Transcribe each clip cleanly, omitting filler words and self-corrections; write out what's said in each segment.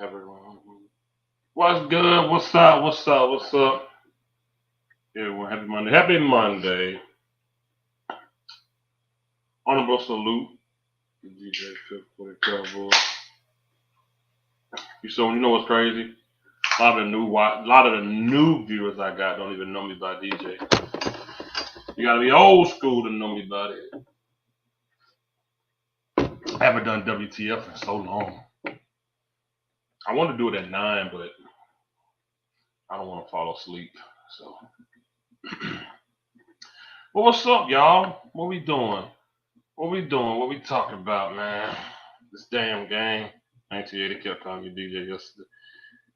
Everyone. What's good? What's up? What's up? What's up? Everyone, happy Monday. Happy Monday. Honorable salute to DJ Cook for the Cowboys. You know what's crazy? A lot of the new viewers I got don't even know me by DJ. You gotta be old school to know me by it. I haven't done WTF in so long. I want to do it at 9, but I don't want to fall asleep. So, well, what's up, y'all? What we doing? What we doing? What we talking about, man? This damn game. 1980 kept calling me DJ yesterday.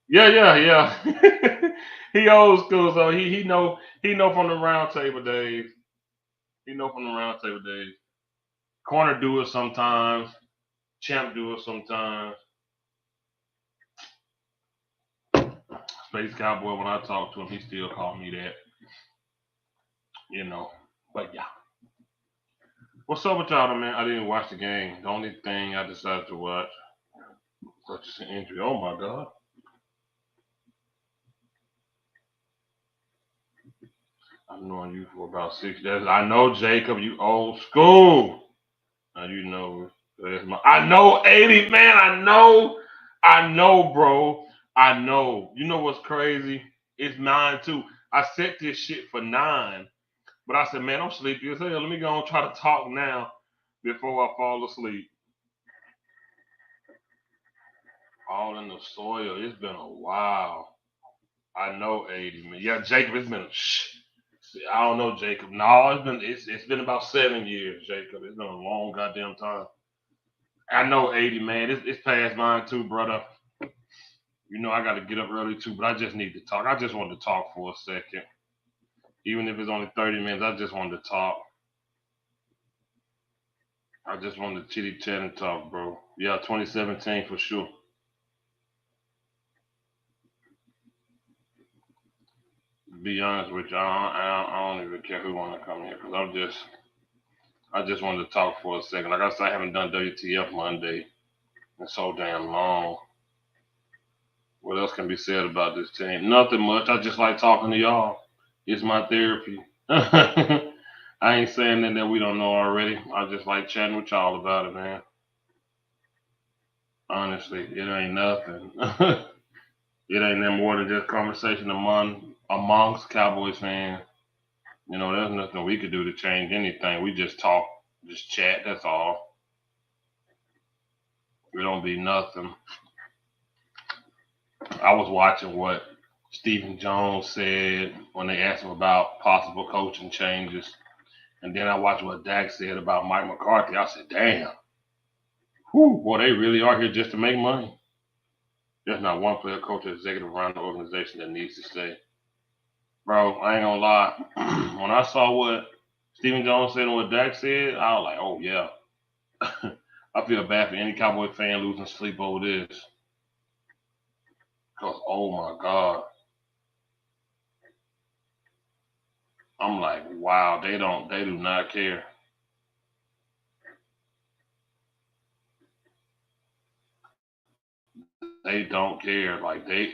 Yeah. He old school, so he know from the round table days. He know from the round table days. Corner do it sometimes. Champ do it sometimes. Space Cowboy, when I talk to him, he still call me that. But yeah. What's up with y'all, man? I didn't watch the game. The only thing I decided to watch was just an injury. Oh my God. I've known you for about 6 years. I know Jacob, you old school. Now you know. I know 80, man. I know, bro. I know. You know what's crazy? It's 9 too. I set this shit for 9, but I said, man, I'm sleepy as hell. Let me go and try to talk now before I fall asleep. All in the soil. It's been a while. I know 80, man. Yeah, Jacob, it's been I don't know, Jacob. No, it's been about 7 years, Jacob. It's been a long goddamn time. I know 80, man. It's past mine too, brother. You know I got to get up early too, but I just need to talk. I just wanted to talk for a second, even if it's only 30 minutes. I just wanted to talk. I just wanted to chitty chat and talk, bro. Yeah, 2017 for sure. To be honest with you, I don't even care who want to come here because I just wanted to talk for a second. Like I said, I haven't done WTF Monday in so damn long. What else can be said about this team? Nothing much. I just like talking to y'all. It's my therapy. I ain't saying nothing that we don't know already. I just like chatting with y'all about it, man. Honestly, it ain't nothing. It ain't nothing more than just conversation amongst Cowboys fans. There's nothing we could do to change anything. We just talk, just chat. That's all. It don't be nothing. I was watching what Stephen Jones said when they asked him about possible coaching changes. And then I watched what Dak said about Mike McCarthy. I said, damn. Whew, boy, they really are here just to make money. There's not one player, coach, or executive around the organization that needs to stay. Bro, I ain't gonna lie. When I saw what Stephen Jones said and what Dak said, I was like, oh, yeah. I feel bad for any Cowboy fan losing sleep over this. Because, oh, my God. I'm like, wow, they do not care. They don't care. Like they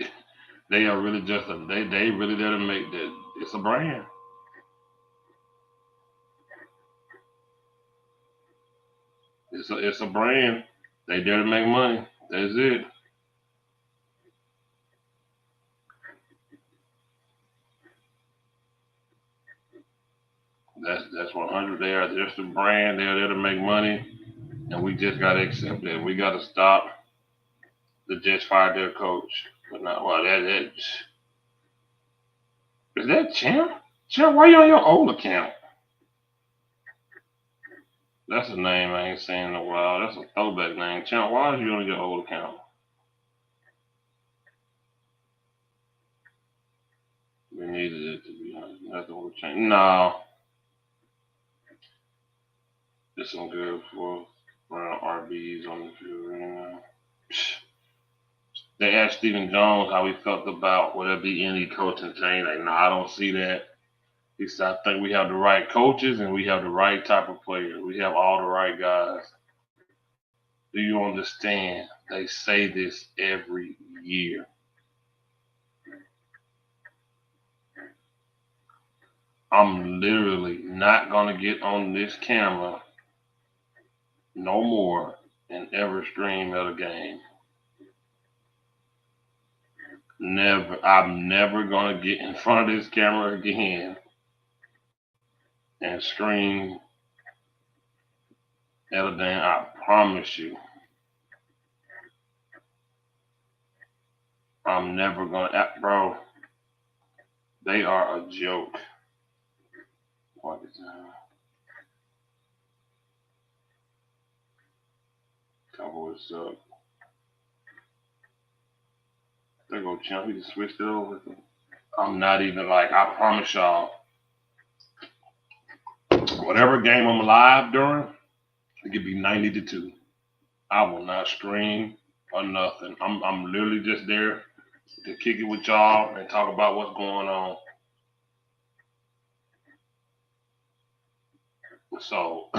are really they really there to make that. It's a brand. It's a brand. They there to make money. That's it. That's 100. They are just a brand. They're there to make money, and we just gotta accept that. We gotta stop the Jets fired their coach. But not well. That is that Champ. Champ, why you on your old account? That's a name I ain't seen in a while. That's a throwback name. Champ, why is you on your old account? We needed it to be honest. Nothing will change. No, there's some good for RBs on the field right now. They asked Stephen Jones how he felt about would there be any coaching change. Like, no, I don't see that. He said, I think we have the right coaches and we have the right type of players. We have all the right guys. Do you understand? They say this every year. I'm literally not gonna get on this camera no more and ever stream at a game. Never. I'm never gonna get in front of this camera again and stream at a damn. I promise you, I'm never gonna. Bro, they are a joke. What is that? Cowboys suck. There go Champ. He just switched it over. I'm not even like. I promise y'all. Whatever game I'm live during, it could be 90-2. I will not stream or nothing. I'm literally just there to kick it with y'all and talk about what's going on. So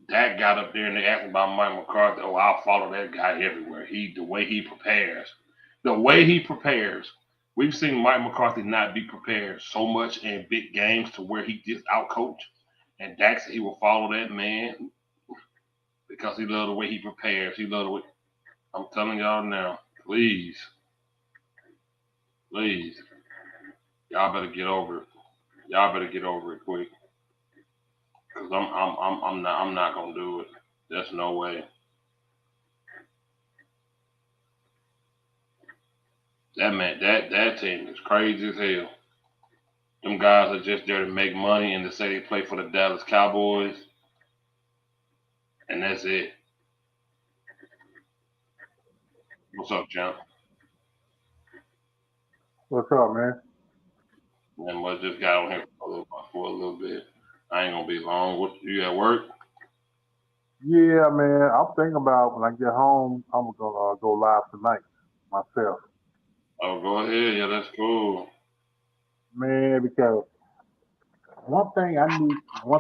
Dak got up there and they asked about Mike McCarthy. Oh, I'll follow that guy everywhere. The way he prepares, the way he prepares. We've seen Mike McCarthy not be prepared so much in big games to where he gets outcoached. And Dak said he will follow that man because he loves the way he prepares. He loves the way. I'm telling y'all now, please, please, y'all better get over it. Y'all better get over it quick. Cause I'm not gonna do it. There's no way. That team is crazy as hell. Them guys are just there to make money and to say they play for the Dallas Cowboys, and that's it. What's up, champ? What's up, man? And we just got on here for a little bit. I ain't gonna be long. What you at work? Yeah, man. I'm thinking about when I get home, I'm gonna go live tonight myself, Oh, go ahead. Yeah, that's cool. man. Because one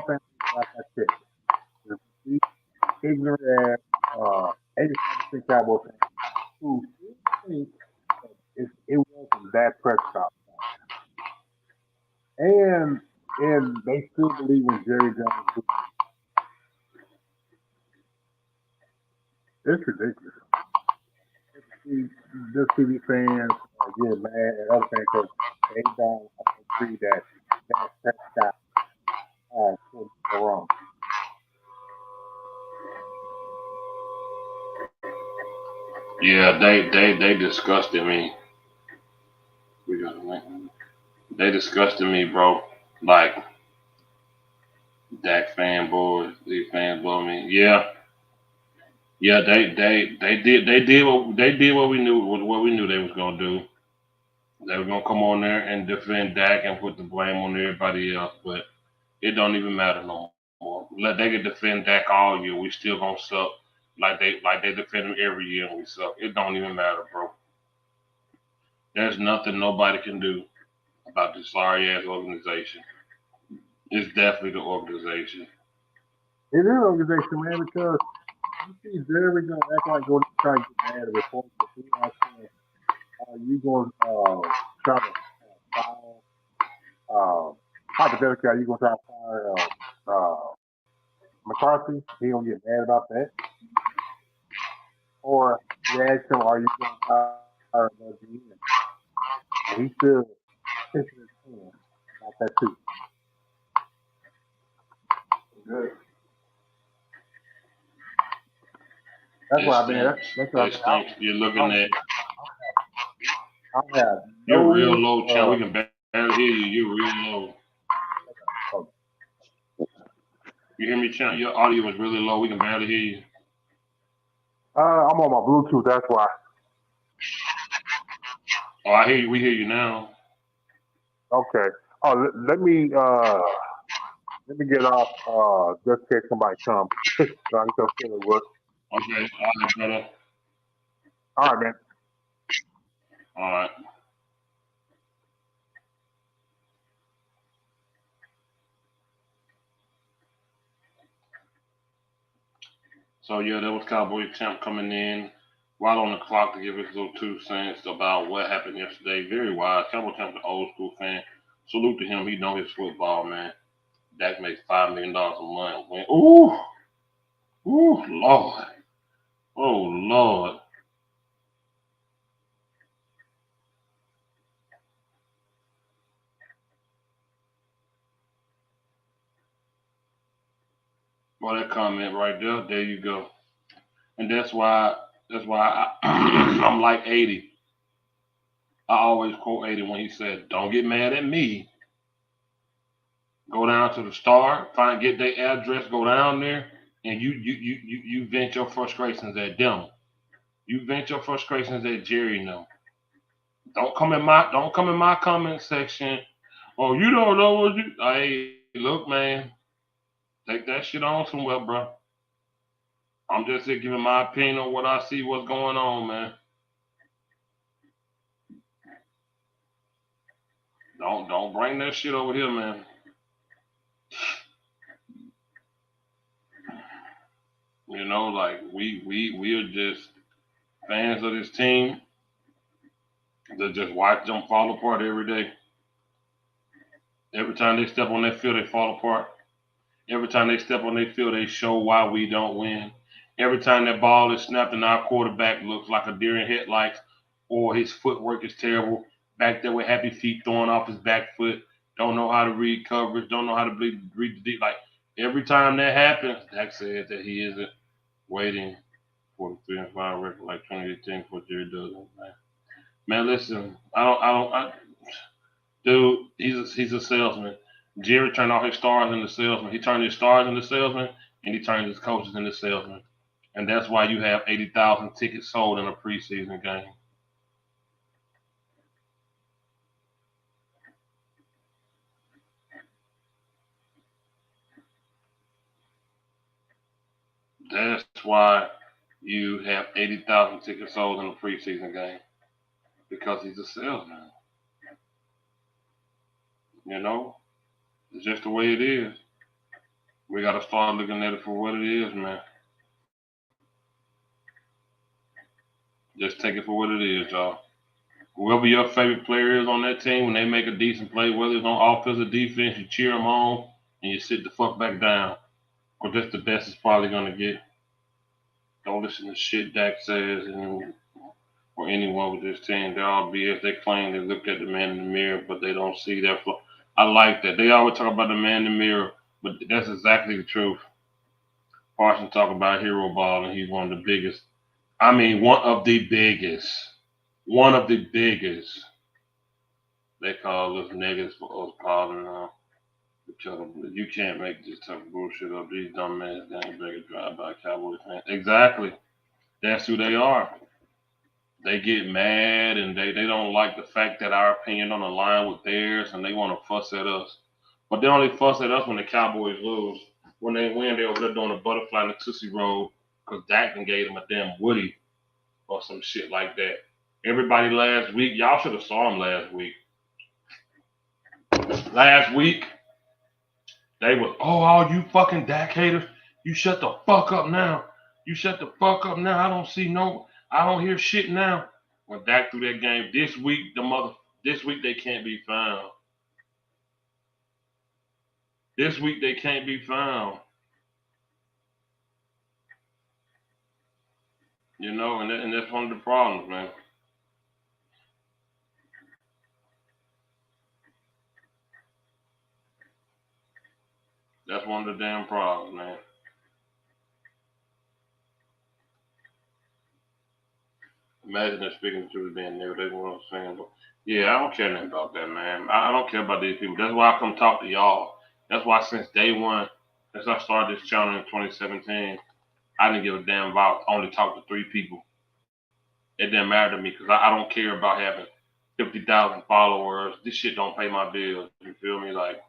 thing, like I said, is these ignorant ass, 85% Cowboy fans who still think it wasn't that Prescott, and they still believe in Jerry Jones. It's ridiculous. See, just TV fans get mad at other fans because they don't agree that Prescott could go wrong. Yeah, they disgusted me. We got a link. They disgusted me, bro. Like Dak fanboys, these fans blow me. Yeah, yeah. They did what we knew they was gonna do. They were gonna come on there and defend Dak and put the blame on everybody else, but it don't even matter no more. Let they can defend Dak all year, we still gonna suck. Like they defend him every year and we suck. It don't even matter, bro. There's nothing nobody can do about this sorry ass organization. It's definitely the organization. It is an organization, man, because you see Jerry gonna act like going to try to get mad at reporters. If he asking, you going to try to fire, uh, hypothetically, are you going to try to fire McCarthy? He gonna get mad about that, or you ask him, are you going to hire another GM? And he still pitching his hand about that too. Good. That's It what I mean. stinks. That's what I It mean. stinks. You're I looking don't, at I have you're real no. low, Chan. We can barely hear you. You're real low. Oh, You hear me, Chan? Your audio is really low. We can barely hear you. I'm on my Bluetooth. That's why. Oh, I hear you. We hear you now. Okay. Oh, let me get off. Just in case somebody come, so I can come finish work. Okay. All right, brother. All right, man. All right. So yeah, that was Cowboy Champ coming in right on the clock to give his little 2 cents about what happened yesterday. Very wise. Cowboy Champ's an old school fan. Salute to him. He know his football, man. Dak makes $5 million a month. Ooh, ooh, Lord. Oh Lord. Well, that comment right there, there you go. And that's why I'm like 80. I always quote 80 when he said, "Don't get mad at me. Go down to the Star, get their address, go down there, and you vent your frustrations at them. You vent your frustrations at Jerry now. Don't come in my comment section. Oh, you don't know what you. Hey, look, man, take that shit on somewhere, bro. I'm just here giving my opinion on what I see, what's going on, man. Don't bring that shit over here, man. Like we are just fans of this team that just watch them fall apart every day. Every time they step on that field, they fall apart. Every time they step on their field, they show why we don't win. Every time that ball is snapped and our quarterback looks like a deer in headlights or his footwork is terrible, back there with happy feet throwing off his back foot, don't know how to read coverage, don't know how to read the deep. Like every time that happens, Dak says that he isn't waiting for the 3-5 record like 2018 for Jerry does. Man, listen, dude, he's a salesman. Jerry turned all his stars into salesmen. He turned his stars into salesmen, and he turned his coaches into salesmen. And that's why you have 80,000 tickets sold in a preseason game. That's why you have 80,000 tickets sold in a preseason game because he's a salesman. You know, it's just the way it is. We got to start looking at it for what it is, man. Just take it for what it is, y'all. Whoever your favorite player is on that team, when they make a decent play, whether it's on offense or defense, you cheer them on and you sit the fuck back down. Because that's the best it's probably going to get. Don't listen to shit Dak says or anyone with this team. They're all BS. They claim they look at the man in the mirror, but they don't see that flaw. I like that. They always talk about the man in the mirror, but that's exactly the truth. Parson talk about hero ball, and he's one of the biggest. I mean, one of the biggest. One of the biggest. They call us niggas for us calling each other. You can't make this type of bullshit up. These dumb ass gangbangers drive by Cowboys fans. Exactly. That's who they are. They get mad and they don't like the fact that our opinion on the line with theirs and they want to fuss at us. But they only fuss at us when the Cowboys lose. When they win, they're over there doing a butterfly and a tootsie roll because Dak gave them a damn Woody or some shit like that. Everybody last week, y'all should have saw him last week. Last week, they was, oh, all you fucking Dak haters, you shut the fuck up now. You shut the fuck up now. I don't hear shit now. When Dak threw that game this week they can't be found. This week they can't be found. And that's one of the problems, man. That's one of the damn problems, man. Imagine them speaking the truth being nigga. They want to saying, but yeah, I don't care nothing about that, man. I don't care about these people. That's why I come talk to y'all. That's why since day one, since I started this channel in 2017, I didn't give a damn about only talk to 3 people. It didn't matter to me because I don't care about having 50,000 followers. This shit don't pay my bills. You feel me? Like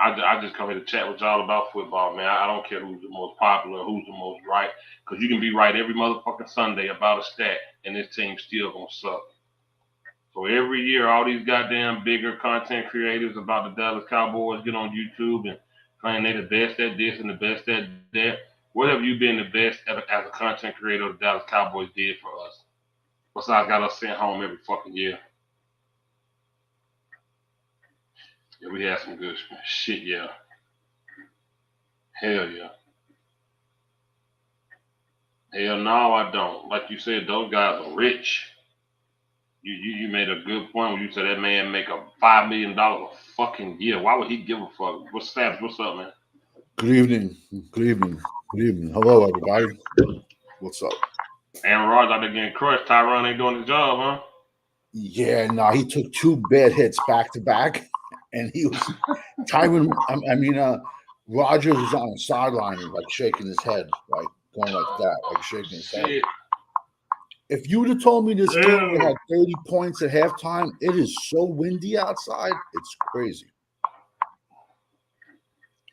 I just come here to chat with y'all about football, man. I don't care who's the most popular, who's the most right, because you can be right every motherfucking Sunday about a stat, and this team still gonna suck. So every year, all these goddamn bigger content creators about the Dallas Cowboys get on YouTube and claim they the best at this and the best at that. What have you been the best as a content creator the Dallas Cowboys did for us? Besides got us sent home every fucking year. Yeah, we had some good shit, yeah. Hell yeah. Hell no, I don't. Like you said, those guys are rich. You made a good point when you said that man make a $5 million a fucking year. Why would he give a fuck? What's Stabs? What's up, man? Good evening. Good evening. Good evening. Hello, everybody. What's up? Aaron Rodgers out there getting crushed. Tyron ain't doing his job, huh? Yeah, no, he took 2 bad hits back to back, and he was Tyron. Rogers was on the sideline, like shaking his head, like going like that, like shaking his head. Shit. If you would have told me this game Damn. would have 30 points at halftime, it is so windy outside, it's crazy.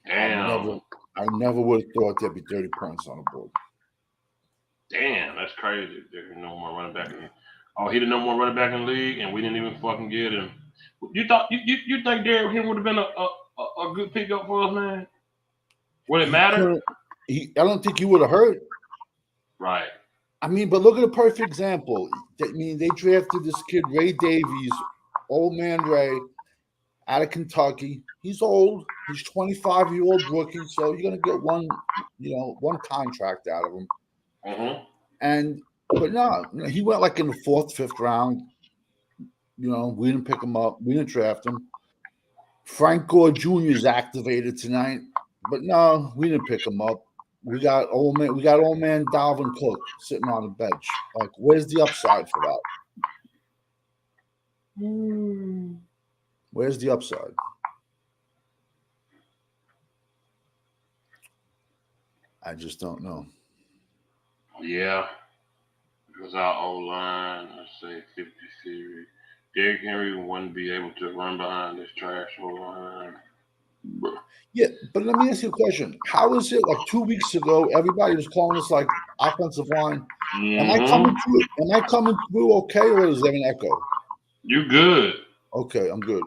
Damn. I never would have thought there'd be 30 points on the board. Damn, that's crazy. There's no more running back in the Oh, he the number one running back in the league, and we didn't even fucking get him. You thought you think Derrick Henry would have been a good pickup for us, man? Would it matter? I don't think he would have hurt. Right. I mean, but look at a perfect example. I mean, they drafted this kid, Ray Davies, old man Ray, out of Kentucky. He's old. He's 25-year-old rookie, so you're gonna get one contract out of him. Mm-hmm. But no, he went like in the 4th, 5th round. We didn't pick him up. We didn't draft him. Frank Gore Jr. is activated tonight, but no, we didn't pick him up. We got old man Dalvin Cook sitting on the bench. Like, where's the upside for that? Where's the upside? I just don't know. Yeah. Because our O-line, let's say 50 series. Derrick Henry wouldn't be able to run behind this trash O-line. Yeah, but let me ask you a question. How is it like 2 weeks ago, everybody was calling us like offensive line? Mm-hmm. Am I coming through okay, or is there an echo? You good. Okay, I'm good.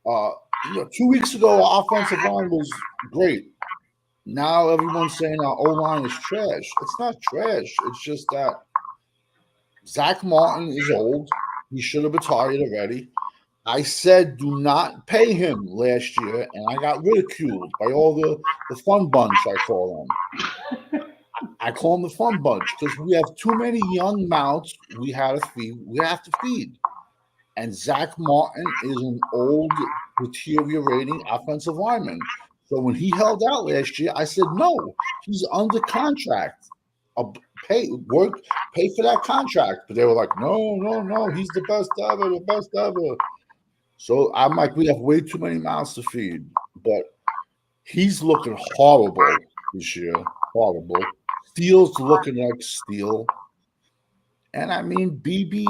All right. 2 weeks ago, our offensive line was great. Now everyone's saying our O-line is trash. It's not trash. It's just that Zach Martin is old. He should have retired already. I said do not pay him last year, and I got ridiculed by all the fun bunch, I call them. I call them the fun bunch because we have too many young mouths we have to feed. And Zach Martin is an old, deteriorating offensive lineman. So when he held out last year, I said, no, he's under contract. Pay for that contract. But they were like, no, he's the best ever. So I'm like, we have way too many mouths to feed. But he's looking horrible this year. Horrible. Steele's looking like Steele. And I mean, BB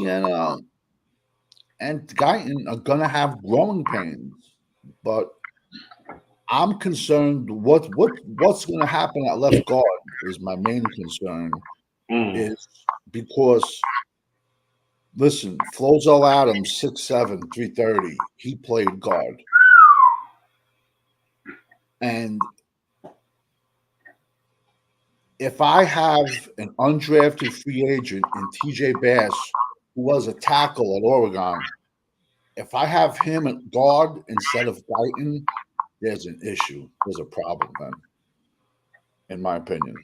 and Guyton are going to have growing pains. But I'm concerned what's going to happen at left guard is my main concern. Is because, listen, Flozell Adams, 6'7", 330, he played guard. And if I have an undrafted free agent in TJ Bass, who was a tackle at Oregon, if I have him at guard instead of Guyton, there's an issue. There's a problem then, in my opinion.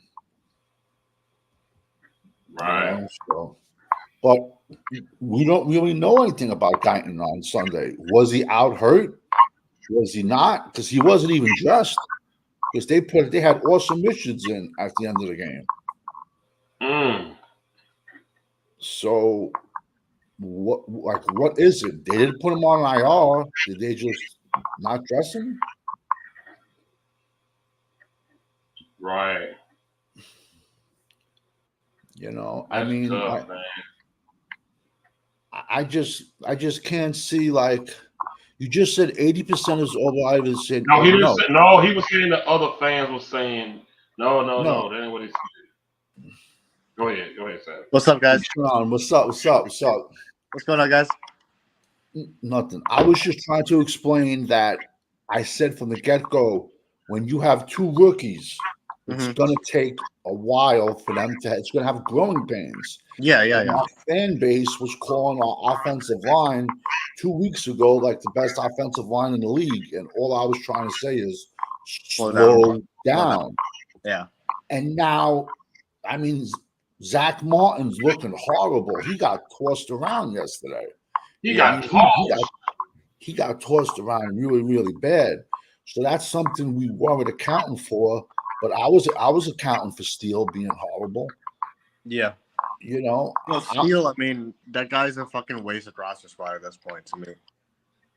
Right. But we don't really know anything about Guyton on Sunday. Was he out hurt? Was he not? Because he wasn't even dressed. Because they had Awesome Richards in at the end of the game. So what is it? They didn't put him on IR. Did they just not dress him? Right. That's I mean, tough, I just can't see, like, you just said 80% is over. I said no. He didn't say, no. He was saying the other fans were saying no. That ain't what he said. Go ahead, Sam. What's up, guys? What's up? What's going on, guys? Nothing. I was just trying to explain that I said from the get-go, when you have 2 rookies It's going to take a while for them to. It's going to have growing pains. Yeah. Our fan base was calling our offensive line 2 weeks ago like the best offensive line in the league, and all I was trying to say is slow down. Yeah. And now, I mean, Zach Martin's looking horrible. He got tossed around yesterday. He got tossed. He got tossed around really, really bad. So that's something we weren't accounting for. But I was accounting for Steele being horrible. Yeah. You know, well, Steele, I mean, that guy's a fucking wasted roster spot at this point to me.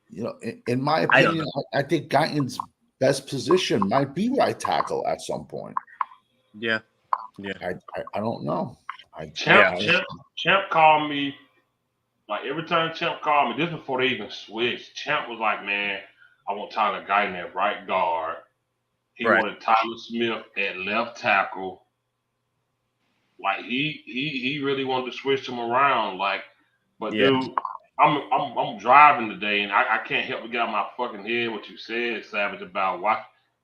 You know, in my opinion, I think Guyton's best position might be right tackle at some point. Yeah. I don't know. Champ called me. Like every time Champ called me, this before they even switched, Champ was like, "Man, I want Tyler Guyton at right guard. He wanted Tyler Smith at left tackle. Like he really wanted to switch him around. Like, but dude, I'm driving today and I can't help but get out my fucking head what you said, Savage, about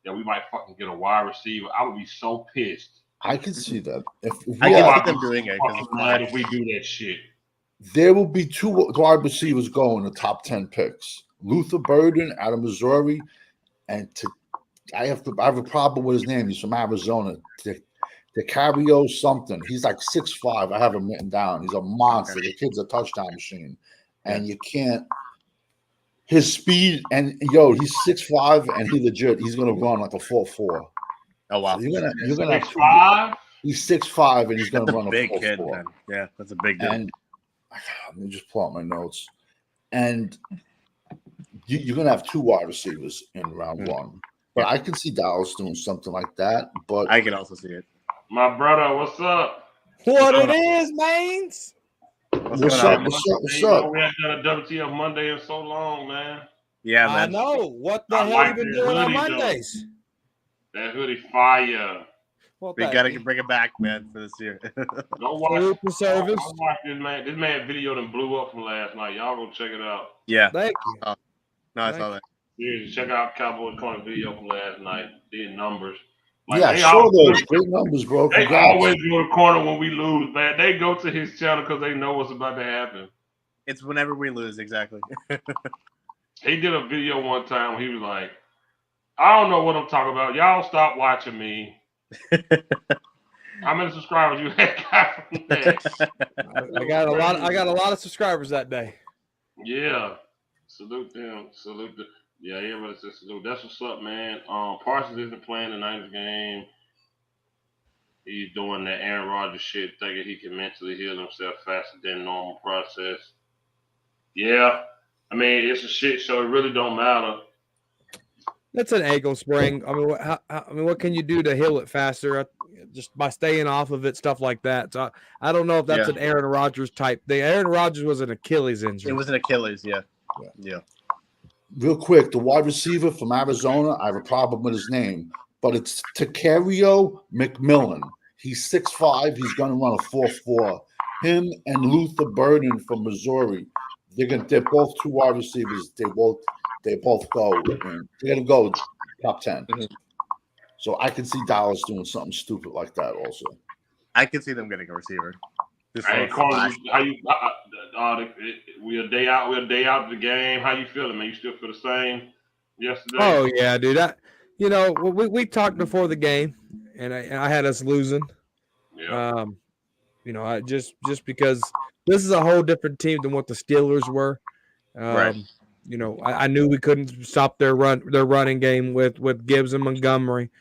that we might fucking get a wide receiver. I would be so pissed. I can see that. If I can see them doing it if we do that shit. There will be 2 wide receivers going in the top 10 picks. Luther Burden out of Missouri, and I have a problem with his name. He's from Arizona. DeCario something. He's like 6'5". I have him written down. He's a monster. The kid's a touchdown machine, and you can't. His speed and he's 6'5", and he's gonna run like a 4.4. Oh wow! So you're gonna 6'5". He's 6'5", and he's gonna run a big 4.4. kid, man. Yeah, that's a big dude. And let me just pull out my notes. And you're going to have 2 wide receivers in round 1. But I can see Dallas doing something like that. But I can also see it. My brother, what's up? What it is, mains? What's up? We haven't done a WTF Monday in so long, man. Yeah, man. I know. What the hell you been doing on Mondays? That hoodie fire. Well, we got to bring it back, man, for this year. Go watch the service. Go watch this man. This man video done blew up from last night. Y'all go check it out. Yeah. Thank you. No, I saw that. Seriously, check out Cowboys Corner video from last night. These numbers. Like, yeah, I saw those great numbers, bro. They always go to corner when we lose, man. They go to his channel because they know what's about to happen. It's whenever we lose, exactly. He did a video one time where he was like, I don't know what I'm talking about. Y'all stop watching me. How many subscribers you got from that? I got a lot of subscribers that day. Yeah. Salute them. Salute them. Yeah, everybody says salute. That's what's up, man. Parsons isn't playing the Niners game. He's doing that Aaron Rodgers shit, thinking he can mentally heal himself faster than normal process. Yeah. I mean, it's a shit show. It really don't matter. That's an ankle sprain. I mean, what can you do to heal it faster? Just by staying off of it, stuff like that. So I don't know if that's an Aaron Rodgers type thing. Aaron Rodgers was an Achilles injury. It was an Achilles, yeah. Real quick, the wide receiver from Arizona, I have a problem with his name, but it's Tacario McMillan. He's 6'5". He's going to run a 4.4. Him and Luther Burden from Missouri. They're both 2 wide receivers. They both go. They're going to go top 10. Mm-hmm. So I can see Dallas doing something stupid like that also. I can see them getting a receiver. Hey, Carl, how you? We're a day out of the game. How you feeling, man? You still feel the same yesterday? Oh yeah, dude. We talked before the game, and I had us losing. Yeah. I just because this is a whole different team than what the Steelers were. Right. I knew we couldn't stop their running game with Gibbs and Montgomery.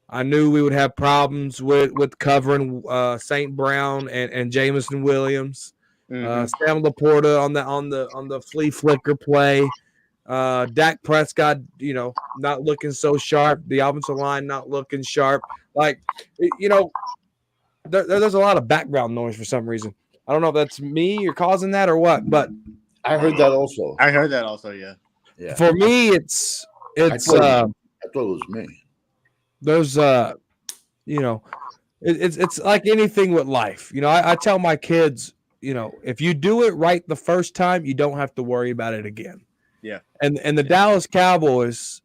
I knew we would have problems with covering St. Brown and Jameson Williams, Sam Laporta on the flea flicker play, Dak Prescott, not looking so sharp, the offensive line not looking sharp. Like, there's a lot of background noise for some reason. I don't know if that's me you're causing that or what, but I heard that also. Yeah. For me, it's I thought it was me. There's it's like anything with life. I tell my kids, if you do it right the first time, you don't have to worry about it again. Yeah. And the Dallas Cowboys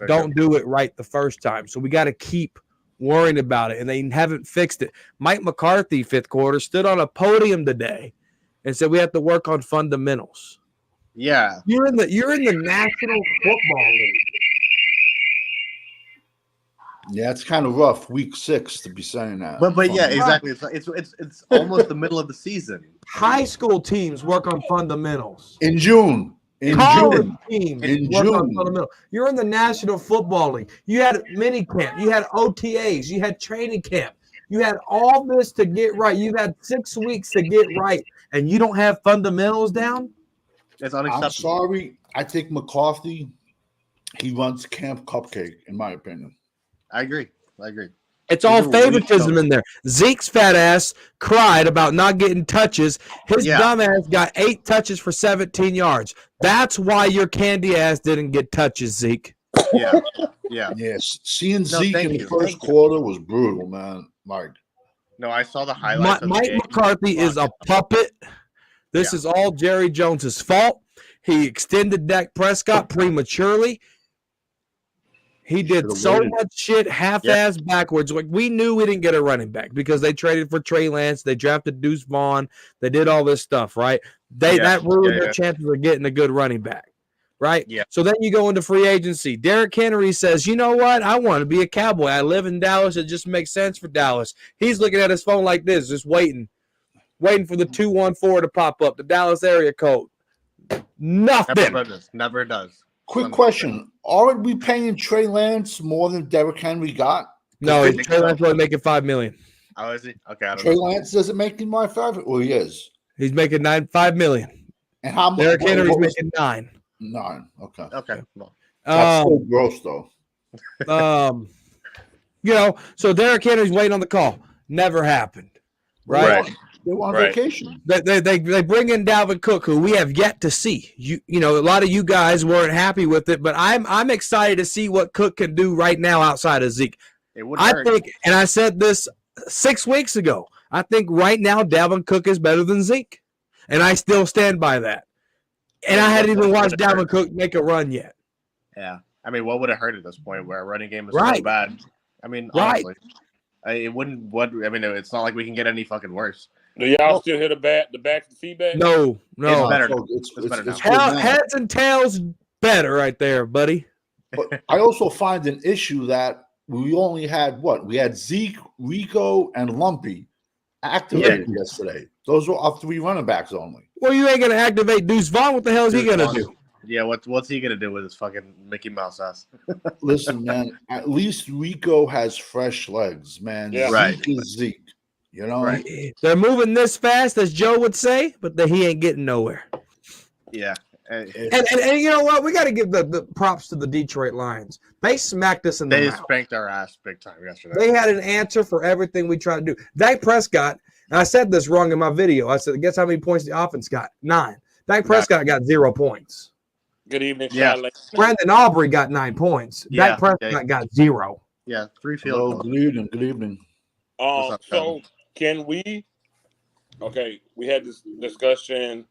don't do it right the first time. So we got to keep worrying about it, and they haven't fixed it. Mike McCarthy, fifth quarter, stood on a podium today and said we have to work on fundamentals. Yeah. You're in the National Football League. Yeah, it's kind of rough. Week 6 to be saying that. But yeah, exactly. It's almost the middle of the season. High school teams work on fundamentals. In June. College teams In work on June. fundamentals. You're in the National Football League. You had mini camp. You had OTAs. You had training camp. You had all this to get right. You've had 6 weeks to get right, and you don't have fundamentals down? It's unacceptable. I'm sorry. I think McCarthy, he runs Camp Cupcake, in my opinion. I agree. It's all favoritism in there. Zeke's fat ass cried about not getting touches. His dumb ass got 8 touches for 17 yards. That's why your candy ass didn't get touches, Zeke. Yeah. Yes. Seeing Zeke in the first quarter was brutal, man. Like, no, I saw the highlights. Mike McCarthy is a puppet. This is all Jerry Jones's fault. He extended Dak Prescott prematurely. He did so much shit half-ass backwards. Like, we knew we didn't get a running back because they traded for Trey Lance. They drafted Deuce Vaughn. They did all this stuff, right? That ruined their chances of getting a good running back, right? Yeah. So then you go into free agency. Derrick Henry says, you know what? I want to be a Cowboy. I live in Dallas. It just makes sense for Dallas. He's looking at his phone like this, just waiting for the 214 to pop up, the Dallas area code. Nothing. Never does. Quick question. Aren't we paying Trey Lance more than Derrick Henry got? No, Trey Lance only making $5 million. Oh, is he? Okay, I don't Trey know. Lance doesn't make him my favorite. Well, he is. He's making $5 million. And how much? Derrick Henry's making $9. 9. Okay. Okay. Well, That's so gross, though. So Derrick Henry's waiting on the call. Never happened. Right. They were on vacation. They bring in Dalvin Cook, who we have yet to see. You know, a lot of you guys weren't happy with it, but I'm excited to see what Cook can do right now outside of Zeke. I think, and I said this 6 weeks ago, I think right now Dalvin Cook is better than Zeke, and I still stand by that. And I hadn't even watched Dalvin Cook make a run yet. Yeah, I mean, what would have hurt at this point where our running game is so bad? I mean, honestly, it wouldn't. I mean, it's not like we can get any fucking worse. Do y'all still hear the back feedback? No. It's better. It's better now. Heads and tails better right there, buddy. But I also find an issue that we only had we had Zeke, Rico, and Lumpy activated yesterday. Those were our 3 running backs only. Well, you ain't gonna activate Deuce Vaughn. What the hell is he gonna do? Yeah, what's he gonna do with his fucking Mickey Mouse ass? Listen, man, at least Rico has fresh legs, man. Yeah. Zeke is Zeke. You know, They're moving this fast, as Joe would say, but he ain't getting nowhere. Yeah. And you know what? We got to give the props to the Detroit Lions. They smacked us in the mouth. They spanked our ass big time yesterday. They had an answer for everything we tried to do. Dak Prescott, and I said this wrong in my video. I said, guess how many points the offense got? 9. Dak Prescott got 0 points. Good evening, Charlie. Brandon Aubrey got 9 points. Yeah, Dak Prescott got 0. Yeah, 3 field goals. Good evening. So can we? Okay, we had this discussion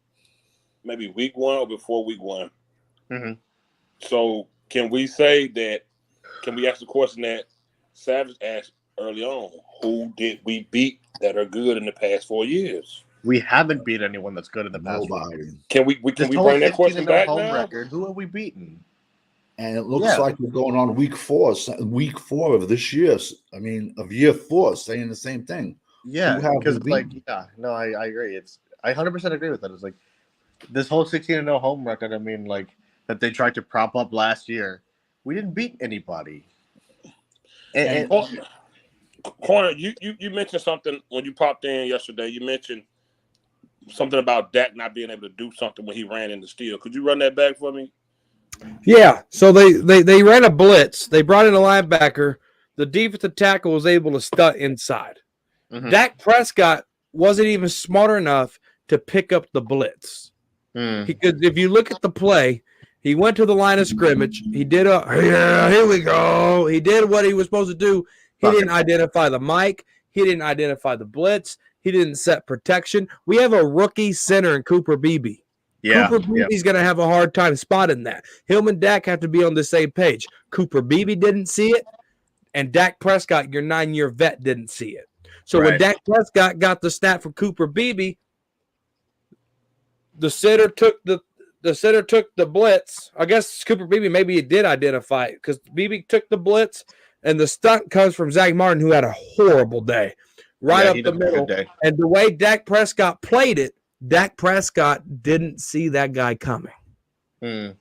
maybe week 1 or before week 1. Mm-hmm. So can we say that? Can we ask the question that Savage asked early on? Who did we beat that are good in the past 4 years? We haven't beat anyone that's good in the past. Nobody. Can we bring that question back now? Record, who have we beaten? And it looks like we're going on week 4 of this year. I mean, of year 4, saying the same thing. Yeah, because I agree. I 100% agree with that. It's like this whole 16-0 home record. I mean, like that they tried to prop up last year. We didn't beat anybody. And Corner, you mentioned something when you popped in yesterday. You mentioned something about Dak not being able to do something when he ran in the steal. Could you run that back for me? Yeah. So they ran a blitz. They brought in a linebacker. The defensive tackle was able to stunt inside. Mm-hmm. Dak Prescott wasn't even smart enough to pick up the blitz. Because if you look at the play, he went to the line of scrimmage. He did here we go. He did what he was supposed to do. He didn't identify the mic. He didn't identify the blitz. He didn't set protection. We have a rookie center in Cooper Beebe. Yeah, Cooper Beebe's going to have a hard time spotting that. Him and Dak have to be on the same page. Cooper Beebe didn't see it. and Dak Prescott, your 9-year vet, didn't see it. So when Right. Dak Prescott got the snap from Cooper Beebe, the sitter took the blitz. I guess Cooper Beebe maybe did identify it because Beebe took the blitz, and the stunt comes from Zach Martin, who had a horrible day, right Yeah, up he the did a good middle. day. And the way Dak Prescott played it, Dak Prescott didn't see that guy coming. Ran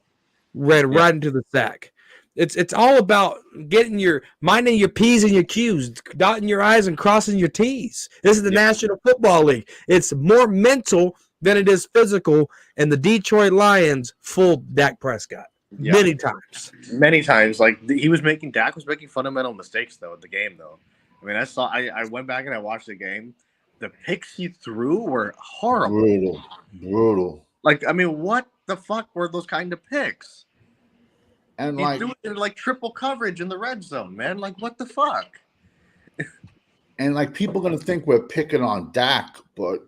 right into the sack. It's all about minding your P's and your Q's, dotting your I's and crossing your T's. This is the National Football League. It's more mental than it is physical, and the Detroit Lions fooled Dak Prescott many times. Many times. Like Dak was making fundamental mistakes though at the game though. I mean, I went back and I watched the game. The picks he threw were horrible. Brutal. Like, I mean, what the fuck were those kind of picks? And he threw it in like triple coverage in the red zone, man. Like, what the fuck? And like people are gonna think we're picking on Dak, but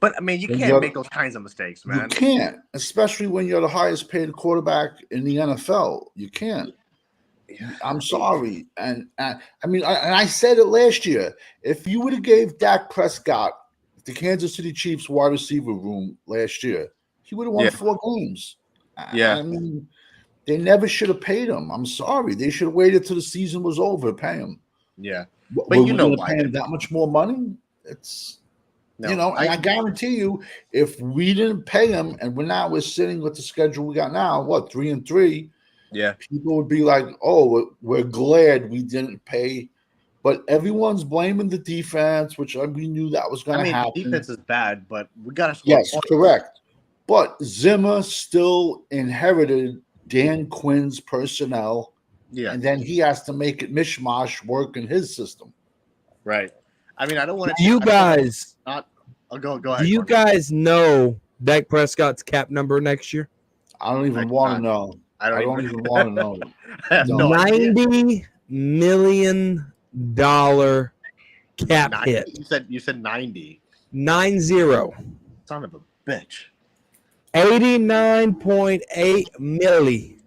I mean, you can't make those kinds of mistakes, man. You can't, especially when you're the highest paid quarterback in the NFL. You can't. I'm sorry, and I mean, I said it last year. If you would have gave Dak Prescott the Kansas City Chiefs wide receiver room last year, he would have won 4 games. I mean, they never should have paid him. I'm sorry. They should have waited till the season was over to pay him. Yeah. But you know why? Pay him that much more money? It's I guarantee you, if we didn't pay him and we're sitting with the schedule we got now, 3-3? Yeah. People would be like, oh, we're glad we didn't pay. But everyone's blaming the defense, which we knew that was going to happen. The defense is bad, but we got to score points. Correct. But Zimmer still inherited Dan Quinn's personnel. Yeah. And then he has to make it mishmash work in his system. Right. I mean, I don't want to. You guys. Go ahead. Do you guys know Dak Prescott's cap number next year? I don't even want to know. I don't even want to know. $90 million cap 90, hit. You said 90. 90. Son of a bitch. 89.8 milli.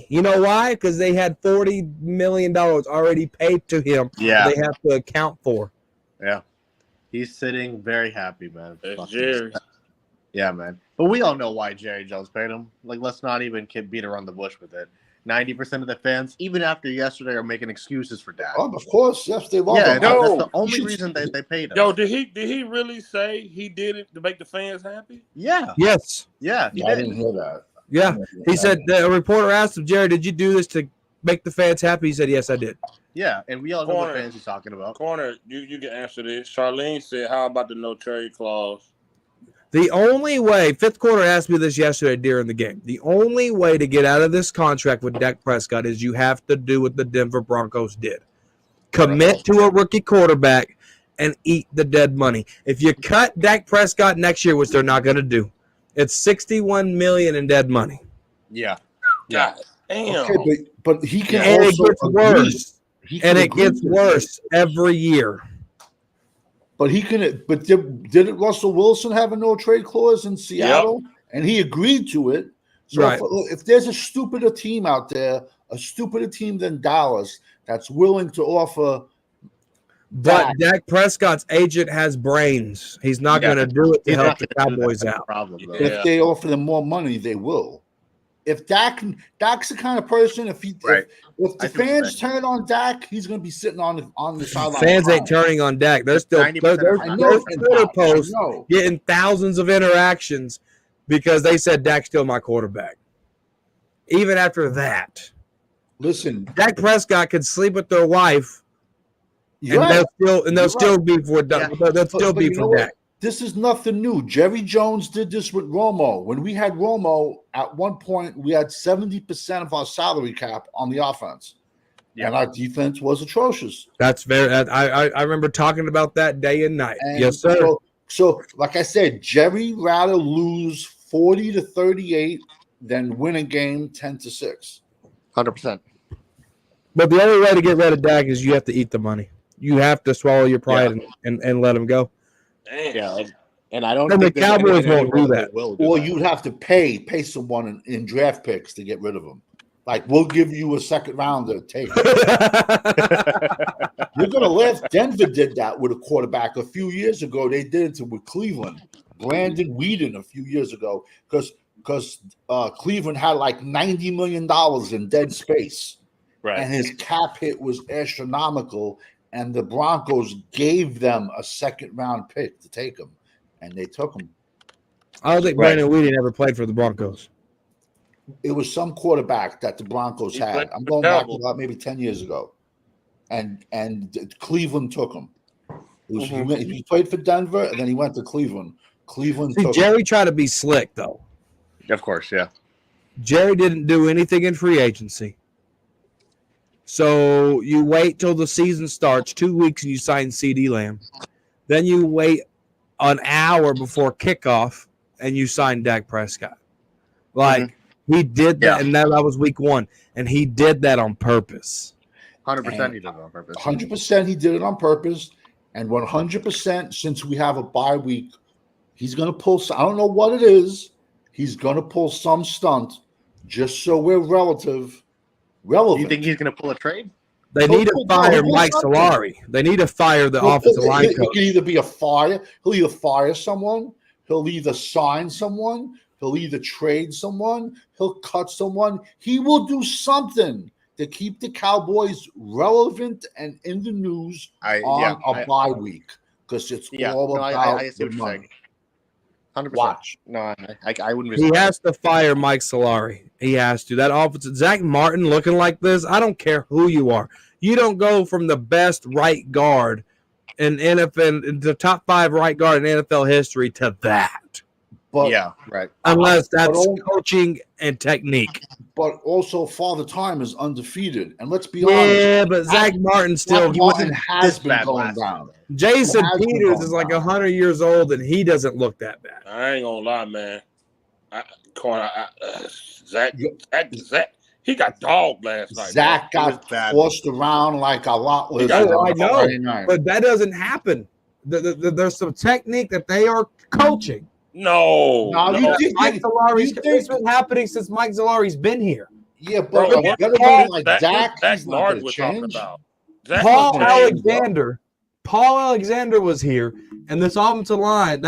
You know why? Because they had $40 million already paid to him. Yeah. They have to account for. Yeah. He's sitting very happy, man. That's Jerry. Yeah, man. But we all know why Jerry Jones paid him. Like, let's not even beat around the bush with it. 90% of the fans, even after yesterday, are making excuses for Dak. Oh, of course, yes, they love him. That's the only reason they paid him. Yo, did he really say he did it to make the fans happy? Yeah. Yes. Yeah, I didn't hear that. Yeah. He said, a reporter asked him, Jerry, did you do this to make the fans happy? He said, yes, I did. Yeah, and we all know what fans he's talking about. Corner, you can answer this. Charlene said, how about the no trade clause? The only way, fifth quarter asked me this yesterday during the game, the only way to get out of this contract with Dak Prescott is you have to do what the Denver Broncos did. Commit to a rookie quarterback and eat the dead money. If you cut Dak Prescott next year, which they're not going to do, it's $61 million in dead money. Yeah. Yeah. Damn. Okay, but he can and also it gets worse. And it gets worse every year. But didn't Russell Wilson have a no trade clause in Seattle? Yep. And he agreed to it. So right. if there's a stupider team out there, a stupider team than Dallas that's willing to offer. But Dak Prescott's agent has brains. He's not going to do it to help the Cowboys out. If they offer them more money, they will. If Dak's the kind of person, if the fans turn on Dak, he's going to be sitting on the sideline. Fans ain't turning on Dak. They're still Twitter posts getting thousands of interactions because they said Dak's still my quarterback. Even after that, listen, Dak Prescott could sleep with their wife, and they'll still be for Dak. They'll still be for Dak. This is nothing new. Jerry Jones did this with Romo. When we had Romo, at one point, we had 70% of our salary cap on the offense. Yeah. And our defense was atrocious. That's very I remember talking about that day and night. Yes, sir. So, like I said, Jerry rather lose 40-38 than win a game 10-6. 100%. But the only way to get rid of Dak is you have to eat the money. You have to swallow your pride and let him go. Yeah, and I don't. And the Cowboys won't do that. Or you'd have to pay someone in draft picks to get rid of him. Like, we'll give you a second rounder. Take it. You're going to laugh. Denver did that with a quarterback a few years ago. They did it with Cleveland. Brandon Whedon a few years ago because Cleveland had like $90 million in dead space. Right. And his cap hit was astronomical. And the Broncos gave them a second-round pick to take him. And they took him. I don't think Brandon Whedon ever played for the Broncos. It was some quarterback that the Broncos had. I'm going back to about maybe 10 years ago. And Cleveland took him. He played for Denver, and then he went to Cleveland. Jerry tried to be slick, though. Of course, yeah. Jerry didn't do anything in free agency. So you wait till the season starts, 2 weeks, and you sign CeeDee Lamb. Then you wait an hour before kickoff, and you sign Dak Prescott. He did that, and that was week 1, and he did that on purpose. 100% he did it on purpose. 100% he did it on purpose, and 100% since we have a bye week, he's going to pull. I don't know what it is. He's going to pull some stunt just so we're relevant. You think he's going to pull a trade? They need to fire Mike Solari. They need to fire the offensive line coach. It could either be a fire. He'll either fire someone. He'll either sign someone. He'll either trade someone. He'll cut someone. He will do something to keep the Cowboys relevant and in the news on a bye week because it's all about the money. 100%. Watch. No, I wouldn't. He has to fire Mike Solari. He has to. That offensive Zach Martin looking like this. I don't care who you are. You don't go from the best right guard in NFL, the top 5 right guard in NFL history to that. But, right. Unless that's coaching and technique. But also, Father Time is undefeated, and let's be honest. Yeah, but Zach Martin still has been going down. Jason Peters is like 100 years old, and he doesn't look that bad. I ain't gonna lie, man. Zach, he got dogged last night. Zach got forced around like a lot. I know, but that doesn't happen. There's some technique that they are coaching. No. Mike Solari's this been happening since Mike Solari's been here. Yeah, but like Dak Martin was talking about. Paul Alexander was here, and this offensive line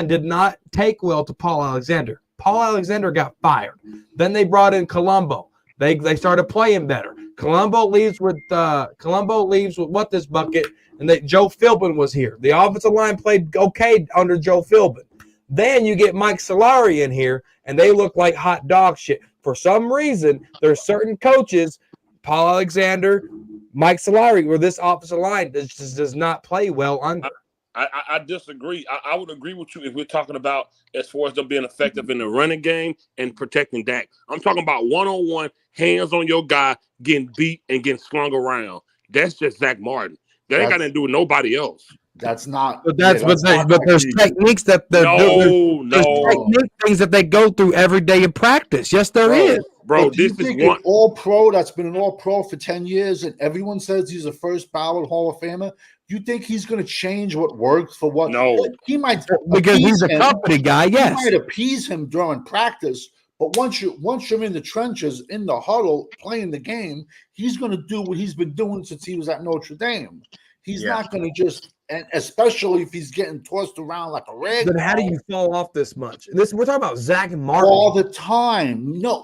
did not take well to Paul Alexander. Paul Alexander got fired. Then they brought in Colombo. They started playing better. Colombo leaves with what this bucket, and Joe Philbin was here. The offensive line played okay under Joe Philbin. Then you get Mike Solari in here, and they look like hot dog shit. For some reason, there's certain coaches, Paul Alexander, Mike Solari, where this offensive line just does not play well under. I disagree. I would agree with you if we're talking about as far as them being effective in the running game and protecting Dak. I'm talking about one-on-one, hands on your guy, getting beat and getting slung around. That's just Zach Martin. That ain't got nothing to do with nobody else. That's not. But there's techniques that there's technique things that they go through every day in practice. Yes, there is. Bro, this is one all-pro that's been an all-pro for 10 years, and everyone says he's a first ballot Hall of Famer. You think he's going to change what worked for what? No. He might because he's a company guy. Yes, he might appease him during practice, but once you're in the trenches, in the huddle, playing the game, he's going to do what he's been doing since he was at Notre Dame. He's not going to just, and especially if he's getting tossed around like a rag. Then how do you fall off this much? We're talking about Zach Martin all the time. No,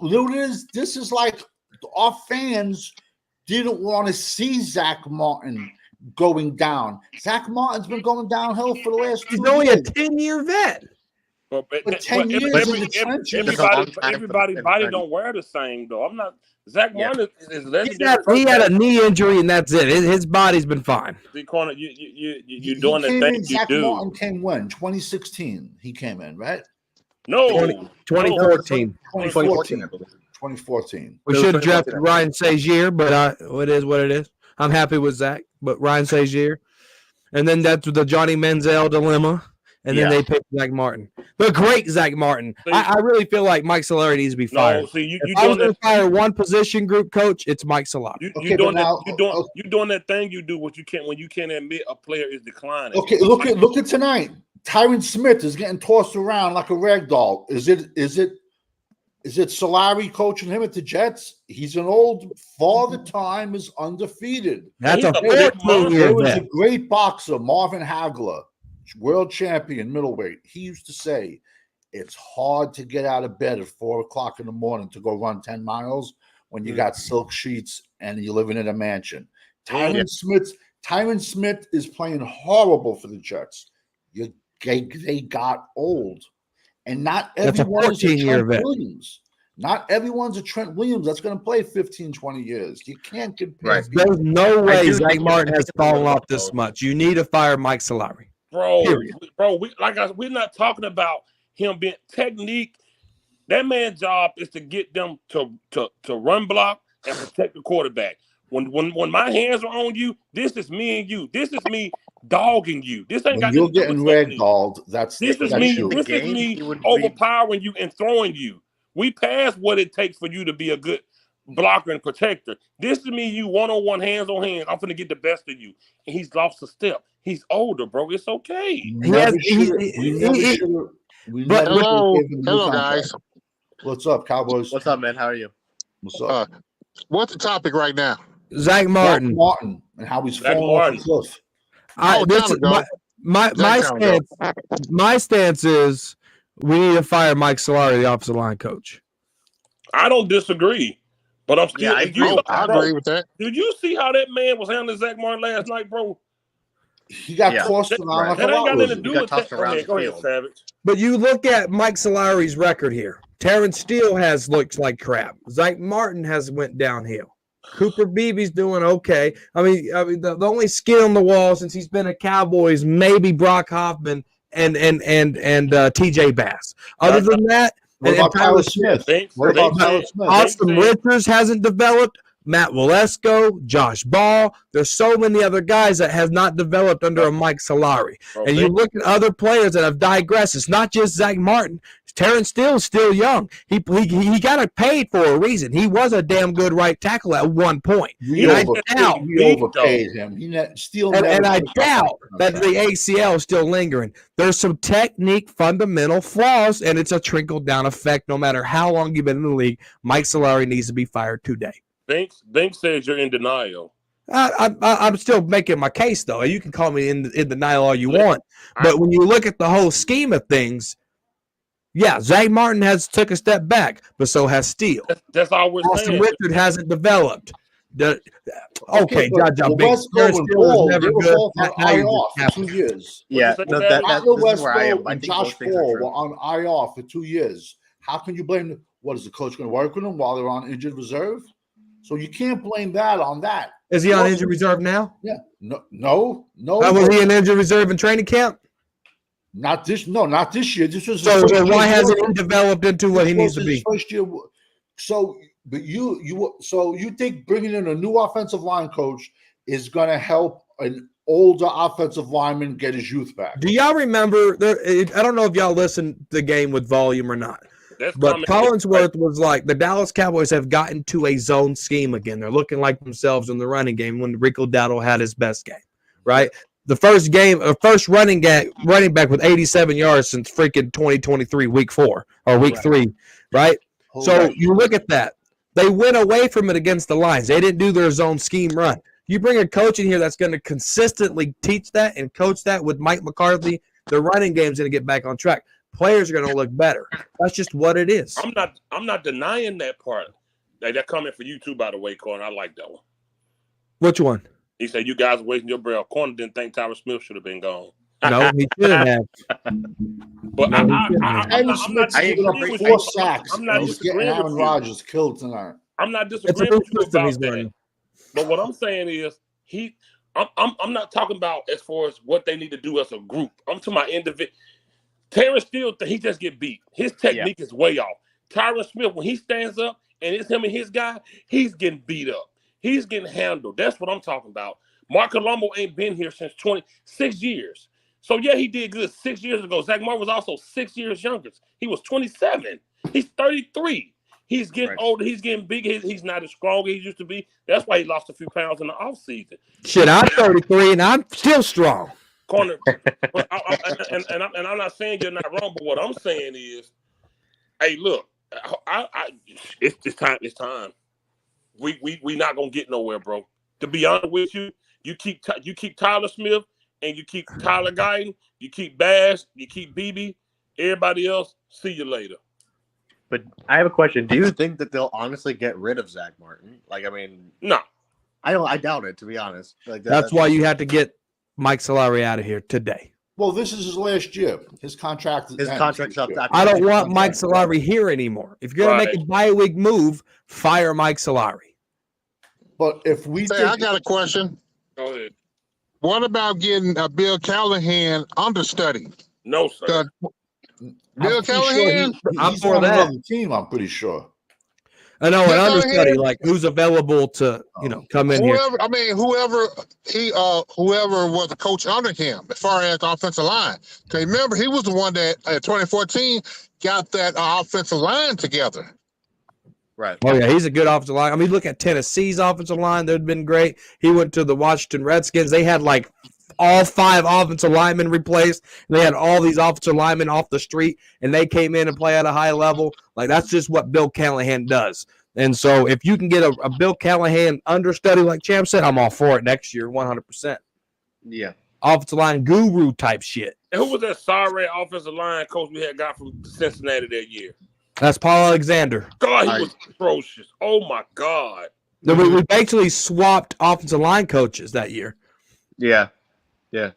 this is like our fans didn't want to see Zach Martin going down. Zach Martin's been going downhill for the last 2 years. He's only a 10-year vet. But 10 years in the trenches. Everybody body don't wear the same, though. I'm not. Zach Martin is he had a knee injury, and that's it. His body's been fine. You're doing the thing Zach you do. Martin came when? 2016 he came in, right? No. 2014. 2014. We should have drafted Ryan Sazier, but it is what it is. I'm happy with Zach, but Ryan Sazier. And then that's the Johnny Manziel dilemma. And then they picked Zach Martin. The great Zach Martin. I really feel like Mike Solari needs to be fired. If I was going to fire one position group coach, it's Mike Solari. You're doing that thing you do when you can't admit a player is declining. Okay, look at tonight. Tyron Smith is getting tossed around like a rag doll. Is it Is it Solari coaching him at the Jets? He's an old father time is undefeated. That's a He's a big 14-year There was vet. a great boxer, Marvin Hagler, world champion middleweight. He used to say, it's hard to get out of bed at 4:00 in the morning to go run 10 miles when you got silk sheets and you're living in a mansion. Tyron Smith is playing horrible for the Jets. They got old. And not That's a everyone is a 14-year Trent vet. Williams. Not everyone's a Trent Williams that's going to play 15, 20 years. You can't compare. Right. There's no way do Zach think Martin has it's fallen one off of this those. much. You need to fire Mike Solari. Bro, Period. we're not talking about him being technique. That man's job is to get them to run block and protect the quarterback. When my hands are on you, this is me and you. This is me dogging you. This ain't When got you're nothing to do getting with technique. ragdolled, that's This is that's me. you. This is game, me he would be- overpowering you and throwing you. We passed what it takes for you to be a good blocker and protector. This is me, you one-on-one, hands on hands. I'm finna get the best of you. And he's lost a step. He's older, bro. It's okay. We never should have Hello, gave him a new hello, contract. guys. What's up, Cowboys? What's up, man? How are you? What's up? What's the topic right now? Zach Martin. Martin and how he's Zach falling off Martin. the cliff. This is my stance is we need to fire Mike Solari, the offensive line coach. I don't disagree, but I'm still. Yeah, I agree. I Bro, agree with that. did you see how that man was handling Zach Martin last night, bro? He got tossed around like That a ain't got nothing to lot. do He got with tossed that. around the Go ahead, field. Savage. But you look at Mike Solari's record here. Terrence Steele looks like crap. Zach Martin has went downhill. Cooper Beebe's doing okay. I mean, the only skin on the wall since he's been a Cowboys, maybe Brock Hoffman and TJ Bass. Other than that, What about Tyler Smith? What about Tyler Smith? Austin Richards hasn't developed. Matt Walesko, Josh Ball. There's so many other guys that have not developed under a Mike Solari. And you look at other players that have digressed. It's not just Zach Martin. Terrence Steele's still young. He got paid for a reason. He was a damn good right tackle at one point. We overpaid him. And I doubt that the ACL is still lingering. There's some technique fundamental flaws, and it's a trickle-down effect no matter how long you've been in the league. Mike Solari needs to be fired today. Banks says you're in denial. I'm still making my case, though. You can call me in denial all you want. But when you look at the whole scheme of things, yeah, Zach Martin has took a step back, but so has Steele. That's all we're Austin saying. Richard hasn't developed. Okay, but Westbrook and Paul, they were both on IR for 2 years. Yeah, no, this is where I am. I and think Josh both things are Paul true. were on IR for 2 years. How can you blame them? What, is the coach going to work with them while they're on injured reserve? So you can't blame that on that. Is he on injured reserve now? Yeah. No. Was he in injured reserve in training camp? Not this year. This was so why hasn't he developed into what he needs to be? First year. So, but you think bringing in a new offensive line coach is going to help an older offensive lineman get his youth back? Do y'all remember? I don't know if y'all listened to the game with volume or not. But Collinsworth was like, the Dallas Cowboys have gotten to a zone scheme again. They're looking like themselves in the running game when Rico Dowdle had his best game, right? The first running back with 87 yards since freaking 2023 week 4 or week 3, right? So you look at that. They went away from it against the Lions. They didn't do their zone scheme run. You bring a coach in here that's going to consistently teach that and coach that with Mike McCarthy, the running game's going to get back on track. Players are going to look better. That's just what it is. I'm not denying that part. That comment for you too, by the way, Corner. I like that one. Which one? He said you guys are wasting your breath. Corner didn't think Tyler Smith should have been gone. No, he shouldn't have. But No, I'm not disagreeing with 4 sacks. I'm not He's getting disagreeing Aaron with you. Rodgers killed tonight. I'm not It's a disagreeing new with you system he's about that. running. But what I'm saying is I'm not talking about as far as what they need to do as a group. I'm talking about individual. Terrence Steele, he just get beat. His technique is way off. Tyron Smith, when he stands up and it's him and his guy, he's getting beat up. He's getting handled. That's what I'm talking about. Mark Colombo ain't been here since 26 years. So, yeah, he did good 6 years ago. Zach Martin was also 6 years younger. He was 27. He's 33. He's getting older. He's getting big. He's not as strong as he used to be. That's why he lost a few pounds in the offseason. Shit, I'm 33 and I'm still strong. Corner, and I'm not saying you're not wrong, but what I'm saying is, hey, look, It's time. It's time. We not gonna get nowhere, bro. To be honest with you, you keep Tyler Smith and you keep Tyler Guyton, you keep Bass, you keep BB. Everybody else, see you later. But I have a question. Do you think that they'll honestly get rid of Zach Martin? Like, I mean, no. I doubt it, to be honest. Like that's why you had to get Mike Solari out of here today. Well, this is his last year. His contract's up. I don't want Mike Solari here anymore. If you're gonna make a bye-week move, fire Mike Solari. But if we I got a question. Go ahead. What about getting a Bill Callahan understudy? No, sir. Bill Callahan? I'm for that. On the team, I'm pretty sure. I know an understudy, like who's available to come in here. I mean, whoever was the coach under him, as far as the offensive line. Because remember, he was the one that in 2014 got that offensive line together. Right. Oh yeah, he's a good offensive line. I mean, look at Tennessee's offensive line; they've been great. He went to the Washington Redskins. They had like all 5 offensive linemen replaced. They had all these offensive linemen off the street, and they came in and play at a high level. Like, that's just what Bill Callahan does. And so if you can get a Bill Callahan understudy, like Champ said, I'm all for it next year, 100%. Yeah. Offensive line guru type shit. And who was that sorry offensive line coach we had got from Cincinnati that year? That's Paul Alexander. God, he was atrocious. Oh, my God. We basically swapped offensive line coaches that year. Yeah. Yeah.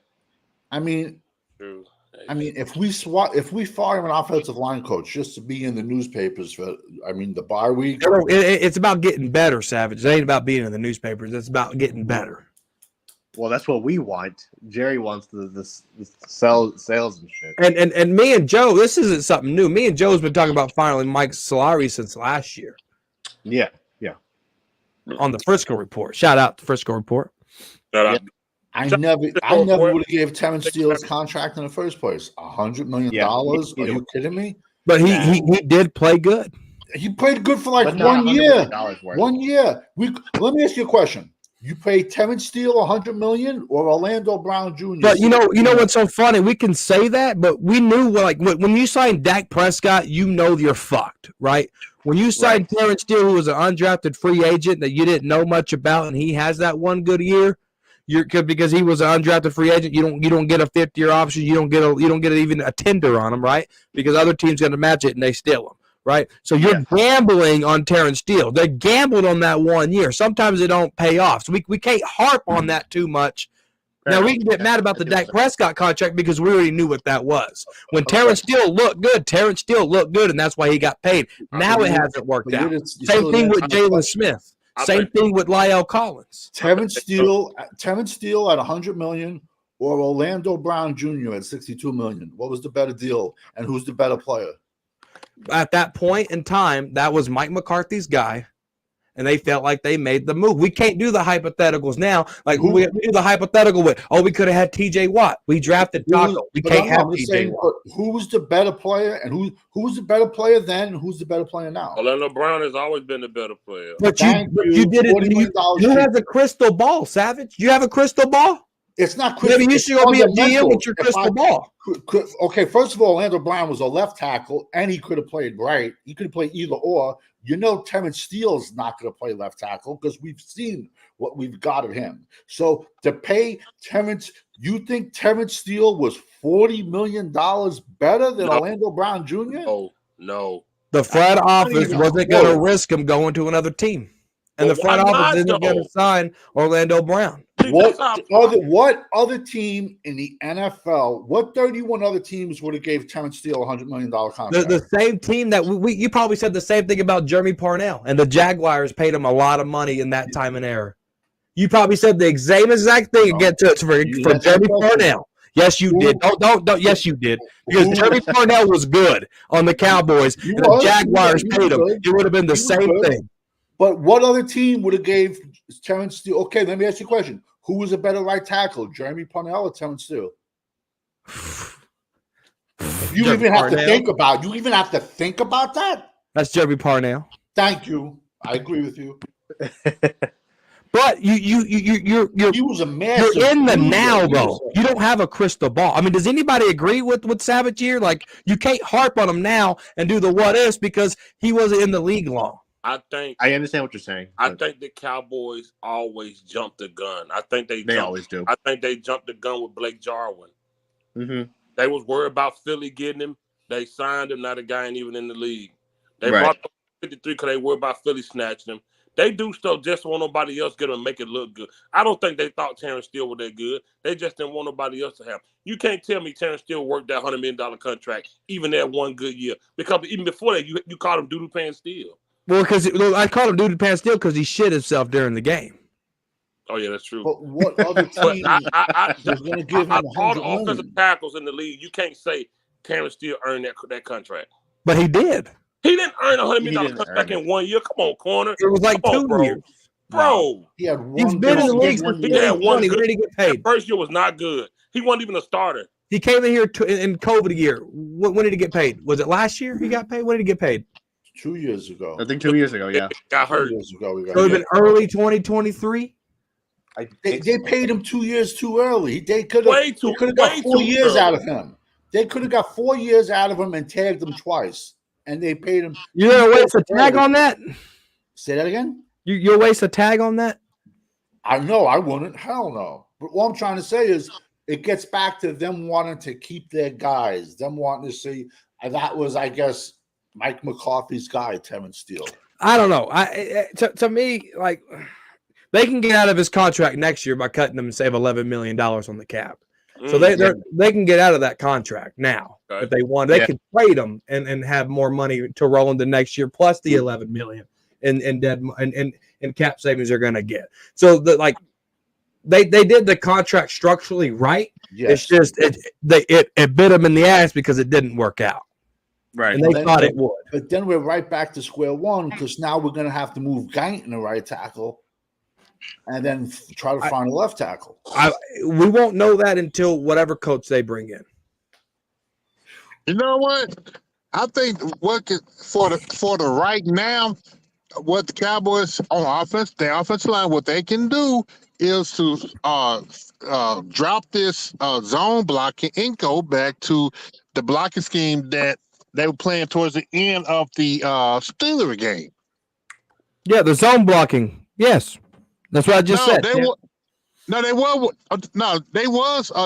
I mean, if we fire an offensive line coach just to be in the newspapers for, the bye week. It's about getting better, Savage. It ain't about being in the newspapers. It's about getting better. Well, that's what we want. Jerry wants the sales and shit. And me and Joe, this isn't something new. Me and Joe's been talking about firing Mike Solari since last year. Yeah. Yeah. On the Frisco Report. Shout out to Frisco Report. Shout out. I never would have gave Terrence Steele his contract in the first place. $100 million? Are you kidding me? But he did play good. He played good for like 1 year. 1 year. Let me ask you a question. You pay Terrence Steele $100 million or Orlando Brown Jr.? But you know what's so funny? We can say that, but we knew when you sign Dak Prescott, you're fucked, right? When you signed Terrence Steele, who was an undrafted free agent that you didn't know much about, and he has that one good year. Because he was an undrafted free agent, you don't get a 5th-year option. You don't get even a tender on him, right? Because other teams going to match it and they steal him, right? So you're gambling on Terrence Steele. They gambled on that 1 year. Sometimes it don't pay off. So we can't harp on that too much. Now we can get mad about the Dak Prescott contract because we already knew what that was. When Terrence Steele looked good, and that's why he got paid. Now it hasn't worked out. Same thing with Jalen Smith. Same thing with Lyle Collins. Terrence Steele at $100 million or Orlando Brown Jr. at $62 million. What was the better deal, and who's the better player? At that point in time, that was Mike McCarthy's guy, and they felt like they made the move. We can't do the hypotheticals now. Like we do the hypothetical with, we could have had T.J. Watt. We drafted Taco. We can't have T.J. Watt. Who was the better player, and who was the better player then, and who's the better player now? Orlando Brown has always been the better player. But you did it. You have a crystal ball, Savage. You have a crystal ball? It's not crystal. Maybe you should go be a GM with your crystal ball. Okay, first of all, Orlando Brown was a left tackle, and he could have played right. He could have played either or. Terrence Steele's not going to play left tackle because we've seen what we've got of him. So to pay Terrence, you think Terrence Steele was $40 million better than Orlando Brown Jr.? No. The front office wasn't going to risk him going to another team. And the front office isn't going to sign Orlando Brown. What other team in the NFL, what 31 other teams would have gave Terrence Steele a $100 million contract? The same team that you probably said the same thing about Jeremy Parnell, and the Jaguars paid him a lot of money in that time and era. You probably said the same exact thing again for Jeremy Parnell. Yes, you did. Don't. Yes, you did. Because Jeremy Parnell was good on the Cowboys, and the Jaguars paid him. It would have been the same thing. But what other team would have gave Terrence Steele? Okay, let me ask you a question. Who was a better right tackle, Jeremy Parnell or Terrence Steele? You even have to think about that? That's Jeremy Parnell. Thank you. I agree with you. But you're He was a massive. you're in the loser. now He though. was You don't have a crystal ball. I mean, does anybody agree with Savage here? Like, you can't harp on him now and do the what ifs because he wasn't in the league long. I understand what you're saying. I think the Cowboys always jump the gun. I think they always do. I think they jumped the gun with Blake Jarwin. Mm-hmm. They was worried about Philly getting him. They signed him. Now the guy ain't even in the league. They Right. brought him 53 because they worried about Philly snatching him. They do stuff just so nobody else get him and make it look good. I don't think they thought Terrence Steele was that good. They just didn't want nobody else to have him. You can't tell me Terrence Steele worked that $100 million contract even that one good year. Because even before that, you called him Doodoo Pan Steele. Well, because I called him Doodoo Pan Steele because he shit himself during the game. Oh, yeah, that's true. But what other team was going to give him all $100 the million? offensive tackles in the league, you can't say Terrence Steele earned that contract. But he did. He didn't earn $100 He million didn't contract earn in 1 year. Come on, corner. It was like Come on, 2 bro. years. Bro, He had one. He's been in the good league season. since He had one 2020. When did he get that paid? first year was not good. He wasn't even a starter. He came in here in COVID year. When did he get paid? Was it last year he got paid? When did he get paid? 2 years ago. I think 2 years ago, yeah. Got 2 hurt. years ago, we got So it him. been early 2023. They paid him 2 years too early. They could Way have too- got way 4 too years early. out of him. They could have got 4 years out of him and tagged him twice, and they paid him. You're gonna waste a tag on that? Say that again. You'll waste a tag on that? I know I wouldn't. Hell no. But what I'm trying to say is, it gets back to them wanting to keep their guys, them wanting to see. And that was, I guess, Mike McCarthy's guy, Terrence Steele. I don't know. To me, like, they can get out of his contract next year by cutting him and save $11 million on the cap. So they can get out of that contract now if they want. They can trade him and have more money to roll into next year plus the $11 million in dead and cap savings they're going to get. So they did the contract structurally right. Yes. It's just it bit them in the ass because it didn't work out. Right. And they thought it would. But then we're right back to square one because now we're going to have to move Guyton to right tackle and then try to find a left tackle. We won't know that until whatever coach they bring in. You know what? I think for the right now, what the Cowboys on offense, their offensive line, what they can do is to drop this zone blocking and go back to the blocking scheme that they were playing towards the end of the Steelers game. Yeah, the zone blocking. Yes, that's what I just said. They was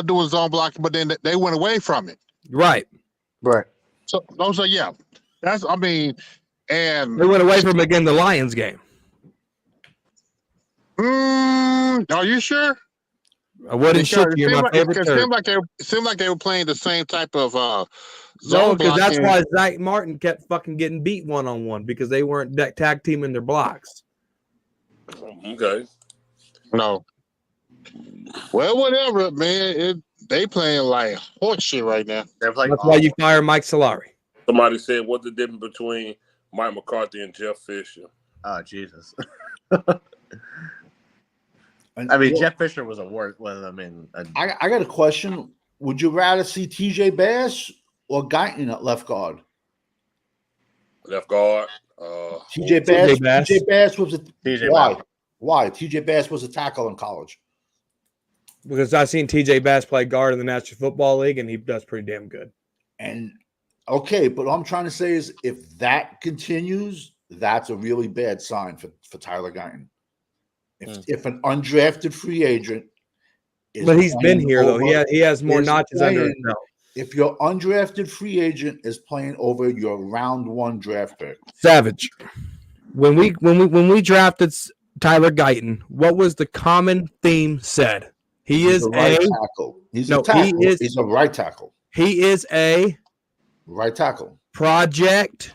doing zone blocking, but then they went away from it. Right. So those are that's and they went away from again the Lions game. Are you sure? I wouldn't shit you. My favorite It seemed like they were playing the same type of no, zone because that's blocking. why Zach Martin kept fucking getting beat 1-on-1 because they weren't tag teaming their blocks. Okay. No. Well, whatever, man. They playing like horse shit right now. They're playing That's why you fire Mike Solari. Somebody said, what's the difference between Mike McCarthy and Jeff Fisher? Oh, Jesus. And I mean, Jeff Fisher was a worse. Well, I mean, I got a question. Would you rather see TJ Bass or Guyton at left guard? Left guard. TJ Bass. Bass. TJ Bass was a TJ why? Bass. Why? TJ Bass was a tackle in college. Because I've seen TJ Bass play guard in the National Football League, and he does pretty damn good. And okay, but what I'm trying to say is if that continues, that's a really bad sign for Tyler Guyton. If an undrafted free agent is But he's been here, though. over- He has more is notches under his playing- belt. If your undrafted free agent is playing over your round one draft pick, Savage. When we drafted Tyler Guyton, what was the common theme said? He he's is a right a tackle. He's no, a tackle. he is- He's a right tackle. he is a Right tackle. project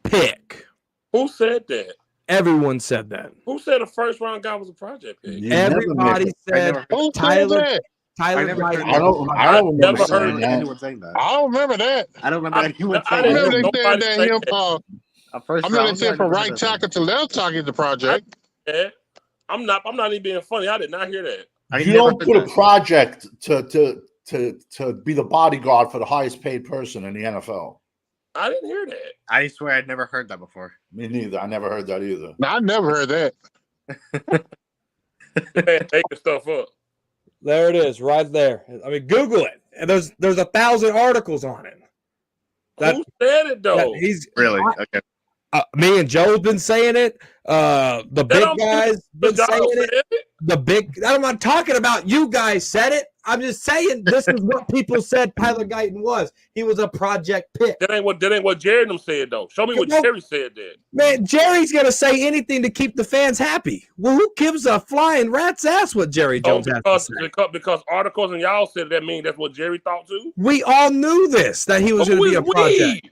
pick. Who said that? Everyone said that. Who said a first round guy was a project pick? You never Everybody make it. said Who said Tyler that? Tyler never Guyton. heard I don't remember never saying heard that. anyone saying that. I don't remember that. I don't remember anyone I I saying didn't remember know they said nobody that say him. that. A first I remember they round, said I from remember right that. tackle to left tackle is the project. Yeah. I'm not even being funny. I did not hear that. I You never don't heard put a that. project to be the bodyguard for the highest paid person in the NFL. I didn't hear that. I swear I'd never heard that before. Me neither. I never heard that either. No, I never heard that. Man, making stuff up. There it is, right there. I mean, Google it. And there's 1,000 articles on it. Who said it though? He's Really? Okay. me and Joe's been saying it. The big guys been saying it. I'm not talking about you guys said it. I'm just saying this is what people said Tyler Guyton was. He was a project pick. That ain't what Jerry and them said though. Show me what Jerry said then. Man, Jerry's gonna say anything to keep the fans happy. Well, who gives a flying rat's ass what Jerry Jones has to say? Because articles and y'all said that mean that's what Jerry thought too. We all knew this, that he was going to be a project.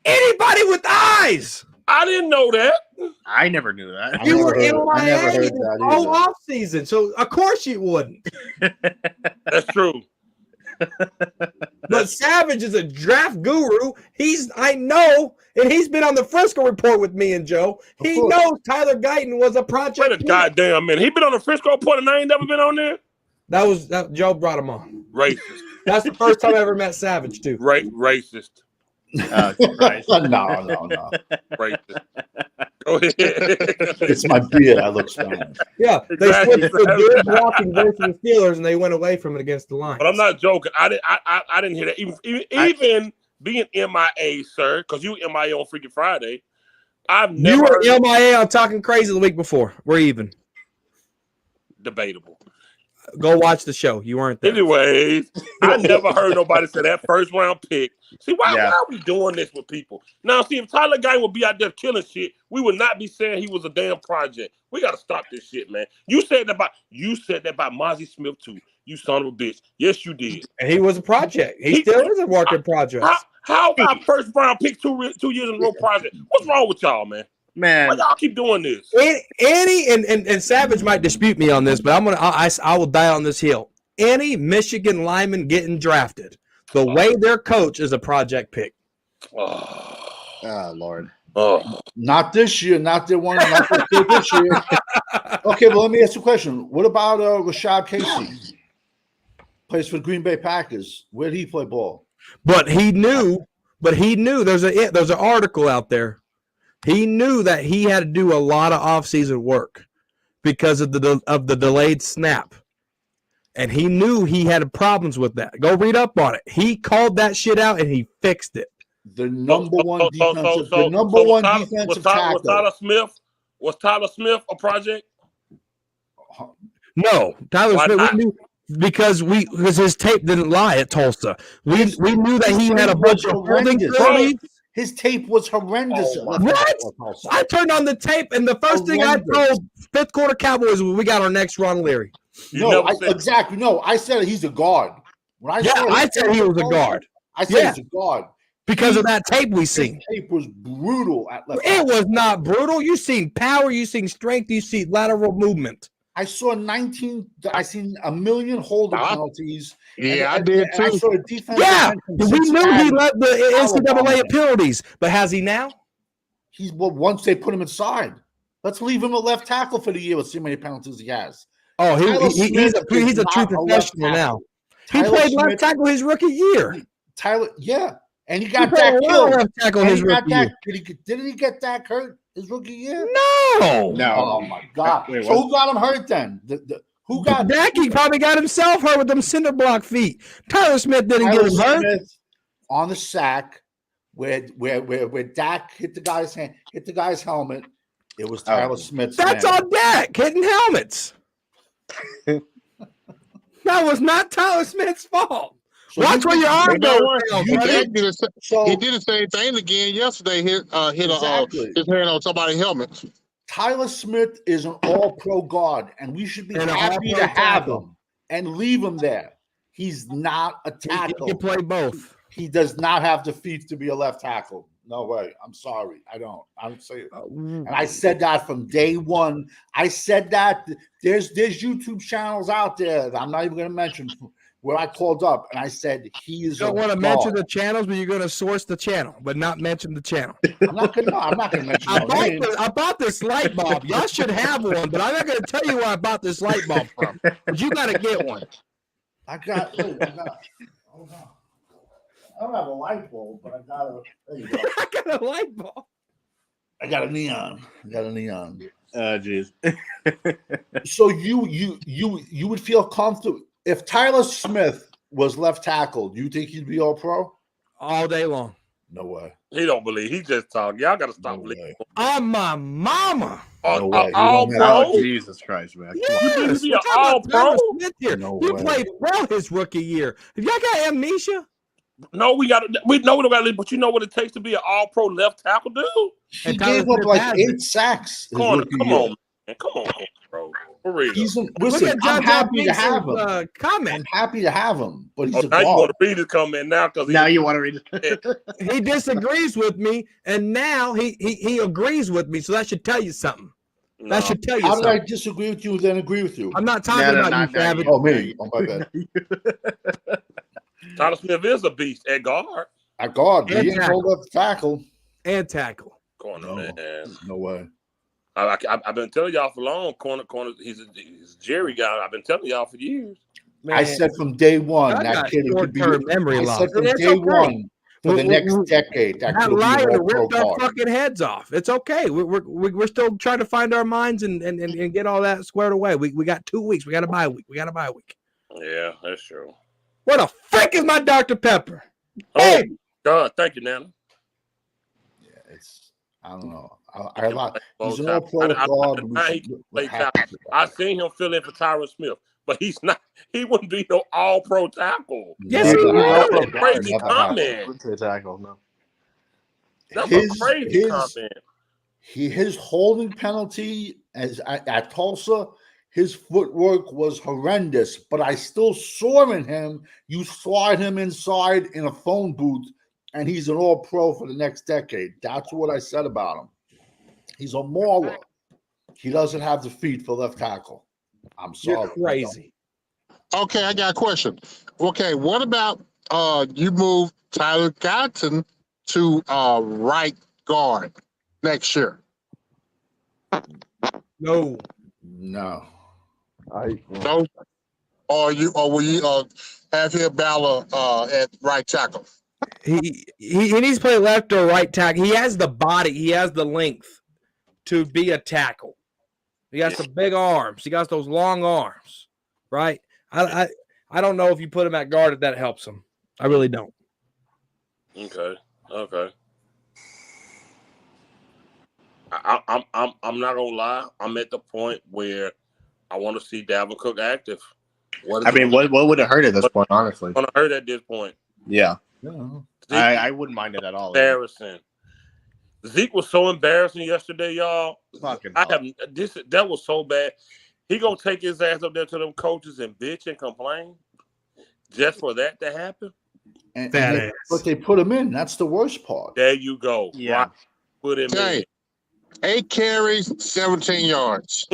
Anybody with eyes. I didn't know that. I never knew that. You were in Miami all off season, so of course you wouldn't. That's true. But Savage is a draft guru. I know, and he's been on the Frisco Report with me and Joe. He knows Tyler Guyton was a project. Wait a goddamn minute. He been on the Frisco Report and I ain't never been on there? That Joe brought him on. Racist. That's the first time I ever met Savage, too. Racist. No. Racist. Go ahead. It's my beard. I look Spanish. Yeah, they switched to good blocking versus the Steelers, and they went away from it against the Lions. But I'm not joking. I didn't hear that. Even being MIA, sir, because you MIA on Freaking Friday. You were MIA on Talking Crazy the week before. We're even. Debatable. Go watch the show. You weren't there. Anyways, I never heard nobody say that first round pick. See, why are we doing this with people? Now, see, if Tyler Guyton would be out there killing shit, we would not be saying he was a damn project. We got to stop this shit, man. You said that about Mozzie Smith, too. You son of a bitch. Yes, you did. And he was a project. He still is a work in progress. How about first round pick 2 years in a row project? What's wrong with y'all, man? Man, why y'all keep doing this? Any and Savage might dispute me on this, but I will die on this hill. Any Michigan lineman getting drafted, the way their coach is a project pick. Oh Lord. Oh. Not this year. Not the one. Not this year. Okay, well, let me ask you a question. What about Rashad Casey? Plays for the Green Bay Packers. Where did he play ball? But he knew. There's an article out there. He knew that he had to do a lot of offseason work because of the delayed snap. And he knew he had problems with that. Go read up on it. He called that shit out and he fixed it. The number one defensive tackle. Was Tyler Smith a project? No, Tyler Smith. We knew because his tape didn't lie at Tulsa. We knew that he had a bunch of holding penalties. His tape was horrendous. What? I turned on the tape, and the first thing I told fifth quarter Cowboys was we got our next Ron Leary. Exactly. No, I said he's a guard. I said he was a guard. I said he's a guard. Because of that tape we seen. His tape was brutal at left. It was not brutal. You seen power, you seen strength, you see lateral movement. I saw 19. I seen a million holding penalties. Yeah, I did too. I saw a defense. Yeah, we knew he led the NCAA penalties, but has he now? Once they put him inside. Let's leave him a left tackle for the year. Let's see how many penalties he has. Oh, he's a true professional now. He played left tackle his rookie year. Tyler, yeah, and he got that killed. Left tackle his rookie year. Didn't he get that hurt his rookie year? No. Oh my God! Wait, so who got him hurt then? Who got Dak? He probably got himself hurt with them cinder block feet. Tyler Smith didn't get him hurt on the sack where Dak hit the guy's helmet. It was Tyler Smith's. That's on Dak hitting helmets. That was not Tyler Smith's fault. So watch where your arm goes. He did the same thing again yesterday. Hit his hand on somebody's helmet. Tyler Smith is an all-pro guard, and we should be happy to have him and leave him there. He's not a tackle. He can play both. He does not have the feet to be a left tackle. No way. I'm sorry. I don't say it. And I said that from day one. I said that there's YouTube channels out there that I'm not even going to mention where I called up and I said he is. You don't want to mention the channels, but you're going to source the channel, but not mention the channel. I'm not going to mention. I bought this light bulb. Y'all should have one, but I'm not going to tell you where I bought this light bulb from. But you got to get one. Hold on. I don't have a light bulb, but I got a. There you go. I got a light bulb. I got a neon. Jeez. So you would feel comfortable if Tyler Smith was left tackle. Do you think he'd be all pro? All day long. No way. He don't believe. He just talking. Y'all got to stop No believing. way. On my mama. No way. He All don't have- pro. Jesus Christ, man. Yes, You think he'd be we're an talking all about Tyler pro? Smith here. No He way. played well his rookie year. Have y'all got amnesia? No, we know we don't got to. But you know what it takes to be an all pro left tackle, dude. He And Tyler gave up Smith like has 8 it. sacks. his Corner, rookie come year. on, man. Come on, bro. For real. Listen, Look at I'm John happy to have him. Pinkster's, comment. I'm happy to have him, but he's a Now you want guard. to read his comment now because Now you want to read it? He disagrees with me, and now he agrees with me. So that should tell you something. That should tell you How did I something. disagree with you and then agree with you? I'm not talking No, about not you, Savage. you. Oh, me. Oh, my bad. Tyler Smith is a beast at guard. At guard, And he ain't tackle. hold up the tackle. And tackle. Corner, No. man. No way. I've been telling y'all for long. Corner. He's a Jerry guy. I've been telling y'all for years. Man, I said from day one I that got kid could be. short-term memory I loss. said from It's day okay. one for the next decade that That could be liar an all-pro ripped our guard. fucking heads off. It's okay. We're still trying to find our minds and get all that squared away. We got 2 weeks. We got a bye week. Yeah, that's true. What the frick is my Dr. Pepper? Oh, Hey, God, thank you, Nana. Yeah, I don't know. He's an all-pro guard. I seen him fill in for Tyron Smith, but he's not. He wouldn't be no all-pro tackle. Yes, he Never would. happened. That's a crazy Never comment. Tackle, no. That's a crazy comment. His holding penalty at Tulsa, his footwork was horrendous, but I still saw in him. You slide him inside in a phone booth, and he's an all-pro for the next decade. That's what I said about him. He's a mauler. He doesn't have the feet for left tackle. I'm sorry. You're crazy. Okay, I got a question. Okay, what about you move Tyler Gotton to right guard next year? No. No. No, or will you have him battle at right tackle? He needs to play left or right tackle. He has the body. He has the length to be a tackle. He got some big arms. He got those long arms, right? I don't know if you put him at guard if that helps him. I really don't. Okay. I'm not gonna lie. I'm at the point where I want to see Dalvin Cook active. What would it hurt at this point, honestly? Gonna hurt at this point. Yeah. No. I wouldn't mind it at all. Embarrassing. Zeke was so embarrassing yesterday, y'all. Fucking that was so bad. He gonna take his ass up there to them coaches and bitch and complain just for that to happen. But they put him in. That's the worst part. There you go. Yeah. Right. Put him in. 8 carries, 17 yards.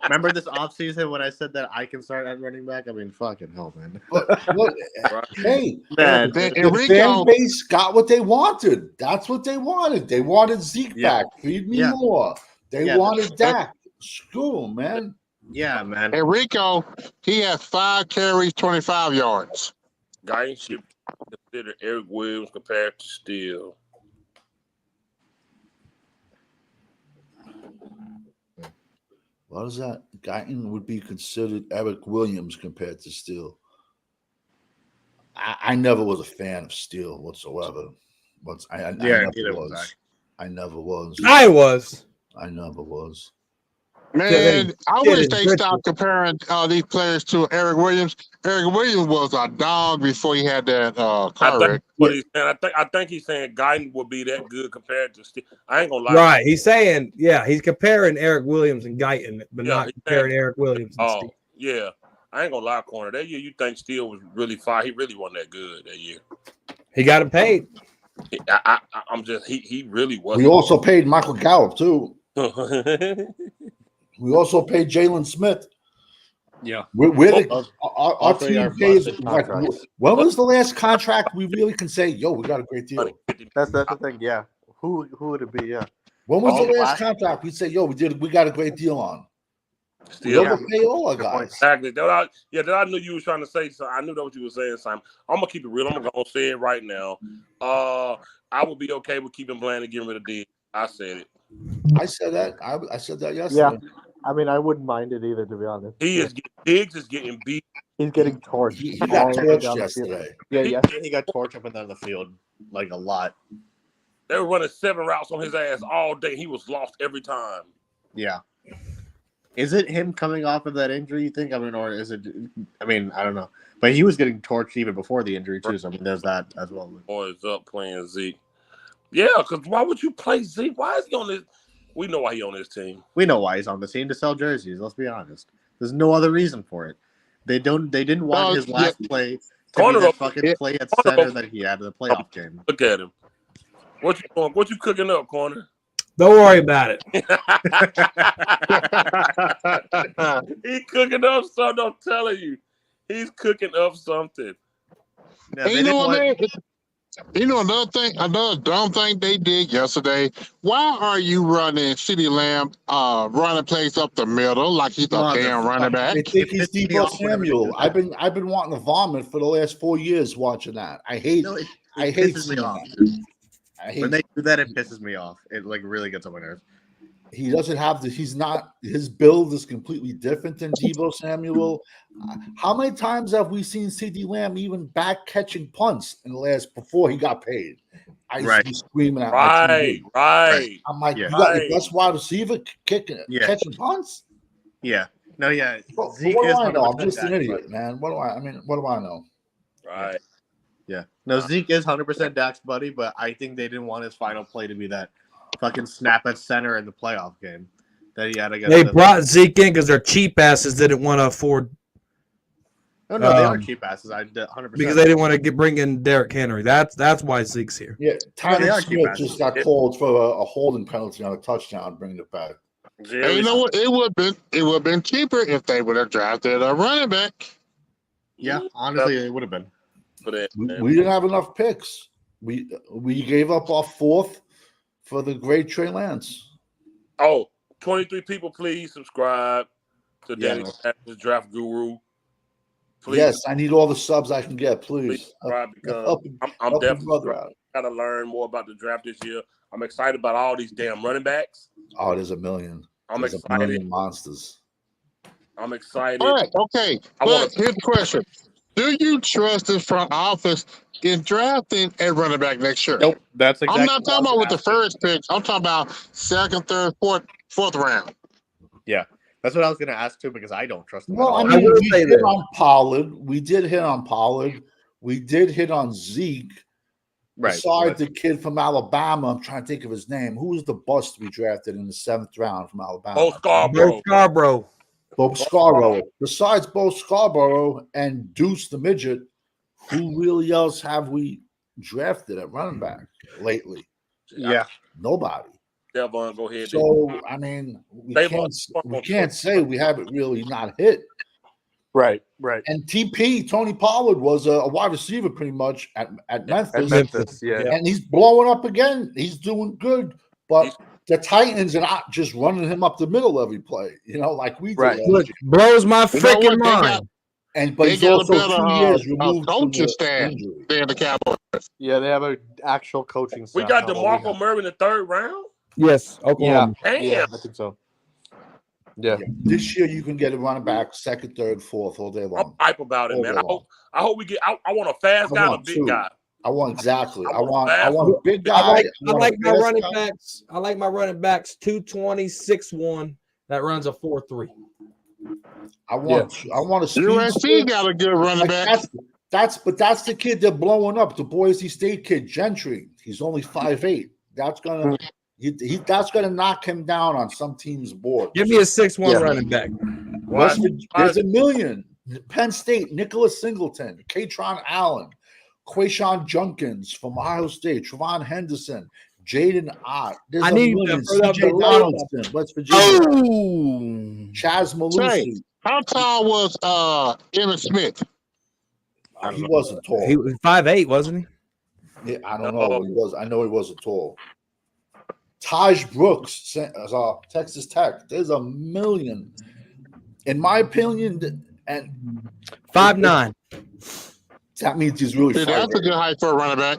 Remember this offseason when I said that I can start at running back? I mean, fucking hell, man. But hey, Man, the fan base got what they wanted. That's what they wanted. They wanted Zeke back. Feed me more. They wanted Dak. Screw him, man. Yeah, man. Enrico, he has 5 carries, 25 yards. Guys should consider Eric Williams compared to Steele. What is that? Guyton would be considered Eric Williams compared to Steele. I never was a fan of Steele whatsoever. I never was. I never was. I never was. Man, I wish they stopped comparing these players to Eric Williams. Eric Williams was a dog before he had that car wreck. I think he's saying Guyton would be that good compared to Steve. I ain't gonna lie. Right. He's saying, he's comparing Eric Williams and Guyton, but not comparing Eric Williams and Steve. Yeah. I ain't gonna lie, corner. That year you think Steele was really fine. He really wasn't that good that year. He got him paid. He really wasn't. We also paid Michael Gallup too. We also paid Jalen Smith. Yeah. Our team pays. When was the last contract we really can say, yo, we got a great deal? That's the thing. Yeah. Who would it be? Yeah. When was the last contract we say, yo, we got a great deal on? Still, We'll pay all our guys. exactly. That I knew you were trying to say. So I knew that what you were saying, Simon. I'm gonna keep it real. I'm gonna go say it right now. I would be okay with keeping Bland and getting rid of D. I said it. I said that. I said that yesterday. Yeah. I mean, I wouldn't mind it either, to be honest. Diggs is getting beat. He's getting torched. He got all up and torched down the yesterday. field. Yeah, yesterday he got torched up and down the field like a lot. They were running 7 routes on his ass all day. He was lost every time. Yeah. Is it him coming off of that injury, you think? I mean, or is it? I mean, I don't know. But he was getting torched even before the injury, too. So, I mean, there's that as well. Boys up playing Zeke. Yeah, because why would you play Zeke? Why is he on this? We know why he's on this team. We know why he's on the team, to sell jerseys. Let's be honest. There's no other reason for it. They didn't want his last play to be that fucking play at center that he had in the playoff game. Look at him. What you doing? What you cooking up, Corner? Don't worry about it. He's cooking up something. I'm telling you. He's cooking up something. Now, You know what, man? You know another dumb thing they did yesterday. Why are you running CeeDee Lamb running plays up the middle like he's a damn running back? I think he's Deebo Samuel. I've been wanting to vomit for the last 4 years watching that. I hate pisses me off. When they do that, it pisses me off. It like really gets on my nerves. He doesn't have the. He's not. His build is completely different than Deebo Samuel. How many times have we seen CeeDee Lamb even back catching punts in the last before he got paid? I used to be screaming at my TV. Right. I'm like, you got your best wide receiver catching punts? Yeah. No, yeah. But what do I know? I'm just an idiot, man. What do I know? Right. Yeah. No, Zeke is 100% Dak's buddy, but I think they didn't want his final play to be that fucking snap at center in the playoff game that he had against. They brought Zeke in because their cheap asses didn't want to afford. No, they are cheap asses. 100%. Because they didn't want to bring in Derrick Henry. That's why Zeke's here. Yeah, Tyler Smith just got called for a holding penalty on a touchdown, bringing it back. And you know what? It would have been cheaper if they would have drafted a running back. Yeah, honestly, it would have been. We didn't have enough picks. We gave up our 4th for the great Trey Lance. 23 people, please subscribe to Danny the Draft Guru. Please. Yes, I need all the subs I can get, please. Subscribe because I'm definitely got to learn more about the draft this year. I'm excited about all these damn running backs. Oh, there's a million. There's excited. A million monsters. I'm excited. All right, okay. But here's the question. Do you trust this front office in drafting a running back next year? Nope. That's exactly. I'm not talking about with the first pick. I'm talking about 2nd, 3rd, 4th round. Yeah. That's what I was going to ask too, because I don't trust him. Well, I mean, we did on Pollard. We did hit on Pollard. We did hit on Zeke. Right. Besides the kid from Alabama, I'm trying to think of his name. Who was the bust we drafted in the 7th round from Alabama? Bo Scarborough. Besides Bo Scarborough and Deuce the Midget, who really else have we drafted at running back lately? Yeah. Nobody. Devon, go ahead. So, I mean, we can't say we haven't really not hit. Right. And Tony Pollard was a wide receiver pretty much at Memphis. And he's blowing up again. He's doing good. But the Titans are not just running him up the middle every play, like we did. Look, blows my freaking mind. But he's also 2 years removed from coaching staff than the Cowboys. Yeah, they have an actual coaching staff. We got DeMarco Murray in the 3rd round? Yes, Oklahoma. Yeah, I think so. Yeah. This year you can get a running back 2nd, 3rd, 4th all day long. I'm hype about it, man. I hope we get. I want a fast guy and a big guy. I want a big guy. I like my running backs. I like my running backs 220, 6'1", that runs a 4.3. I want a speed. USC got a good running back. That's the kid they're blowing up. The Boise State kid, Gentry. He's only 5'8". That's gonna knock him down on some team's board. Give me a 6'1" running back. There's a million. Penn State, Nicholas Singleton, Katron Allen, Quayshawn Junkins from Ohio State, Trevon Henderson, Jaden Ott. There's a million. CJ Donaldson, West Virginia. Chaz Malusi. How tall was Emmitt Smith? He wasn't tall. He was 5'8", wasn't he? Yeah, I don't know what he was. I know he wasn't tall. Taj Brooks, Texas Tech. There's a million. in my opinion, and 5'9". that means he's really Yeah, that's a fighting. good height for a running back.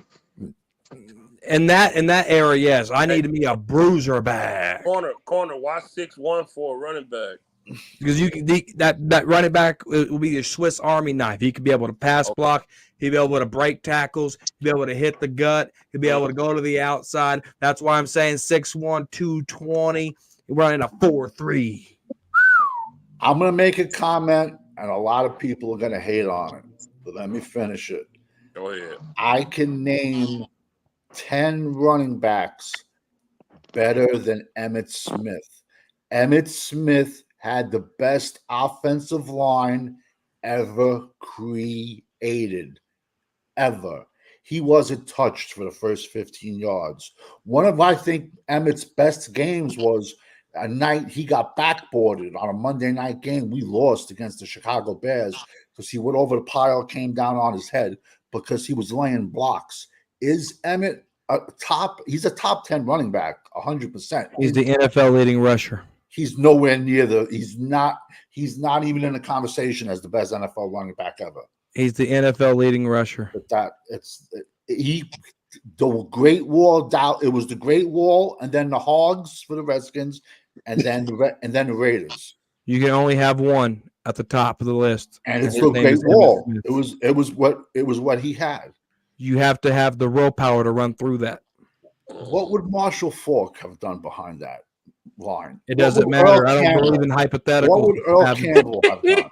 In that era, yes, I need to be a bruiser back Corner. Why 6'1" for a running back? because that running back will be your Swiss Army knife. He could be able to pass block. He'll be able to break tackles. He'll be able to hit the gut. He'll be able to go to the outside. That's why I'm saying 6'1", 220, running a 4.3. I'm going to make a comment, and a lot of people are going to hate on it, but let me finish it. Go ahead. I can name 10 running backs better than Emmitt Smith. Emmitt Smith had the best offensive line ever created. Ever. He wasn't touched for the first 15 yards. One of, I think, Emmitt's best games was a night he got backboarded on a Monday night game. We lost against the Chicago Bears because he went over the pile, came down on his head because he was laying blocks. Is Emmitt he's a top 10 running back, 100%. He's the NFL leading rusher. He's nowhere near he's not even in the conversation as the best NFL running back ever. He's the NFL leading rusher. But the Great Wall, it was the Great Wall, and then the Hogs for the Redskins, and then the Raiders. You can only have one at the top of the list, and it's the Great Wall. It was what he had. You have to have the willpower to run through that. What would Marshall Faulk have done behind that line? It doesn't matter. I don't believe in hypotheticals. What would Earl Campbell have done?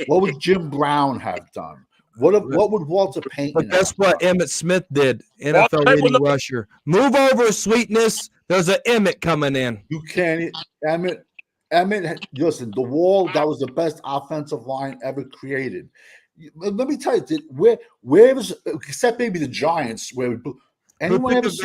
What would Jim Brown have done? What would Walter Payton? But guess what Emmitt Smith did? NFL leading rusher. Move over, sweetness. There's an Emmitt coming in. You can't. Emmitt. Listen, the Wall, that was the best offensive line ever created. Let me tell you, where was, except maybe the Giants, where anyone ever see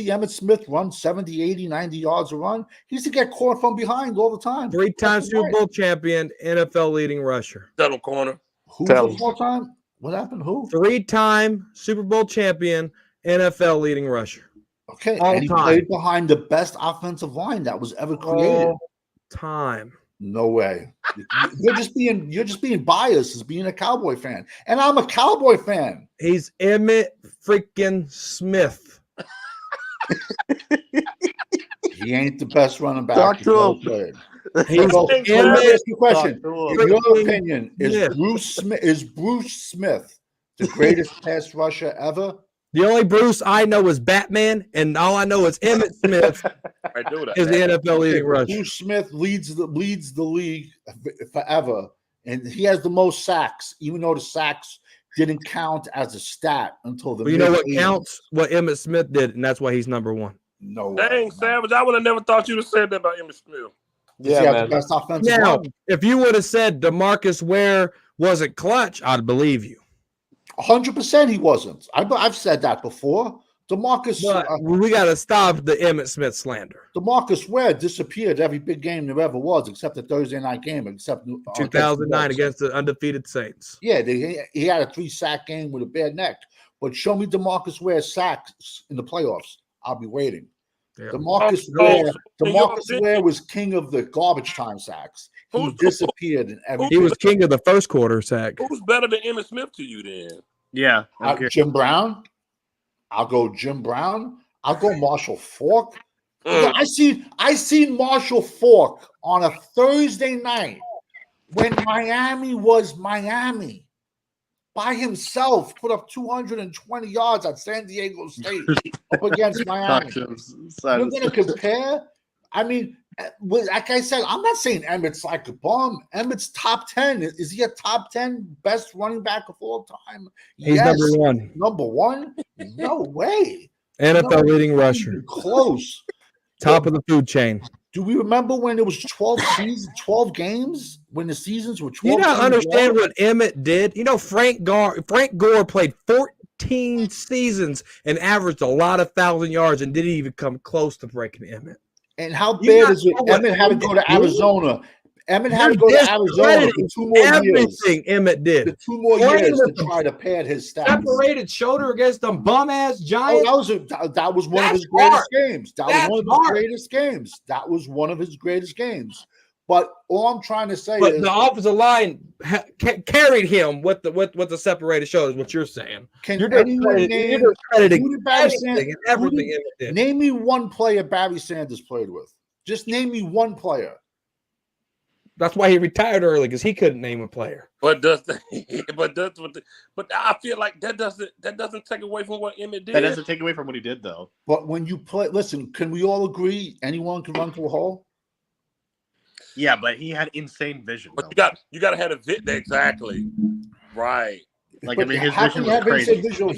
Emmitt Smith run 70, 80, 90 yards a run? He used to get caught from behind all the time. 3-time Super Bowl champion, NFL leading rusher. Settle corner. Who was all time? What happened? Who? 3-time Super Bowl champion, NFL leading rusher. Okay, and he played behind the best offensive line that was ever created. All time. No way. You're just being biased as being a Cowboy fan. And I'm a Cowboy fan. He's Emmitt freaking Smith. He ain't the best running back. Talk to him. Let me ask you a question. In your opinion, is Bruce Smith the greatest pass rusher ever? The only Bruce I know is Batman, and all I know is Emmitt Smith is the NFL leading rusher. Bruce Smith leads the league forever, and he has the most sacks, even though the sacks didn't count as a stat until the. But you know what counts? What Emmitt Smith did, and that's why he's number one. No Dang, Savage! I would have never thought you'd have said that about Emmitt Smith. Yeah, man. The best offensive now, line. if you would have said DeMarcus Ware wasn't clutch, I'd believe you. 100% he wasn't. I've said that before. DeMarcus, we got to stop the Emmitt Smith slander. DeMarcus Ware disappeared every big game there ever was, except the Thursday night game, except 2009 against the undefeated Saints. Yeah, he had a 3-sack game with a bad neck. But show me DeMarcus Ware sacks in the playoffs. I'll be waiting. Yeah. DeMarcus Ware was king of the garbage time sacks. He disappeared in every. He was king of the first quarter sack. Who's better than Emmitt Smith to you then? Yeah, Jim Brown. I'll go Jim Brown. I'll go Marshall Faulk. I seen Marshall Faulk on a Thursday night when Miami was Miami by himself, put up 220 yards at San Diego State up against Miami. You're going to compare? I mean, like I said, I'm not saying Emmitt's like a bum. Emmitt's top 10. Is he a top 10 best running back of all time? He's number one. Number one? No way. NFL leading rusher. Close. Top of the food chain. Do we remember when it was 12 games? When the seasons were 12 You don't understand what Emmitt did? You know, Frank Gore played 14 seasons and averaged a lot of 1,000 yards and didn't even come close to breaking Emmitt. And how bad is it? Emmitt had to go to Arizona. Emmitt had to go to Arizona for 2 more years. Everything Emmitt did. The 2 more years to try to pad his stats. Separated shoulder against them bum-ass Giants. That was one of his greatest games. That was one of his greatest games. But all I'm trying to say But is the offensive line carried him with the separated shoulders. What you're saying? can You're anyone name discrediting who did Barry anything Sanders and everything Emmett did. name me one player Barry Sanders played with. Just name me one player. That's why he retired early, because he couldn't name a player. But I feel like that doesn't take away from what Emmett did. That doesn't take away from what he did, though. But when you play, listen, can we all agree anyone can run through a hole? Yeah, but he had insane vision. But though. you got to have a exactly right. Like, But I mean, his how vision can you was have insane crazy. visual?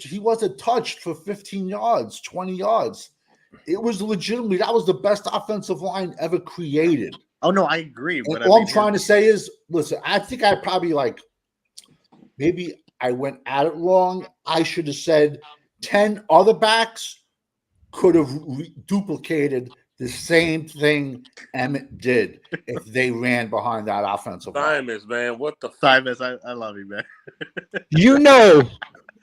He wasn't touched for 15 yards, 20 yards. It was legitimately, that was the best offensive line ever created. Oh no, I agree. And But all I'm trying to say is, listen, I think I probably maybe I went at it wrong. I should have said 10 other backs could have duplicated the same thing Emmett did if they ran behind that offensive line. Simons, man, what the Simons, I love you, man. You know,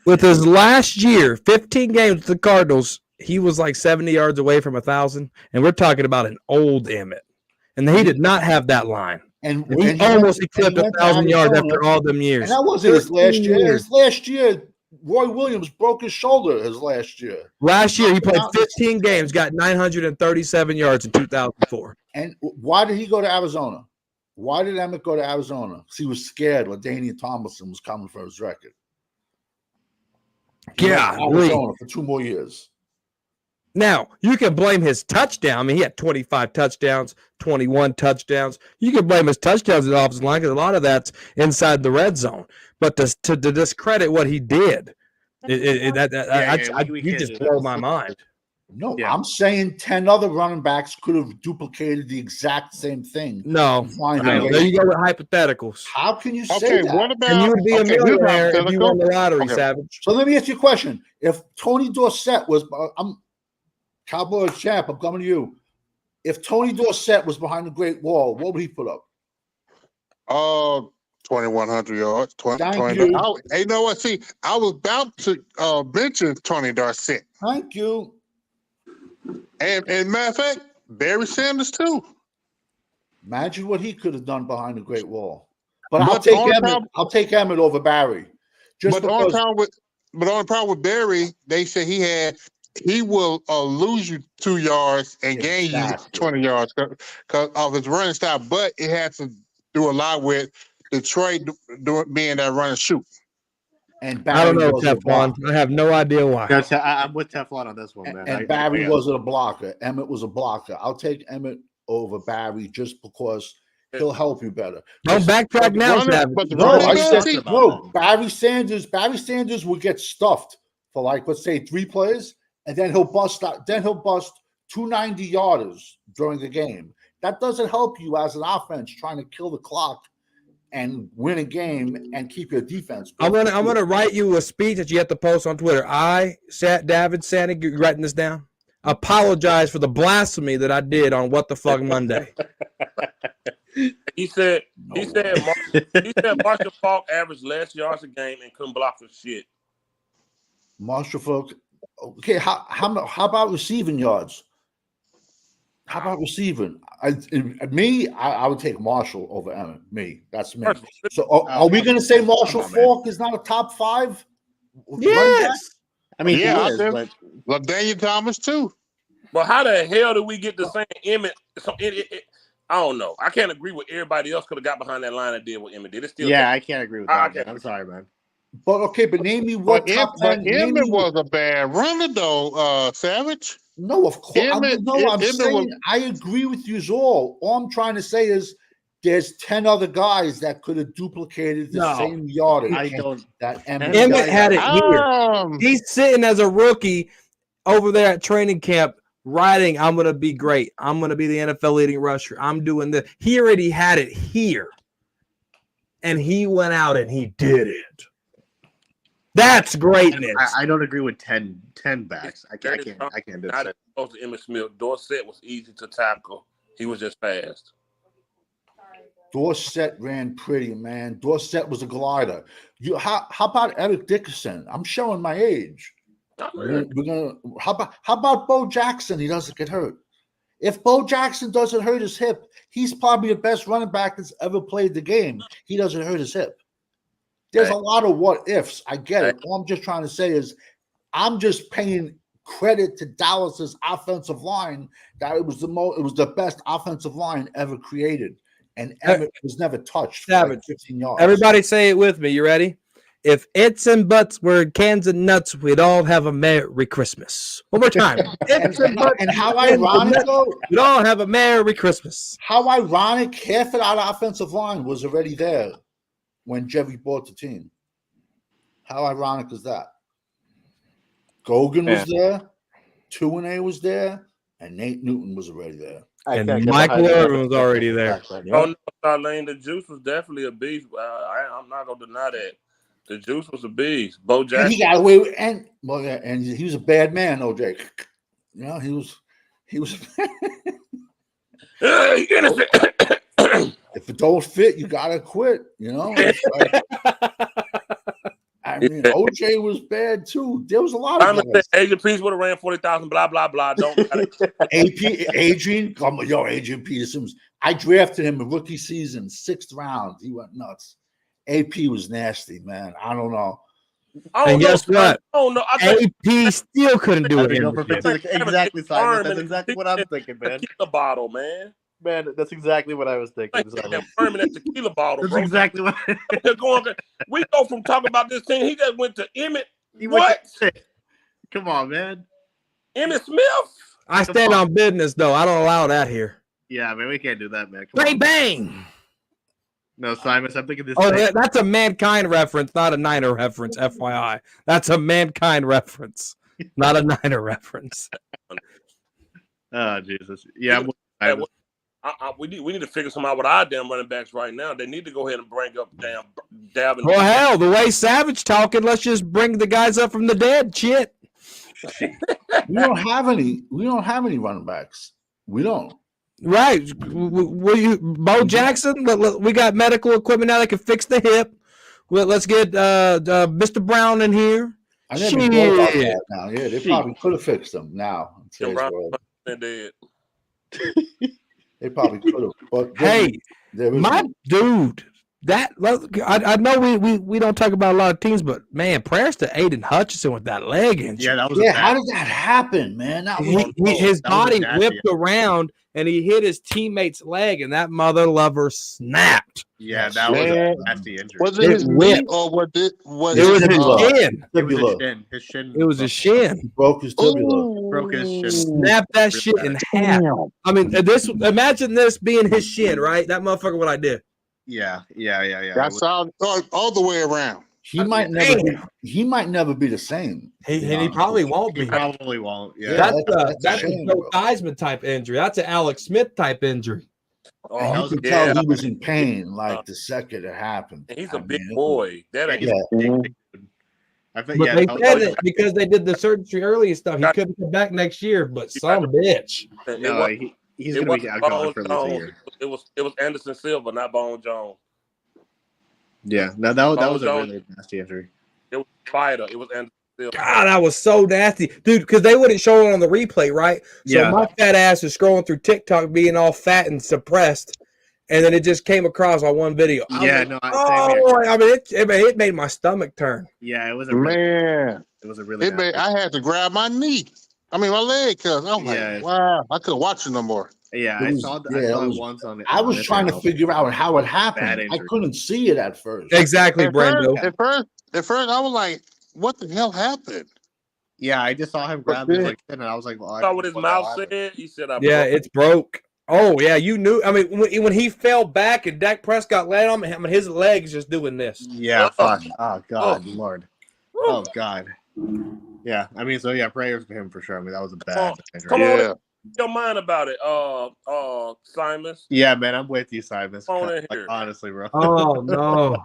with his last year, 15 games with the Cardinals, he was like 70 yards away from 1,000, and we're talking about an old Emmett, and he did not have that line. And he almost eclipsed 1,000 yards after all them years. And that wasn't his last year. His last year, Roy Williams broke his shoulder his last year. Last year, he played 15 games, got 937 yards in 2004. And why did he go to Arizona? Why did Emmett go to Arizona? Because he was scared LaDainian Tomlinson was coming for his record. Yeah, Arizona for 2 more years. Now, you can blame his touchdown. I mean, he had 25 touchdowns, 21 touchdowns. You can blame his touchdowns at the offensive line because a lot of that's inside the red zone. But to discredit what he did, you just blow my mind. No, yeah. I'm saying 10 other running backs could have duplicated the exact same thing. No, there you go with hypotheticals. How can you say that? What about? And you would be a millionaire if you won the lottery, Savage. So let me ask you a question. If Tony Dorsett was, I'm Cowboys champ, I'm coming to you. If Tony Dorsett was behind the Great Wall, what would he put up? 2,100 yards. 20. You. Hey, you know what? See, I was about to mention Tony Dorsett. Thank you. And matter of fact, Barry Sanders too. Imagine what he could have done behind the Great Wall. But I'll take Emmett over Barry. But the only problem with Barry, they said he will lose you 2 yards and gain you 20 yards because of his running style. But it has to do a lot with Detroit being that run and shoot. And Barry I don't know, Teflon. I have no idea why. I'm with Teflon on this one, man. And Barry wasn't a blocker. Emmett was a blocker. I'll take Emmett over Barry just because he'll help you better. Don't backtrack now, Barry Sanders will get stuffed for let's say 3 plays, and then he'll bust out. Then he'll bust 290 yarders during the game. That doesn't help you as an offense trying to kill the clock and win a game and keep your defense. I'm gonna write you a speech that you have to post on Twitter. David Sanig, you writing this down? Apologize for the blasphemy that I did on What the Fuck Monday. He said Marshall Faulk averaged less yards a game and couldn't block for shit. Marshall Faulk. Okay, how about receiving yards? How about receiving? I would take Marshall over Emmett. That's me. So are we going to say Marshall Faulk is not a top 5? Yes. I mean, yeah, he is, but Daniel Thomas too. But how the hell did we get the same Emmett? So I don't know. I can't agree with everybody else could have got behind that line and did what Emmett did. It's still I can't agree with that. I'm sorry, man. But name me what top 10. Emmett was a bad runner, though, Savage. No, of course. I agree with you all. All I'm trying to say is there's 10 other guys that could have duplicated the same yardage. Emmett had it here. He's sitting as a rookie over there at training camp writing, I'm going to be great. I'm going to be the NFL leading rusher. I'm doing this. He already had it here. And he went out and he did it. That's greatness. I don't agree with 10 backs. I can't do it. Not as opposed to Emmitt Smith. Dorsett was easy to tackle. He was just fast. Dorsett ran pretty, man. Dorsett was a glider. How about Eric Dickerson? I'm showing my age. How about Bo Jackson? He doesn't get hurt. If Bo Jackson doesn't hurt his hip, He's probably the best running back that's ever played the game. He doesn't hurt his hip. There's a lot of what ifs. I get it. All I'm just trying to say is I'm just paying credit to Dallas's offensive line that it was the best offensive line ever created, and Emmett was never touched for like 15 yards. Everybody say it with me. You ready? If its and buts were cans and nuts, we'd all have a Merry Christmas. One more time. and how ironic, though, we'd all have a Merry Christmas. How ironic, half of that offensive line was already there when Jerry bought the team. How ironic is that? Gogan was there, 2-A was there, and Nate Newton was already there. And Michael Irvin was already there. Oh, no, Charlene, the juice was definitely a beast. I'm not going to deny that. The juice was a beast. Bo Jackson. And he got away with, and he was a bad man, OJ. You know, he was innocent. If it don't fit, you gotta quit. You know, I mean, OJ was bad too. There was a lot of guys. Adrian Peterson would have ran 40,000. Blah blah blah. Don't. Adrian, Adrian Peterson. I drafted him in rookie season, 6th round. He went nuts. AP was nasty, man. I don't know. And guess what? Oh no, AP still couldn't do it. Exactly, Simon. That's exactly what I'm thinking, man. Tequila bottle, man. Man, that's exactly what I was thinking. That permanent tequila bottle. That's bro. exactly what. We go from talking about this thing. He just went to Emmett. Come on, man. Emmett Smith. I stand on business, though. I don't allow that here. Yeah, man, we can't do that, man. Bang bang. No, Simon, I'm thinking this. Oh, that's a Mankind reference, not a Niner reference. FYI, that's a Mankind reference, not a Niner reference. Oh Jesus, yeah. We need to figure something out with our damn running backs right now. They need to go ahead and bring up damn Davin. Well, hell, the way Savage talking, let's just bring the guys up from the dead. Shit. We don't have any running backs. We don't. Right. Bo Jackson, we got medical equipment now that can fix the hip. Let's get Mr. Brown in here. I never thought about that now. Yeah, they probably could have fixed them now. They probably could have. But hey, my dude, I know we don't talk about a lot of teams, but man, prayers to Aiden Hutchinson with that leg injury. Yeah, how did that happen, man? His body whipped around and he hit his teammate's leg, and that mother lover snapped. Yeah, that was a nasty injury. Was it his knee or was it? It was his shin. His shin. It was his shin. He broke his tibula. Broke his shin. Snapped that shit in half. I mean, imagine this being his shin, right? That motherfucker, what I did. Yeah. That's all the way around. He might never be the same. He probably won't be. He probably won't. Yeah, that's a Joe Theismann type injury. That's an Alex Smith type injury. You could tell he was in pain like the second it happened. And he's a big boy. I think they said it because they did the surgery early and stuff. He couldn't come back next year, but some bitch. No, he's going to be gone for this year. It was Anderson Silva, not Bone Jones. Yeah, no, that was a really nasty injury. It was Spider. It was Anderson Silva. God, that was so nasty, dude. Because they wouldn't show it on the replay, right? So my fat ass is scrolling through TikTok, being all fat and suppressed, and then it just came across on one video. I mean, it made my stomach turn. Yeah, it was a man. It was a really. I had to grab my knee. I mean, my leg, because I'm like, wow, I couldn't watch it no more. Yeah, I saw it once on it. I was trying to figure out how it happened. I couldn't see it at first. Exactly, Brando. At first, I was like, what the hell happened? Yeah, I just saw him grab his and I was like, well, saw what his mouth said. He said, it's broke. Oh, yeah, you knew. I mean, when he fell back and Dak Prescott landed on him, I mean, his legs just doing this. Yeah, fuck. Oh, God, Lord. Oh, God. Yeah, I mean, so, prayers for him for sure. I mean, that was a bad injury. Come on. Your mind about it, Simon. Yeah, man, I'm with you, Simon. Like, honestly, bro. Oh no,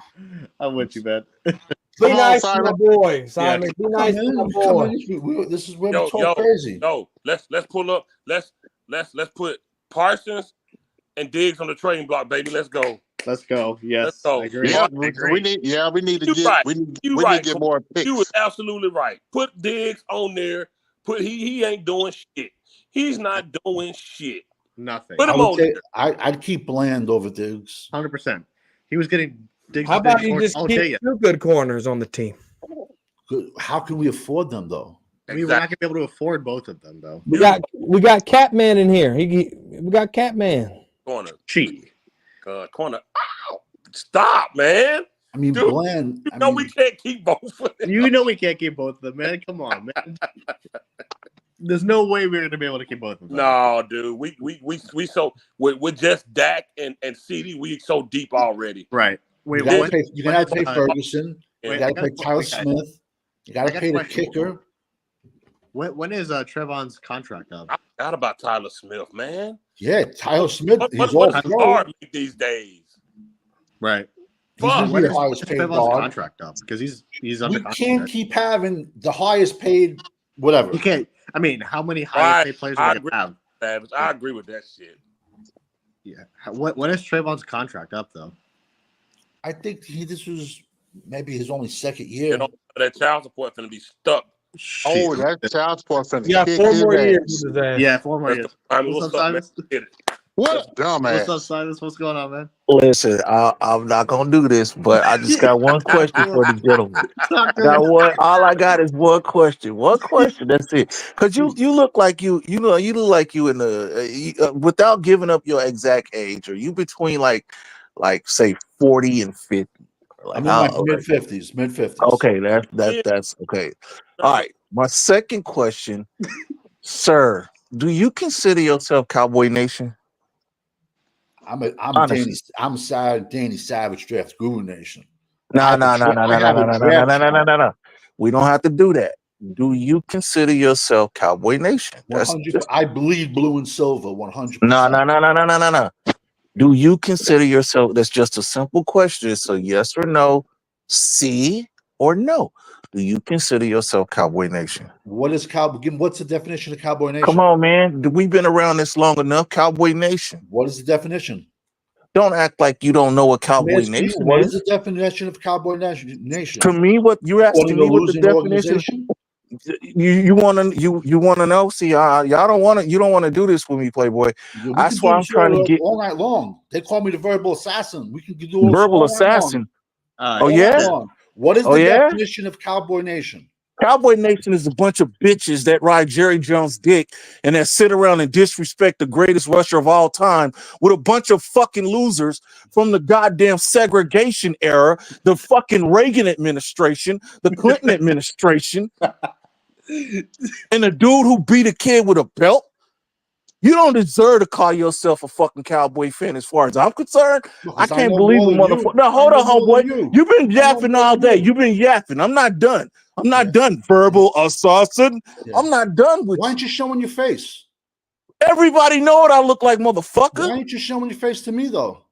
I'm with you, man. Be nice to my boy, Simon. Be nice to my boy. This is where we talk crazy. No, let's pull up. Let's put Parsons and Diggs on the trading block, baby. Let's go. Let's go. Yes, let's go. I agree. Yeah, we need to get more picks. You was absolutely right. Put Diggs on there. He ain't doing shit. He's not doing shit. Nothing. Put I him would on say there. I'd keep Bland over Diggs. 100%. He was getting Diggs. How about you just keep 2 good corners on the team? How can we afford them though? We're not going to be able to afford both of them, though. We got Catman in here. We got Catman. Corner. Cheat. Corner. Ow! Stop, man. I mean, Dude, Bland. we can't keep both of them. You know we can't keep both of them, man. Come on, man. There's no way we're going to be able to keep both of them. No, dude. We so with just Dak and CD, we so deep already. Right. You got to pay Ferguson. You got to pay Tyler Smith. You got to pay the kicker. When is Trevon's contract up? I forgot about Tyler Smith, man. Yeah, Tyler Smith. He's all What's pro. hard these days? Right. He's When the is highest paid Trevon's guard. contract up? Because he's under We contract. can't keep having the highest paid whatever. You can't. I mean, how many highest paid players are we going to have? I agree with that shit. Yeah. When is Trevon's contract up, though? I think this was maybe his only second year. You know, that child support going to be stuck. Oh, that child support finna Yeah, kick 4 his more ass. years. Yeah, 4 more years. What's up, Simon? What a dumbass. What's up, Simon? What's going on, man? Listen, I'm not gonna do this, but I just got one question for the gentleman. All I got is one question. One question. That's it. Because you look like you look like you in the without giving up your exact age. Are you between like say 40 and 50? Like, I'm in my mid-50s. Okay, that's okay. All right. My second question, sir, do you consider yourself Cowboy Nation? I'm Danny Savage draft Guru Nation. No. We don't have to do that. Do you consider yourself Cowboy Nation? 100. I bleed blue and silver. 100%. No. Do you consider yourself? That's just a simple question. It's a yes or no, C or no. Do you consider yourself Cowboy Nation? What's the definition of Cowboy Nation? Come on, man. We've been around this long enough. Cowboy Nation. What is the definition? Don't act like you don't know what Cowboy Nation is. What is the definition of Cowboy Nation? To me, what you're asking me what the definition. You want to know? See, y'all don't want to. You don't want to do this with me, Playboy. That's why I'm trying to get all night long. They call me the verbal assassin. We can do all verbal assassin. Oh yeah. What is the definition of Cowboy Nation? Cowboy Nation is a bunch of bitches that ride Jerry Jones' dick and that sit around and disrespect the greatest rusher of all time with a bunch of fucking losers from the goddamn segregation era, the fucking Reagan administration, the Clinton administration, and a dude who beat a kid with a belt. You don't deserve to call yourself a fucking Cowboy fan as far as I'm concerned. I can't believe a motherfucker. No, hold on, homeboy. You've been yapping all day. You've been yapping. I'm not done. I'm not done. Verbal assassin. Yeah. I'm not done with Why aren't you showing your face? Everybody know what I look like, motherfucker. Why aren't you showing your face to me, though?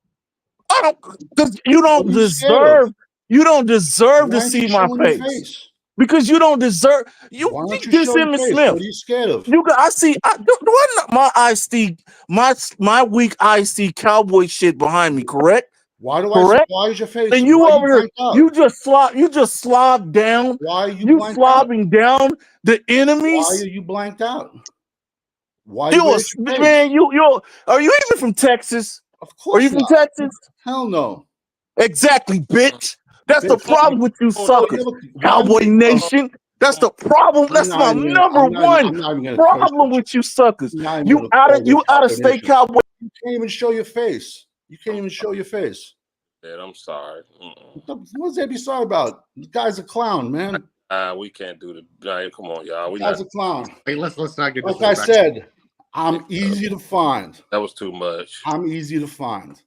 I don't, because you don't deserve. You don't deserve to see my face. Because you don't deserve. You just Emmitt Smith. What are you scared of? I see. My weak eyes see Cowboy shit behind me. Correct. Why do I? Why is your face? And you over here, you just slob down. Why are you slobbing down the enemies? Why are you blanked out? Why man? You are you even from Texas? Of course. Are you from Texas? Hell no. Exactly, bitch. That's the problem with you suckers. Cowboy Nation. That's the problem. That's my number one problem with you suckers. You out of state Cowboy. You can't even show your face. You can't even show your face. Man, I'm sorry. What's that be sorry about? This guy's a clown, man. We can't do the. Come on, y'all. This guy's a clown. Hey, let's not get. Like I said, I'm easy to find. That was too much. I'm easy to find.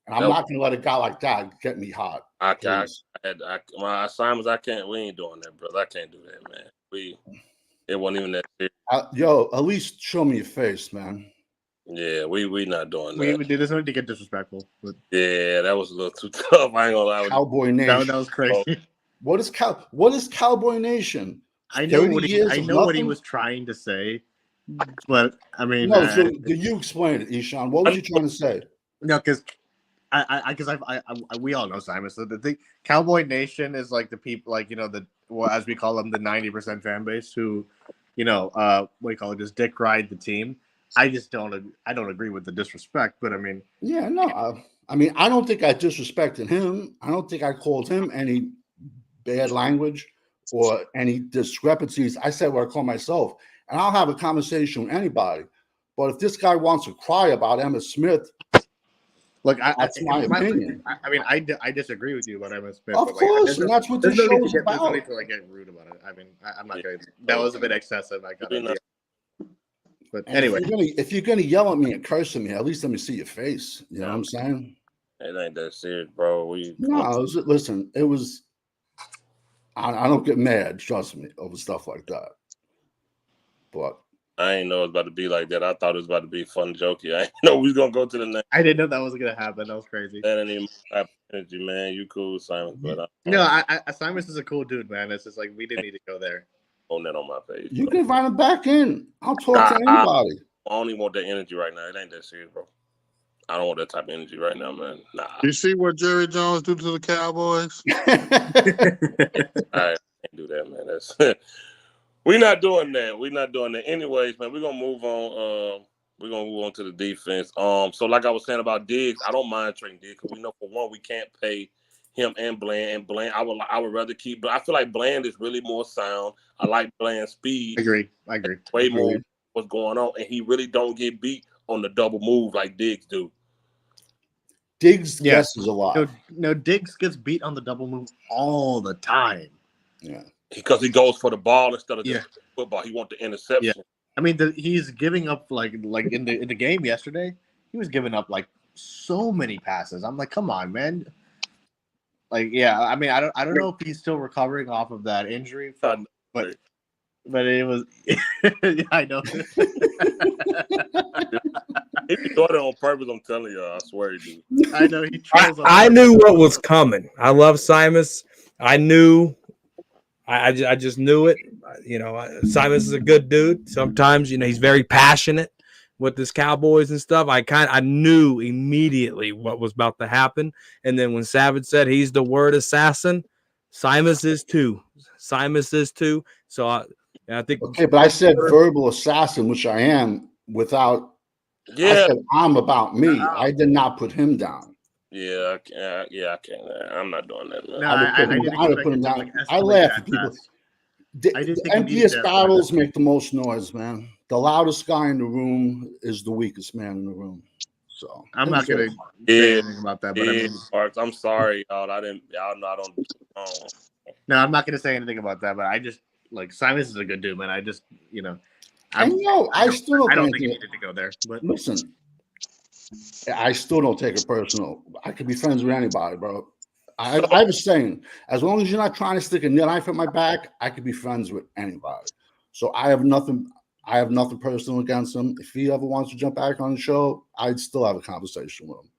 And I'm not going to let a guy like that get me hot. My assignments, I can't. We ain't doing that, brother. I can't do that, man. It wasn't even that serious. At least show me your face, man. Yeah, we not doing that. We did this only to get disrespectful. But... Yeah, that was a little too tough. I ain't gonna lie. Cowboy Nation. That was crazy. What is Cowboy Nation? I know what he was trying to say, but I mean, no. So you explain it, Ishan. What was you trying to say? No, because we all know Simon. So the thing, Cowboy Nation is like the people, like as we call them, the 90% fan base who, what do you call it, just dick ride the team. I just don't. I don't agree with the disrespect, but I mean, Yeah, no. I mean, I don't think I disrespected him. I don't think I called him any bad language or any discrepancies. I said what I call myself, and I'll have a conversation with anybody. But if this guy wants to cry about Emmitt Smith, look, that's my opinion. I disagree with you about Emmitt Smith. Of but course, and that's what this there's no show need is to get, there's no about. need to like get rude about it. I mean, I'm not going. That was a bit excessive. I got it. But And anyway, if you're gonna yell at me and curse at me, at least let me see your face. You know what I'm saying? It ain't that serious, bro. No, listen, it was. I don't get mad, trust me, over stuff like that. But I ain't know it was about to be like that. I thought it was about to be fun, jokey. I ain't know we was gonna go to the next. I didn't know that was gonna happen. That was crazy. That ain't even my energy, man. You cool, Simon, but no, Simon is a cool dude, man. It's just like we didn't need to go there. On that on my page. You can invite him back in. I'll talk to anybody. I don't even want that energy right now. It ain't that serious, bro. I don't want that type of energy right now, man. Nah. You see what Jerry Jones do to the Cowboys? I can't do that, man. That's we're not doing that. We're not doing that. Anyways, man, we're gonna move on. We're gonna move on to the defense. So like I was saying about Diggs, I don't mind trading Diggs because we know for one we can't pay him and Bland. And Bland, I would rather keep. But I feel like Bland is really more sound. I like Bland's speed. I agree. Way more what's going on, and he really don't get beat on the double move like Diggs do. Diggs guesses a lot. No, Diggs gets beat on the double move all the time. Yeah, because he goes for the ball instead of the football. He wants the interception. Yeah. I mean, he's giving up like in the game yesterday. He was giving up like so many passes. I'm like, come on, man. Like, yeah. I mean, I don't know if he's still recovering off of that injury, but it was. Yeah, I know. If you thought it on purpose, I'm telling you, I swear he do. I know he trolls. I knew what was coming. I love Simus. I knew. I just knew it. You know, Simus is a good dude. Sometimes, you know, he's very passionate with his Cowboys and stuff. I knew immediately what was about to happen. And then when Savage said he's the word assassin, Simus is too. Simus is too. So I think. Okay, but I said verbal assassin, which I am without. I said I'm about me. I did not put him down. Yeah, I can't. I'm not doing that. Man. No, I would put him down. Like I laugh at people. The emptiest battles make the most noise, man. The loudest guy in the room is the weakest man in the room. So I'm not gonna say anything about that, but I mean, Parks, I'm sorry, y'all. Y'all know I don't. No, I'm not gonna say anything about that. But I just like Simus is a good dude, man. I just I still don't think you needed to go there. But listen, I still don't take it personal. I could be friends with anybody, bro. I was saying, as long as you're not trying to stick a knife in my back, I could be friends with anybody. So I have nothing personal against him. If he ever wants to jump back on the show, I'd still have a conversation with him.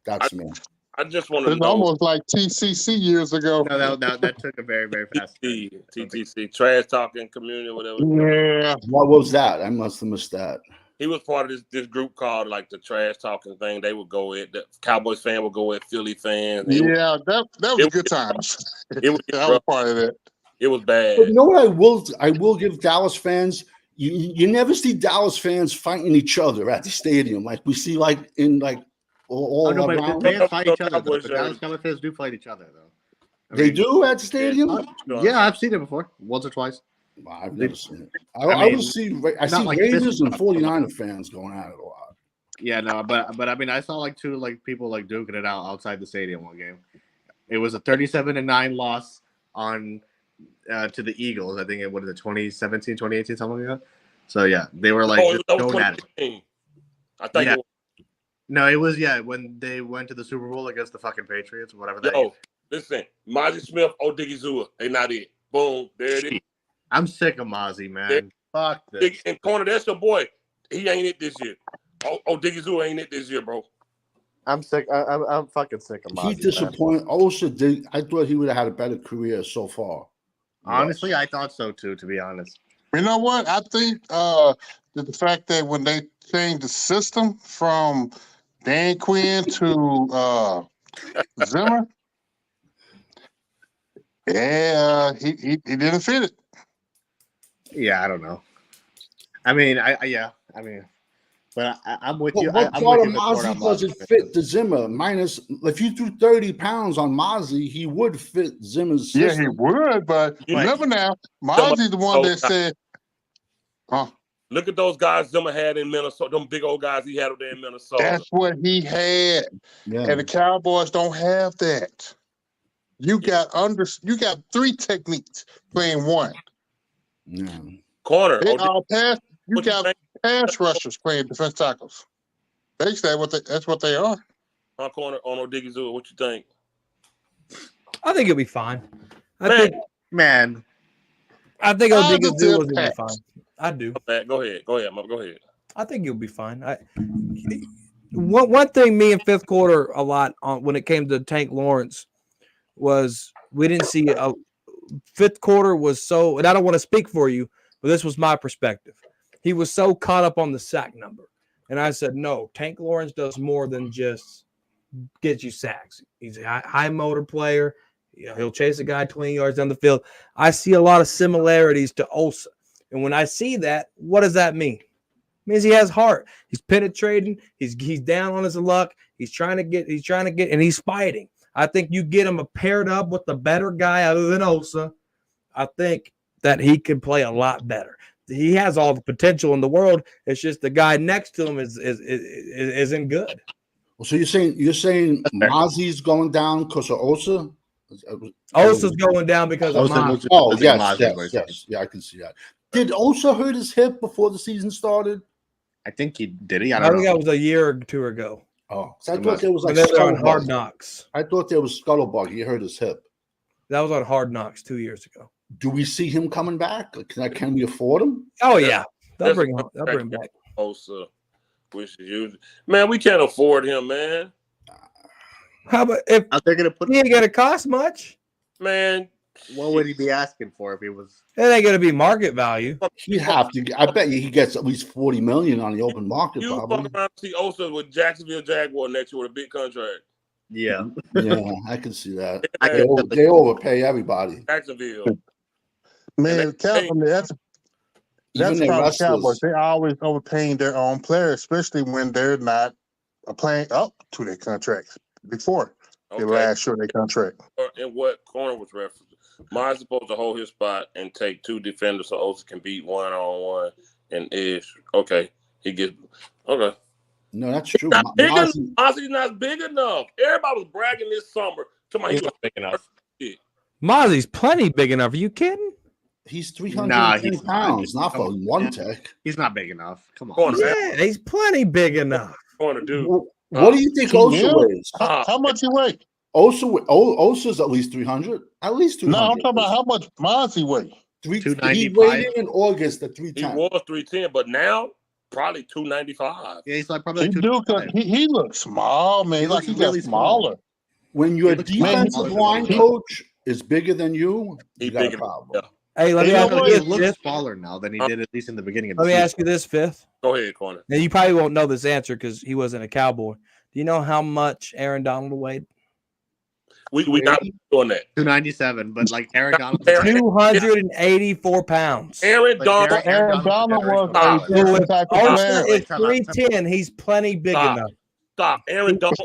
That's me. I just want to know. Almost like TCC years ago. No, that took a very, very fast. TTC, trash talking community, whatever. Yeah. What was that? I must have missed that. He was part of this group called like the trash talking thing. They would go at the Cowboys fan would go at Philly fans. Yeah, that was good times. It was I was part of that. It was bad. But you know what I will give Dallas fans? You never see Dallas fans fighting each other at the stadium like we see like in like all but fans fight each other. The Dallas Cowboys fans do fight each other though. They do at the stadium? Yeah, I've seen it before, once or twice. Well, I've never seen it. I see like Raiders and 49er fans going at it a lot. Yeah, no, but I mean, I saw like two like people like duking it out outside the stadium one game. It was a 37-9 loss on to the Eagles. I think it was 2017, 2018, something like that. So yeah, they were like going at it. I thought No, it was when they went to the Super Bowl against the fucking Patriots, whatever that is. Listen, Mozzie Smith, Odigizua, they not it. Boom, there it is. I'm sick of Mozzie, man. Fuck this. And Corner, that's your boy. He ain't it this year. Odigizua ain't it this year, bro. I'm sick. I'm fucking sick of Mozzie. He disappointed. I thought he would have had a better career so far. Honestly, I thought so too, to be honest. You know what? I think that the fact that when they changed the system from Dan Quinn to Zimmer, he didn't fit it. Yeah, I don't know. I mean, But I'm with But you. what I'm part with of you, Victoria, Mozzie on does it Mozzie. fit the Zimmer? Minus, if you threw 30 pounds on Mozzie, he would fit Zimmer's Yeah, system. he would, but remember now, Mozzie's the one that said, look at those guys Zimmer had in Minnesota, them big old guys he had up there in Minnesota. that's what he had. Yeah. And the Cowboys don't have that. You got 3 techniques playing one. Yeah. Corner. They Oh, all pass. You what you got think? pass rushers playing defense tackles. Basically, that's what they are. Corner on Odigizua, what you think? I think he'll be fine. I think Odigizua will be fine. I do. Go ahead, Mom. Go ahead. I think you'll be fine. One thing me in fifth quarter a lot on when it came to Tank Lawrence was we didn't see a fifth quarter was so, and I don't want to speak for you, but this was my perspective. He was so caught up on the sack number. And I said, no, Tank Lawrence does more than just get you sacks. He's a high motor player. He'll chase a guy 20 yards down the field. I see a lot of similarities to Osa. And when I see that, what does that mean? It means he has heart. He's penetrating. He's down on his luck. He's trying to get, and he's fighting. I think you get him paired up with the better guy other than Osa. I think that he can play a lot better. He has all the potential in the world. It's just the guy next to him isn't good. Well, so you're saying Mozzie's going down because of Osa? Osa's going down because of Mozzie. Oh, yes. Yeah, I can see that. Did Osa hurt his hip before the season started? I think he did. I think that was a year or two ago. Oh, I thought there was like on Hard Knocks. I thought there was Scuttlebug. He hurt his hip. That was on Hard Knocks 2 years ago. Do we see him coming back? Can we afford him? Oh yeah, they'll bring him back. Osa, which is usually, man, we can't afford him, man. How about if they're gonna put? He ain't gonna cost much, man. What would he be asking for if he was? It ain't gonna be market value. He'd have to. I bet you he gets at least $40 million on the open market. You probably. fuck around see Osa with Jacksonville Jaguar next year with a big contract. Yeah, I can see that. They overpay everybody. Jacksonville. Man, that's the problem with Cowboys. They're always overpaying their own players, especially when they're not playing up to their contracts before they last short their contract. And what corner was referenced? Mine's supposed to hold his spot and take 2 defenders so Osa can beat 1-on-1 and ish. Okay, he gets okay. No, that's true. Mozzie's not big enough. Everybody was bragging this summer to my. He's not big enough. Mozzie's plenty big enough. Are you kidding? He's 310 pounds, not for one tech. He's not big enough. Come on. Yeah, he's plenty big enough. Corner dude. What do you think Osa weighs? How much he weigh? Osa's at least 300. At least 200. No, I'm talking about how much Mozzie weigh. He weighed in August at 310. He was 310, but now probably 295. Yeah, he's like probably. He looks small, man. He got really smaller. When your defensive line coach is bigger than you, you got a problem. Yeah. Hey, let me ask you this. He looks smaller now than he did at least in the beginning of the season. season. Let me ask you this, Fifth. Go ahead, corner. Now you probably won't know this answer because he wasn't a Cowboy. Do you know how much Aaron Donald weighed? We not doing that. 297, but like Aaron Donald, 284 pounds. Aaron Donald was Osa is 310. He's plenty big enough. Stop. Aaron Donald.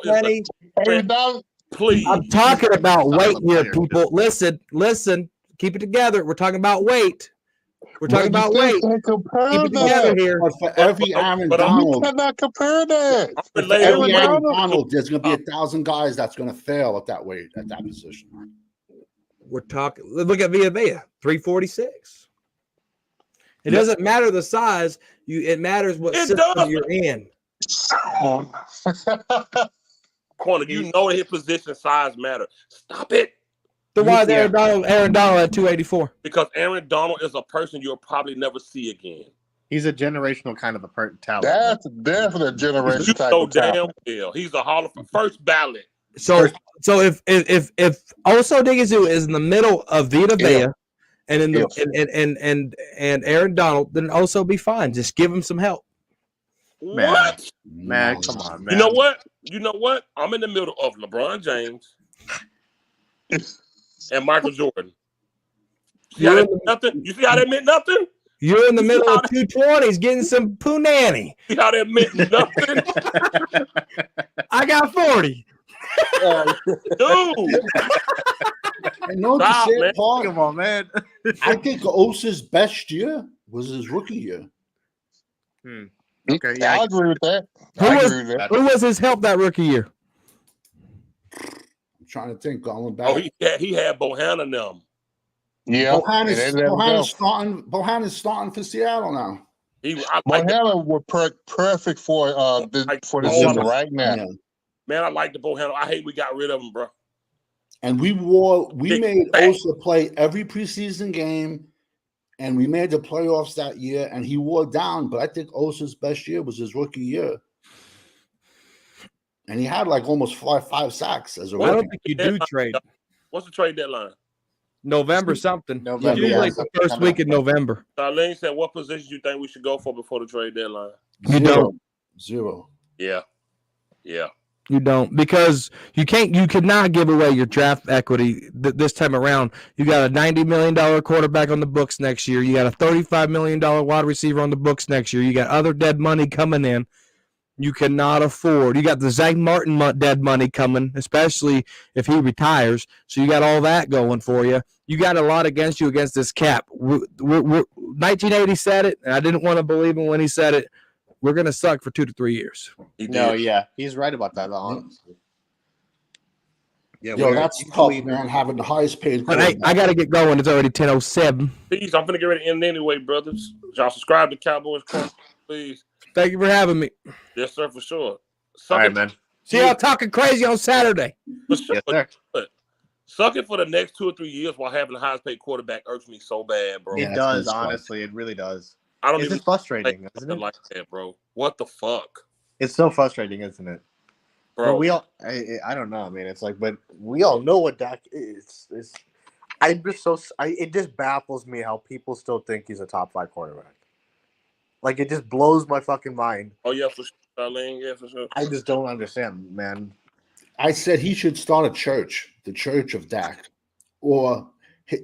Please. I'm talking about weight here, people. Listen. Keep it together. We're talking about weight. We're talking about weight. Keep it together here. But for every Aaron Donald, you cannot compare that. For every Aaron Donald, there's going to be 1,000 guys that's going to fail at that weight, at that position. We're talking. Look at Villa, 346. It doesn't matter the size. It matters what system you're in. Corner, you know his position size matter. Stop it. So why is Aaron Donald at 284? Because Aaron Donald is a person you'll probably never see again. He's a generational kind of a talent. That's definitely a generational type of talent. He's a Hall of first ballot. So if Oso Odigizua is in the middle of Vita Vea and Aaron Donald, then Oso be fine. Just give him some help. What? Man, come on, man. You know what? I'm in the middle of LeBron James and Michael Jordan. You see how that meant nothing? You're in the middle of 220s getting some punani. See how that meant nothing? I got 40. Dude. And no, the Stop, sad man. part, Come on, man. I think Osa's best year was his rookie year. Okay, yeah, I agree with that. Who I was- agree with that. Who was his help that rookie year? I'm trying to think, going back. Oh, he had Bohanna them. Yeah, Bohanna's starting for Seattle now. I like the, Bohanna was perfect for the season right now. Yeah. man, I like the Bohanna. I hate we got rid of him, bro. And we made Osa play every preseason game, and we made the playoffs that year, and he wore down. But I think Osa's best year was his rookie year. And he had like almost five sacks as a rookie. I don't think you do trade. What's the trade deadline? November something. November, Usually yeah. the first week in November. Darlene said, what position you think we should go for before the trade deadline? You don't. Zero. Yeah. You don't, because you could not give away your draft equity this time around. You got a $90 million quarterback on the books next year. You got a $35 million wide receiver on the books next year. You got other dead money coming in. You cannot afford. You got the Zach Martin dead money coming, especially if he retires. So you got all that going for you. You got a lot against you against this cap. 1980 said it, and I didn't want to believe him when he said it. We're going to suck for 2 to 3 years. Yeah, he's right about that, honestly. Yeah, Yo, that's tough, man, having the highest paid But hey, I got to get going. It's already 10:07. Please, I'm going to get ready to end anyway, brothers. Y'all subscribe to Cowboys Corner, please. Thank you for having me. Yes, sir, for sure. All right, man. See y'all talking crazy on Saturday. For sure. Yes, sir. Sucking for the next 2 or 3 years while having the highest paid quarterback irks me so bad, bro. It does, honestly. It really does. I don't It's even just frustrating, isn't it? like that, bro. What the fuck, It's so frustrating, isn't it? bro? But we all, I don't know. I mean, it's like, but we all know what Dak is. I'm just it just baffles me how people still think he's a top 5 quarterback. Like, it just blows my fucking mind. Oh yeah, for sure, Darlene. Yeah, for sure. I just don't understand, man. I said he should start a church, the Church of Dak, or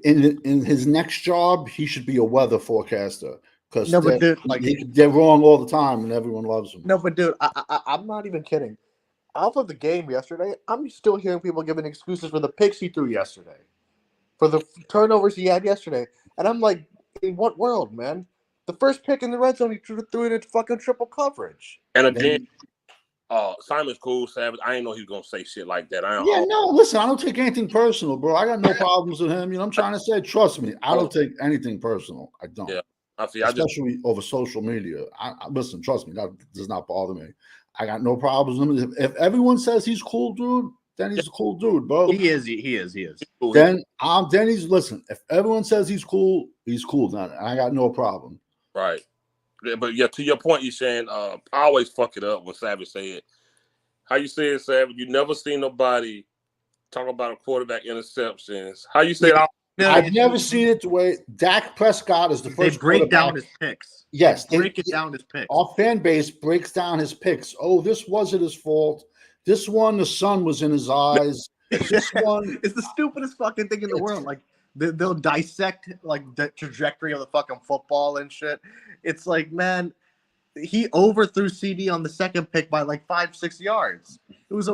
in his next job, he should be a weather forecaster. Because No, but dude, like, they're wrong all the time, and everyone loves them. no, but dude, I'm not even kidding. Off of the game yesterday, I'm still hearing people giving excuses for the picks he threw yesterday, for the turnovers he had yesterday, and I'm like, in what world, man? The first pick in the red zone, he threw it at fucking triple coverage. And again, Simon's cool, Savage. I didn't know he was gonna say shit like that. Listen, I don't take anything personal, bro. I got no problems with him. You know, I'm trying to say, trust me, I don't take anything personal. I don't. Yeah. Especially over social media. Listen, trust me, that does not bother me. I got no problems with him. If everyone says he's cool, dude, then he's a cool dude, bro. He is. Then he's listen. If everyone says he's cool, then I got no problem. Right. Yeah, but yeah, to your point, you're saying I always fuck it up when Savage say it. How you say it, Savage? You never seen nobody talk about a quarterback interceptions. How you say it? I've never seen it the way Dak Prescott is the first. They break down his picks. Yes, break it down his picks. Our fan base breaks down his picks. Oh, this wasn't his fault. This one, the sun was in his eyes. This one, it's the stupidest fucking thing in the world. Like they'll dissect like the trajectory of the fucking football and shit. It's like, man, he overthrew CD on the second pick by like 5-6 yards. It was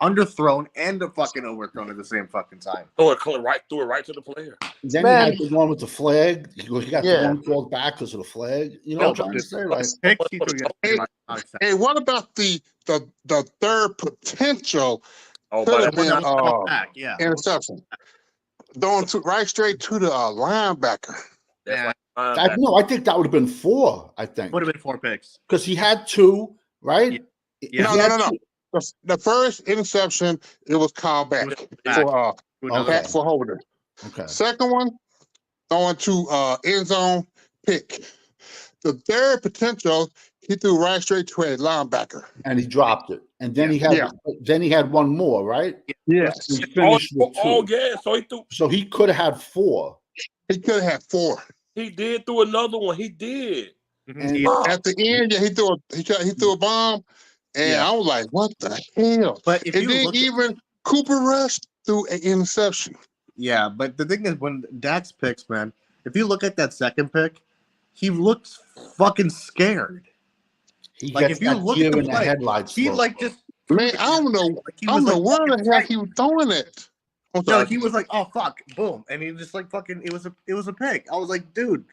underthrown and a fucking overthrown at the same fucking time. Threw it right to the player. Then he had the one with the flag. He got the one called back because of the flag. You know what I'm trying to say? Like, hey, what about the third potential? Could have been interception. Throwing right straight to the linebacker. Yeah. I think that would have been 4. I think would have been 4 picks because he had 2, right? Yeah. No. The first interception, it was called back for Holder. Okay. Second one, throwing to end zone pick. The third potential, he threw right straight to a linebacker, and he dropped it. And then he had one more, right? Yes. He finished with 2. Yeah. So he threw. So he could have had 4. He could have had 4. He did through another one. He did. And at the end, he threw a bomb, and I was like, "What the hell?" But if even Cooper Rush threw an interception. Yeah, but the thing is, when Dak's picks, man, if you look at that second pick, he looks fucking scared. He Like gets if you that look deer at the in the play, headlights. he look. like just Man, I don't know. like he I was don't know like where the hell he was throwing it. I'm no, sorry. he was like, oh fuck, boom, and he just like fucking. It was a pick. I was like, dude,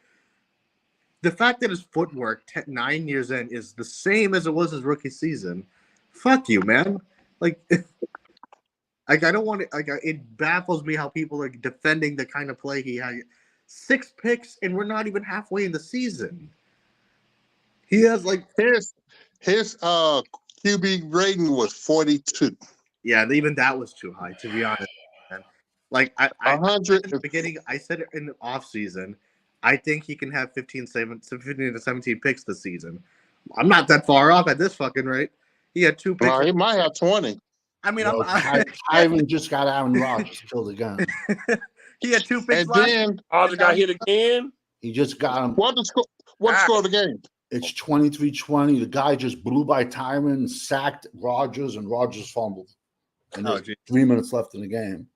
the fact that his footwork 9 years in is the same as it was his rookie season. Fuck you, man. Like, like I don't want to. Like, it baffles me how people are defending the kind of play he had. 6 picks, and we're not even halfway in the season. He has like His QB rating was 42. yeah, even that was too high, to be honest, man. Like I 100. in the beginning, I said it in the off season. I think he can have 15 to 17 picks this season. I'm not that far off at this fucking rate. He had 2 picks. No, he might have 20. I mean, Well, Tyron just got Aaron Rodgers killed again. he had 2 picks And last then Rodgers got hit again. He just got him. what the score? What the score of the game? It's 23-20. The guy just blew by Tyron, sacked Rodgers, and Rodgers fumbled. And there's 3 minutes left in the game.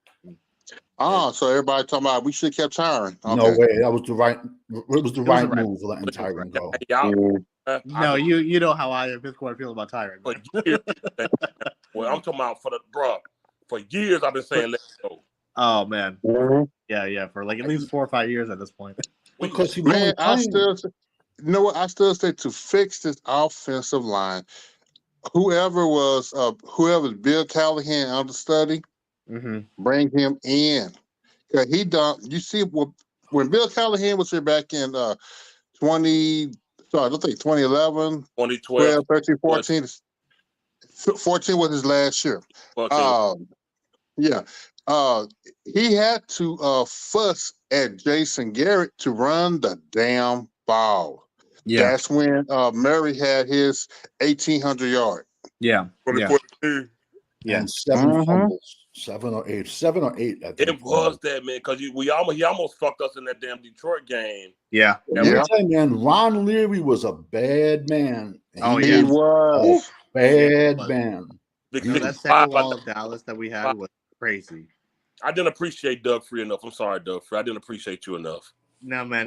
Oh, so everybody talking about we should have kept Tyron. Okay. No way. That was the right. It was the right move letting Tyron go. No, you know how I feel about Tyron. For years, well, I'm talking about for years I've been saying let's go. Oh man, Mm-hmm. yeah, for like at least 4 or 5 years at this point. Because he Man, I still say to fix this offensive line, whoever's Bill Callahan understudy, bring him in. Cause he done. You see, when Bill Callahan was here back in 2011, 2012, 12, 13, 14. 14 was his last year. 14. Yeah. He had to fuss at Jason Garrett to run the damn ball. Yeah. That's when Murray had his 1,800 yard. Yeah. Yeah. And 7 fumbles. 7 or 8. 7 or 8. I think. It was that, man, because he almost fucked us in that damn Detroit game. Yeah. Let me tell you, man, Ron Leary was a bad man. He was a bad man. Because that second wall of Dallas that we had was crazy. I didn't appreciate Doug Free enough. I'm sorry, Doug Free. I didn't appreciate you enough. No, man.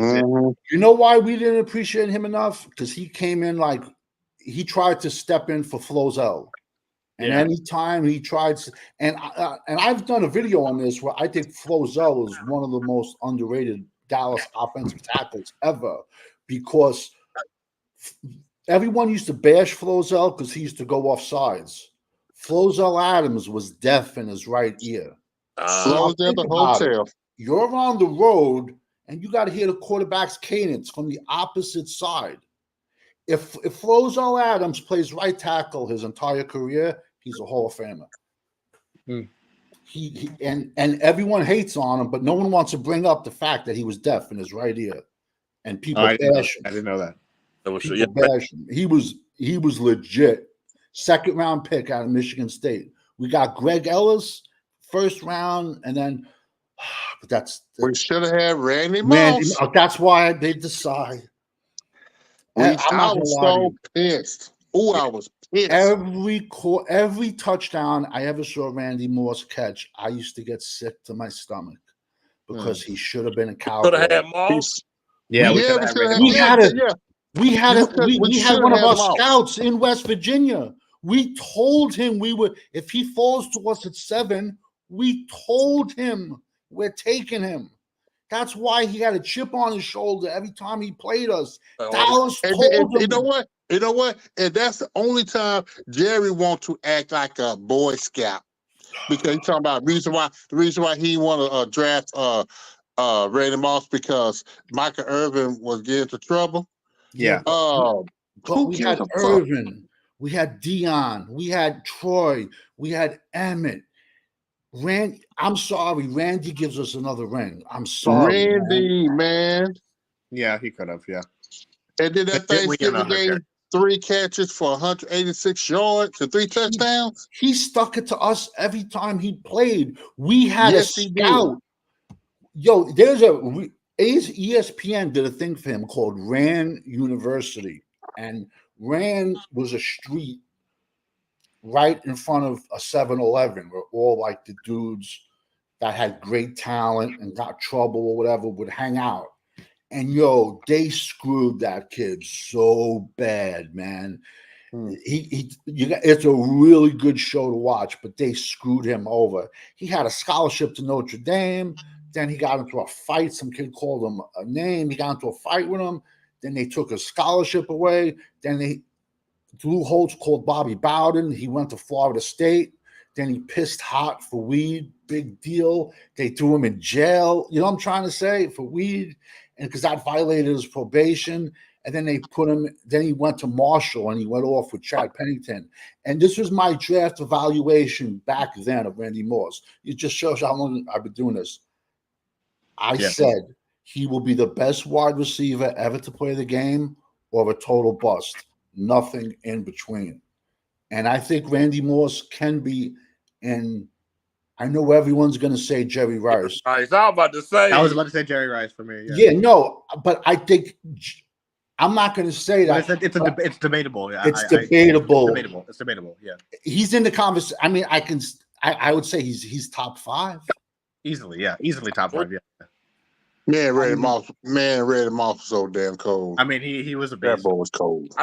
You know why we didn't appreciate him enough? Because he came in like he tried to step in for Flozell. And anytime he tried, and I've done a video on this where I think Flozell is one of the most underrated Dallas offensive tackles ever, because everyone used to bash Flozell because he used to go off sides. Flozell Adams was deaf in his right ear. Flozell at the hotel. You're on the road and you got to hear the quarterback's cadence from the opposite side. If Flozell Adams plays right tackle his entire career, he's a Hall of Famer. He and everyone hates on him, but no one wants to bring up the fact that he was deaf in his right ear, and people bash him. I didn't know that. People bash him. He was legit. 2nd round pick out of Michigan State. We got Greg Ellis, 1st round, and then but we should have had Randy Moss. That's why they decide. I was so pissed. Oh, I was pissed. Every touchdown I ever saw Randy Moss catch, I used to get sick to my stomach because he should have been a Cowboy. Could have had Moss. We had one of our scouts in West Virginia. We told him if he falls to us at 7, we told him we're taking him. That's why he had a chip on his shoulder every time he played us. Dallas told him. You know what? And that's the only time Jerry wants to act like a Boy Scout, because he's talking about the reason why he want to draft Randy Moss, because Michael Irvin was getting into trouble. Yeah. But we had Irvin, we had Dion, we had Troy, we had Emmett. I'm sorry, Randy gives us another ring. I'm sorry, Randy, man. Yeah, he could have. Yeah. And then that Thanksgiving game, 3 catches for 186 yards and 3 touchdowns. He stuck it to us every time he played. We had a scout. Yo, ESPN did a thing for him called Rand University, and Rand was a street right in front of a 7-Eleven where all like the dudes that had great talent and got trouble or whatever would hang out. And yo, they screwed that kid so bad, man. It's a really good show to watch, but they screwed him over. He had a scholarship to Notre Dame. Then he got into a fight. Some kid called him a name. He got into a fight with him. Then they took his scholarship away. Then Lou Holtz called Bobby Bowden. He went to Florida State. Then he pissed hot for weed. Big deal. They threw him in jail. You know what I'm trying to say? For weed. And because that violated his probation. And then they put him, then he went to Marshall and he went off with Chad Pennington. And this was my draft evaluation back then of Randy Moss. It just shows how long I've been doing this. I said he will be the best wide receiver ever to play the game or a total bust. Nothing in between. And I think Randy Moss can be, and I know everyone's going to say Jerry Rice. I was about to say. I was about to say Jerry Rice for me. Yeah, no, but I think I'm not going to say that. It's debatable. Yeah, it's debatable. It's debatable. Yeah, he's in the conversation. I mean, I would say he's top 5 easily. Yeah, easily top 5. Yeah. Man, Randy Moss was so damn cold. I mean, he was a beast. That boy was cold.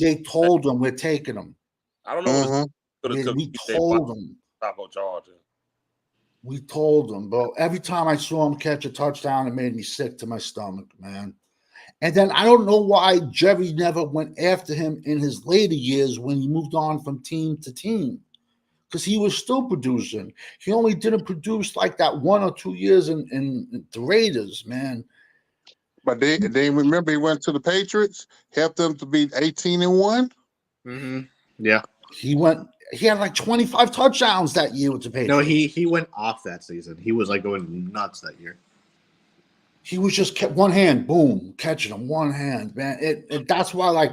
They told him we're taking him. I don't know. We told him. Taco Georgia. We told him, bro. Every time I saw him catch a touchdown, it made me sick to my stomach, man. And then I don't know why Jerry never went after him in his later years when he moved on from team to team. Because he was still producing. He only didn't produce like that 1 or 2 years in the Raiders, man. But they remember he went to the Patriots, helped them to beat 18-1. Mm-hmm. Yeah. He had like 25 touchdowns that year with the Patriots. No, he went off that season. He was like going nuts that year. He was just kept one hand, boom, catching him, one hand, man. That's why, like,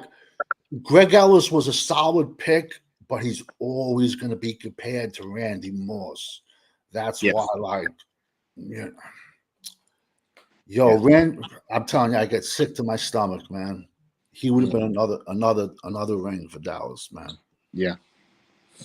Greg Ellis was a solid pick, but he's always going to be compared to Randy Moss. That's why, like, I'm telling you, I get sick to my stomach, man. He would have been another ring for Dallas, man. Yeah.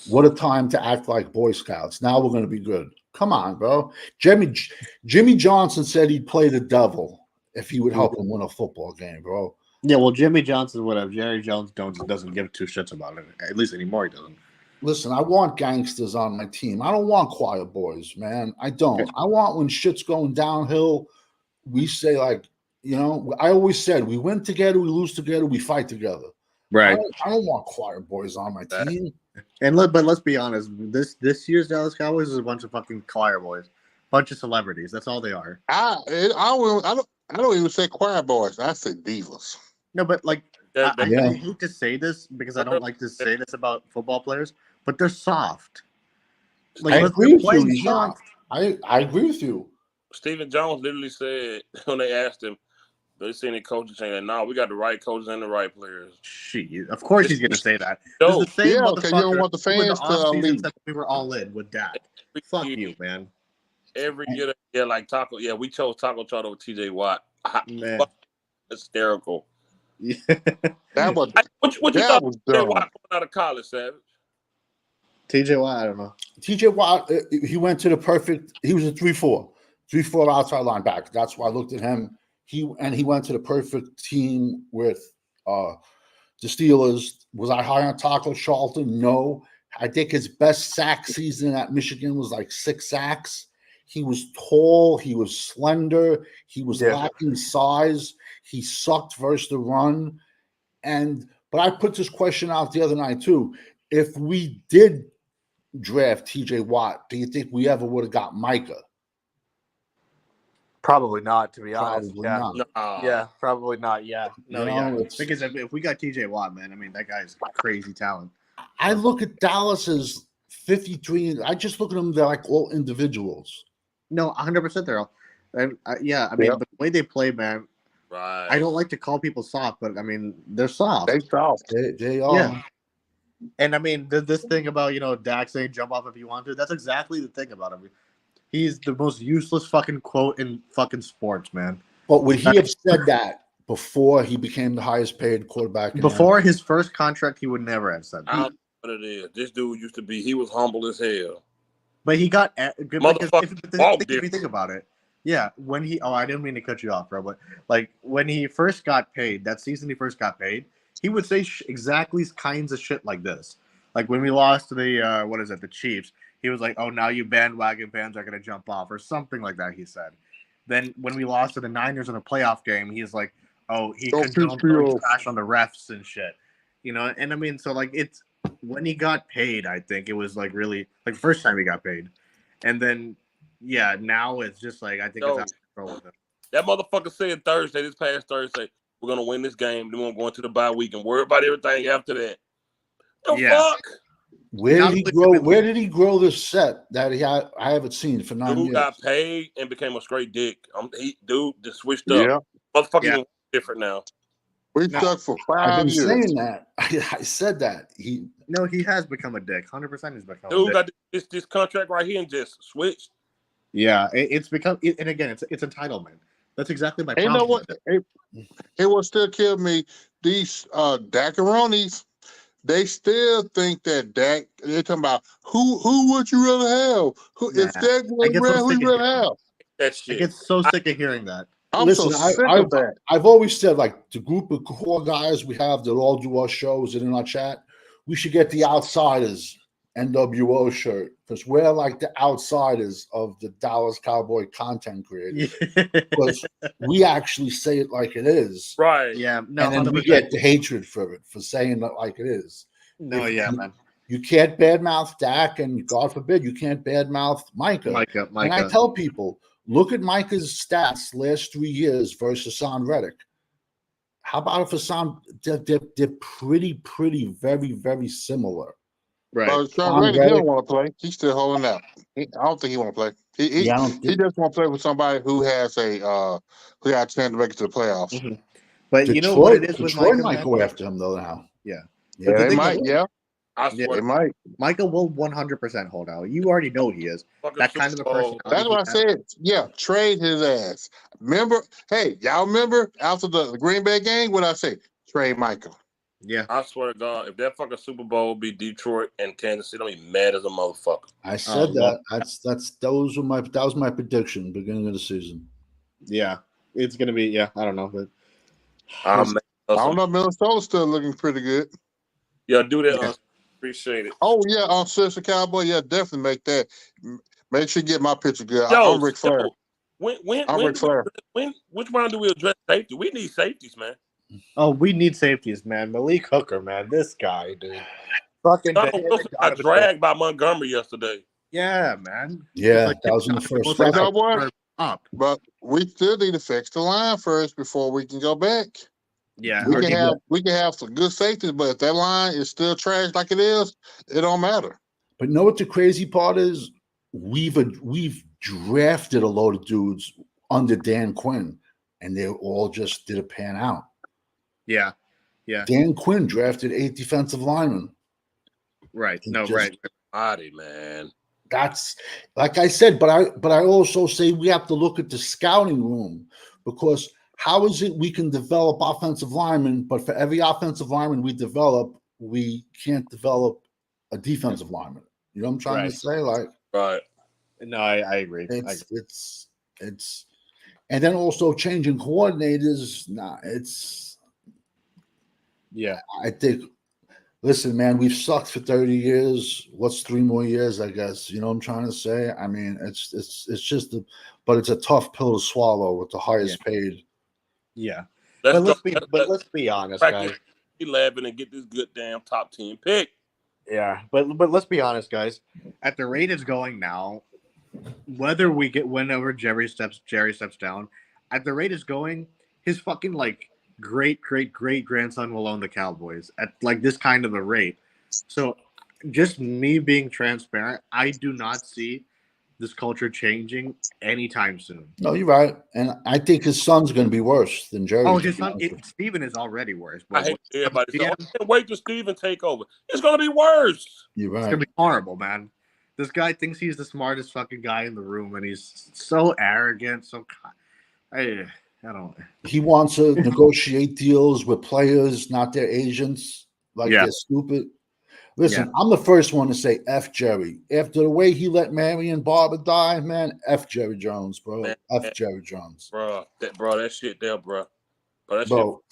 What a time to act like Boy Scouts. Now we're going to be good. Come on, bro. Jimmy Johnson said he'd play the devil if he would help him win a football game, bro. Yeah, well, Jimmy Johnson would have. Jerry Jones doesn't give 2 shits about it. At least anymore, he doesn't. Listen, I want gangsters on my team. I don't want quiet boys, man. I don't. I want when shit's going downhill, we say, like, I always said, we win together, we lose together, we fight together. Right. I don't want quiet boys on my team. But let's be honest. This year's Dallas Cowboys is a bunch of fucking choir boys, bunch of celebrities. That's all they are. I don't even say choir boys. I say divas. No, but like I hate to say this because I don't like to say this about football players, but they're soft. Like, I agree with you. I agree with you. Stephen Jones literally said when they asked him, they seen the coaches saying, "No, we got the right coaches and the right players." Shit, of course he's gonna say that. No, the same because you don't want the fans to leave. We were all in with Dak. Fuck you, man. Every year, like Taco. Yeah, we chose Taco Charter with TJ Watt. Man, hysterical. Yeah. That was what you thought of TJ Watt coming out of college, Savage? TJ Watt, I don't know. TJ Watt, he went to the perfect. He was a 3-4 outside linebacker. That's why I looked at him. He went to the perfect team with the Steelers. Was I high on Taco Charlton? No. I think his best sack season at Michigan was like 6 sacks. He was tall. He was slender. He was lacking size. He sucked versus the run. But I put this question out the other night too. If we did draft TJ Watt, do you think we ever would have got Micah? Probably not, to be honest. Probably not. Yeah, probably not. Yeah. No, because if we got TJ Watt, man, I mean, that guy's crazy talent. I look at Dallas as 53. I just look at them, they're like all individuals. No, 100% they're all. And but the way they play, man, right. I don't like to call people soft, but I mean, they're soft. They soft. They are. Yeah. And I mean, this thing about, Dak saying jump off if you want to, that's exactly the thing about him. He's the most useless fucking quote in fucking sports, man. But would he have said that before he became the highest paid quarterback? Before his first contract, he would never have said that. I don't know what it is. This dude used to be, he was humble as hell. But he got, if you think about it, Yeah, when he I didn't mean to cut you off, bro, but like when he first got paid, that season he first got paid, he would say exactly kinds of shit like this. Like when we lost to the the Chiefs, he was like, "Oh, now you bandwagon fans are gonna jump off," or something like that. He said. Then when we lost to the Niners in a playoff game, he's like, "Oh, he Go condoned piss me throwing off. trash on the refs and shit," And I mean, so like it's when he got paid, I think it was like really like the first time he got paid, and then. Yeah, now it's just like I think it's Yo, out of control with him. that motherfucker said this past Thursday, we're gonna win this game. Then we're going to the bye week and worry about everything after that. The fuck? Where did he grow? Where did he grow this set that I haven't seen for 9 years? Dude got paid and became a straight dick. Dude just switched up. Yeah. Motherfucker even different now. We stuck for I've 5 been years. saying that. I said that. He has become a dick. 100% he's become a Dude dick. got this contract right here and just switched. Yeah, it's become, and again, it's entitlement. That's exactly my problem. You know what? It will still kill me. These Dakaronis, they still think that Dak. They're talking about who would you rather have? If Dak was around, who you rather have? That shit. I get so sick of hearing that. I'm so sick of that. I've always said, like, the group of core guys we have that all do our shows and in our chat, we should get the Outsiders NWO shirt because we're like the outsiders of the Dallas Cowboy content creators. Because we actually say it like it is. Right. Yeah. No, and then we get the hatred for it, for saying it like it is. No, man. You can't badmouth Dak, and God forbid you can't badmouth Micah. And I tell people, look at Micah's stats last 3 years versus Hassan Reddick. How about if Hassan? They're pretty, very, very similar. Right. Hassan Reddick, he don't want to play. He's still holding out. I don't think he want to play. He just want to play with somebody who has who got a chance to make it to the playoffs. Mm-hmm. But Detroit, you know what it is with Detroit Micah, might go after him though now. Yeah. Yeah, they might. Yeah. I swear. They might. Micah will 100% hold out. You already know he is. That kind of a person. That's what I said. Yeah, trade his ass. Remember? Hey, y'all remember after the Green Bay game? What I say? Trade Micah. Yeah. I swear to God, if that fucking Super Bowl be Detroit and Kansas City, I'm be mad as a motherfucker. I said that. That was my prediction beginning of the season. Yeah, it's gonna be. Yeah, I don't know, but I don't know. Minnesota's still looking pretty good. Yeah, do that. Appreciate it. Oh yeah, Sister Cowboy. Yeah, definitely make that. Make sure you get my picture good. Yo, I'm Ric Flair. Ric Flair. Which round do we address safety? We need safeties, man. Oh, we need safeties, man. Malik Hooker, man. This guy, dude. Fucking Wilson got dragged by Montgomery yesterday. Yeah, man. Yeah, that was in the first half. You know what? But we still need to fix the line first before we can go back. Yeah, we can have some good safeties, but if that line is still trash like it is, it don't matter. But know what the crazy part is? We've drafted a load of dudes under Dan Quinn, and they all just didn't pan out. Yeah, yeah. Dan Quinn drafted 8 defensive linemen. Right. Body, man. That's like I said, but I also say we have to look at the scouting room, because how is it we can develop offensive linemen, but for every offensive lineman we develop, we can't develop a defensive lineman? You know what I'm trying to say? Like, right. No, I agree. It's and then also changing coordinators. Yeah. I think. Listen, man, we've sucked for 30 years. What's 3 more years, I guess? You know what I'm trying to say? I mean, it's just but it's a tough pill to swallow with the highest paid. Yeah. Let's be honest, guys. 11 and get this good damn top 10 pick. Yeah, but let's be honest, guys. At the rate it's going now, whenever Jerry steps down, at the rate it's going, his fucking great grandson will own the Cowboys at this kind of a rate. So just me being transparent, I do not see this culture changing anytime soon. No, you're right. And I think his son's going to be worse than Jerry. Oh, his son, Steven is already worse. I hate everybody. I can't wait till Steven take over. It's going to be worse. You're right. It's going to be horrible, man. This guy thinks he's the smartest fucking guy in the room, and he's so arrogant. I don't. He wants to negotiate deals with players, not their agents. They're stupid. Listen, I'm the first one to say F Jerry. After the way he let Marion Barber die, man, F Jerry Jones, bro. Man, F Jerry Jones. That shit there, bro. Bro,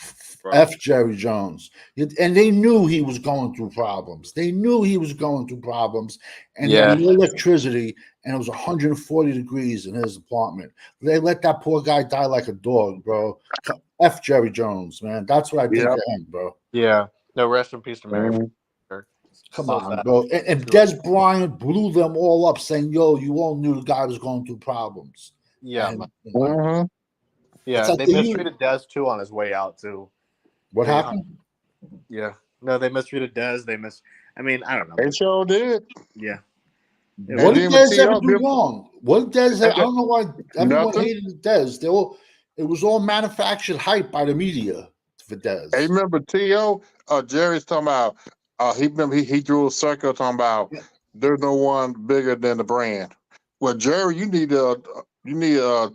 F Jerry Jones. And they knew he was going through problems. And he had no electricity, and it was 140 degrees in his apartment. They let that poor guy die like a dog, bro. F Jerry Jones, man. That's what I think of him, bro. Yeah. No, rest in peace to Mary. Come on, bro. And Des Bryant blew them all up saying, yo, you all knew the guy was going through problems. Yeah. And, yeah, like they mistreated Des too on his way out too. What happened? Yeah. No, they mistreated Des. I mean, I don't know. They sure did. Yeah. What did Des ever do wrong? What did Des? I don't know why everyone hated Des. It was all manufactured hype by the media for Des. Hey, remember T.O.? Jerry's talking about. He drew a circle talking about there's no one bigger than the brand. Well, Jerry, you need to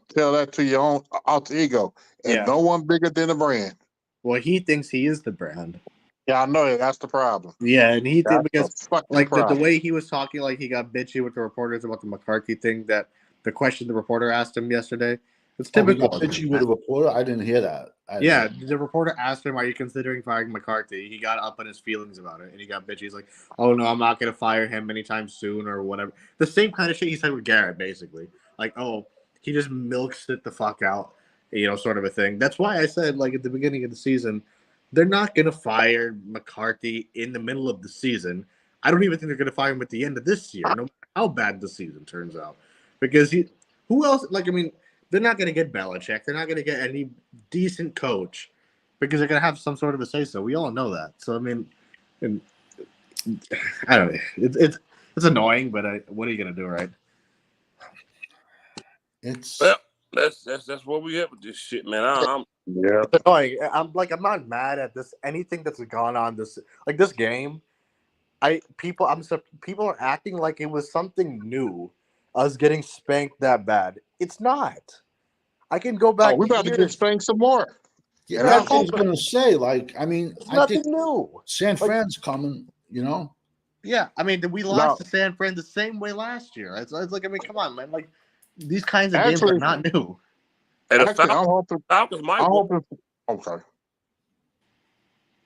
tell that to your own alter ego. And no one bigger than the brand. Well, he thinks he is the brand. Yeah, I know that's the problem. Yeah, and he did because like the problem. way he was talking, like he got bitchy with the reporters about the McCarthy thing. That the question the reporter asked him yesterday. It's typical. He got bitchy with a reporter. I didn't hear that. The reporter asked him, "Are you considering firing McCarthy?" He got up in his feelings about it, and he got bitchy. He's like, "Oh no, I'm not going to fire him anytime soon, or whatever." The same kind of shit he said with Garrett, basically. Like, "Oh, he just milks it the fuck out," sort of a thing. That's why I said, like at the beginning of the season, they're not going to fire McCarthy in the middle of the season. I don't even think they're going to fire him at the end of this year, no matter how bad the season turns out, because who else? Like, I mean. They're not going to get Belichick. They're not going to get any decent coach because they're going to have some sort of a say-so. We all know that. So, I mean, I don't know. It's annoying, but what are you going to do, right? It's that's what we have with this shit, man. It's annoying. I'm not mad at this anything that's gone on this game. People are acting like it was something new. Us getting spanked that bad. It's not. I can go back. We're about to get spanked some more. Yeah, that's what I was going to say. Like, I mean, I think new. San Fran's coming, Yeah, I mean, we lost to San Fran the same way last year. It's like, I mean, come on, man. Like, these kinds of games are not new. And the Falcons might. Okay.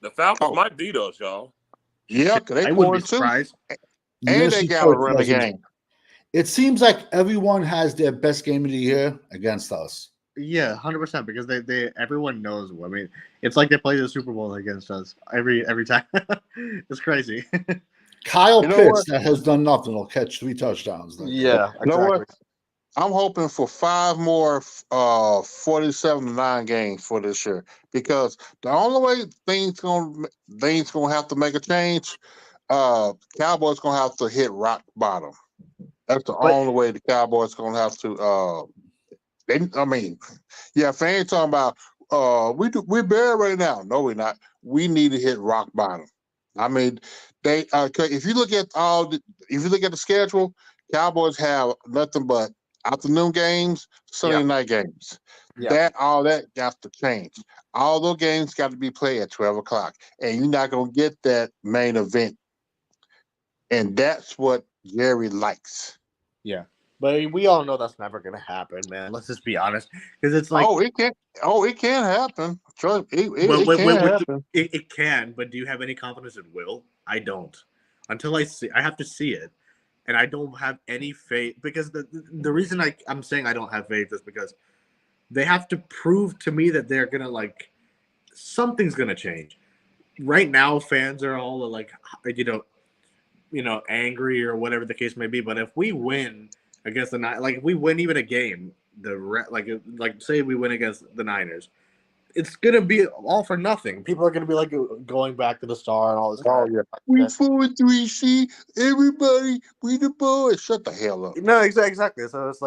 The Falcons might beat us, y'all. Yeah, they wouldn't be surprised. And they got to run the game. It seems like everyone has their best game of the year against us. Yeah, 100%. Because everyone knows. I mean, it's like they play the Super Bowl against us every time. It's crazy. Kyle Pitts, that has done nothing, will catch 3 touchdowns. Yeah, exactly. You know what? I'm hoping for 5 more 47-9 games for this year, because the only way things gonna have to make a change. Cowboys gonna have to hit rock bottom. That's the only way the Cowboys gonna have to. Fans talking about we're bad right now. No, we're not. We need to hit rock bottom. I mean, if you look at the schedule, Cowboys have nothing but afternoon games, Sunday night games. Yeah. All that got to change. All those games got to be played at 12 o'clock, and you're not gonna get that main event. And that's what Jerry likes. Yeah, but we all know that's never gonna happen, man. Let's just be honest, because it's like, it can happen. Trust it can happen. It can, but do you have any confidence it will? I don't. Until I have to see it, and I don't have any faith, because the reason I'm saying I don't have faith is because they have to prove to me that they're gonna something's gonna change. Right now, fans are all angry or whatever the case may be. But if we win against the Niners, if we win even a game, say we win against the Niners, it's gonna be all for nothing. People are gonna be going back to the star and all this. Oh yeah, we 4-3. See, everybody, we the boys. Shut the hell up. No, exactly. So it's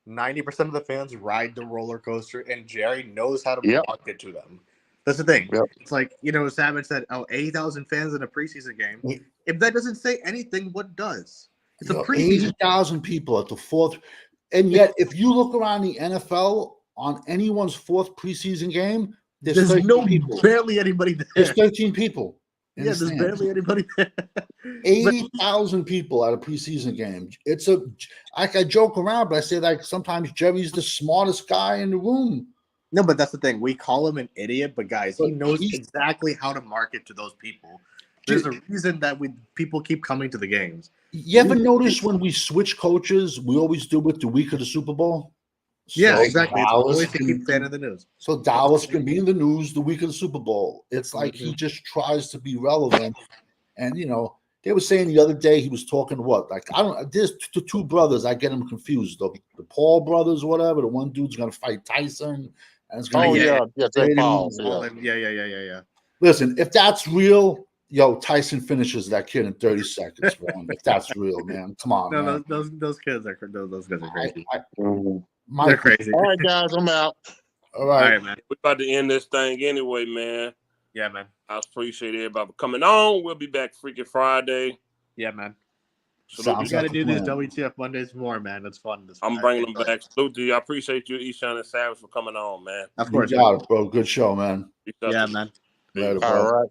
90% of the fans ride the roller coaster, and Jerry knows how to market to them. That's the thing. Yep. It's Savage said, 80,000 fans in a preseason game. If that doesn't say anything, what does? It's a preseason. 80,000 people at the 4th. And yet, if you look around the NFL on anyone's 4th preseason game, there's 13 people. Barely anybody there. There's 13 people. in Yeah, the there's stands. barely anybody there. 80,000 people at a preseason game. I joke around, but I say like sometimes Jerry's the smartest guy in the room. No, but that's the thing. We call him an idiot, but guys, he But knows he- exactly how to market to those people. There's a reason that people keep coming to the games. You ever notice when we switch coaches, we always do it the week of the Super Bowl? Yeah, So exactly. It's Dallas always to can- keep fan of the news. So Dallas can be in the news the week of the Super Bowl. It's like he just tries to be relevant. And they were saying the other day he was talking there's the two brothers, I get them confused. The Paul brothers, whatever. The one dude's gonna fight Tyson, and it's gonna Oh be yeah, Jake Paul. Yeah. Listen, if that's real, Tyson finishes that kid in 30 seconds, man. If that's real, man. Come on, No, man. those kids are crazy. They're crazy. All right, guys, I'm out. All right. All right, man. We're about to end this thing anyway, man. Yeah, man. I appreciate everybody for coming on. We'll be back freaking Friday. Yeah, man. Salute Sounds to We got to like a do these plan. WTF Mondays more, man. It's fun. I'm bringing them back. Salute to you. I appreciate you, Eshawn and Savage, for coming on, man. Of You course. got it, bro. Good show, man. Peace out Yeah, to you. man. Later, bro. All right.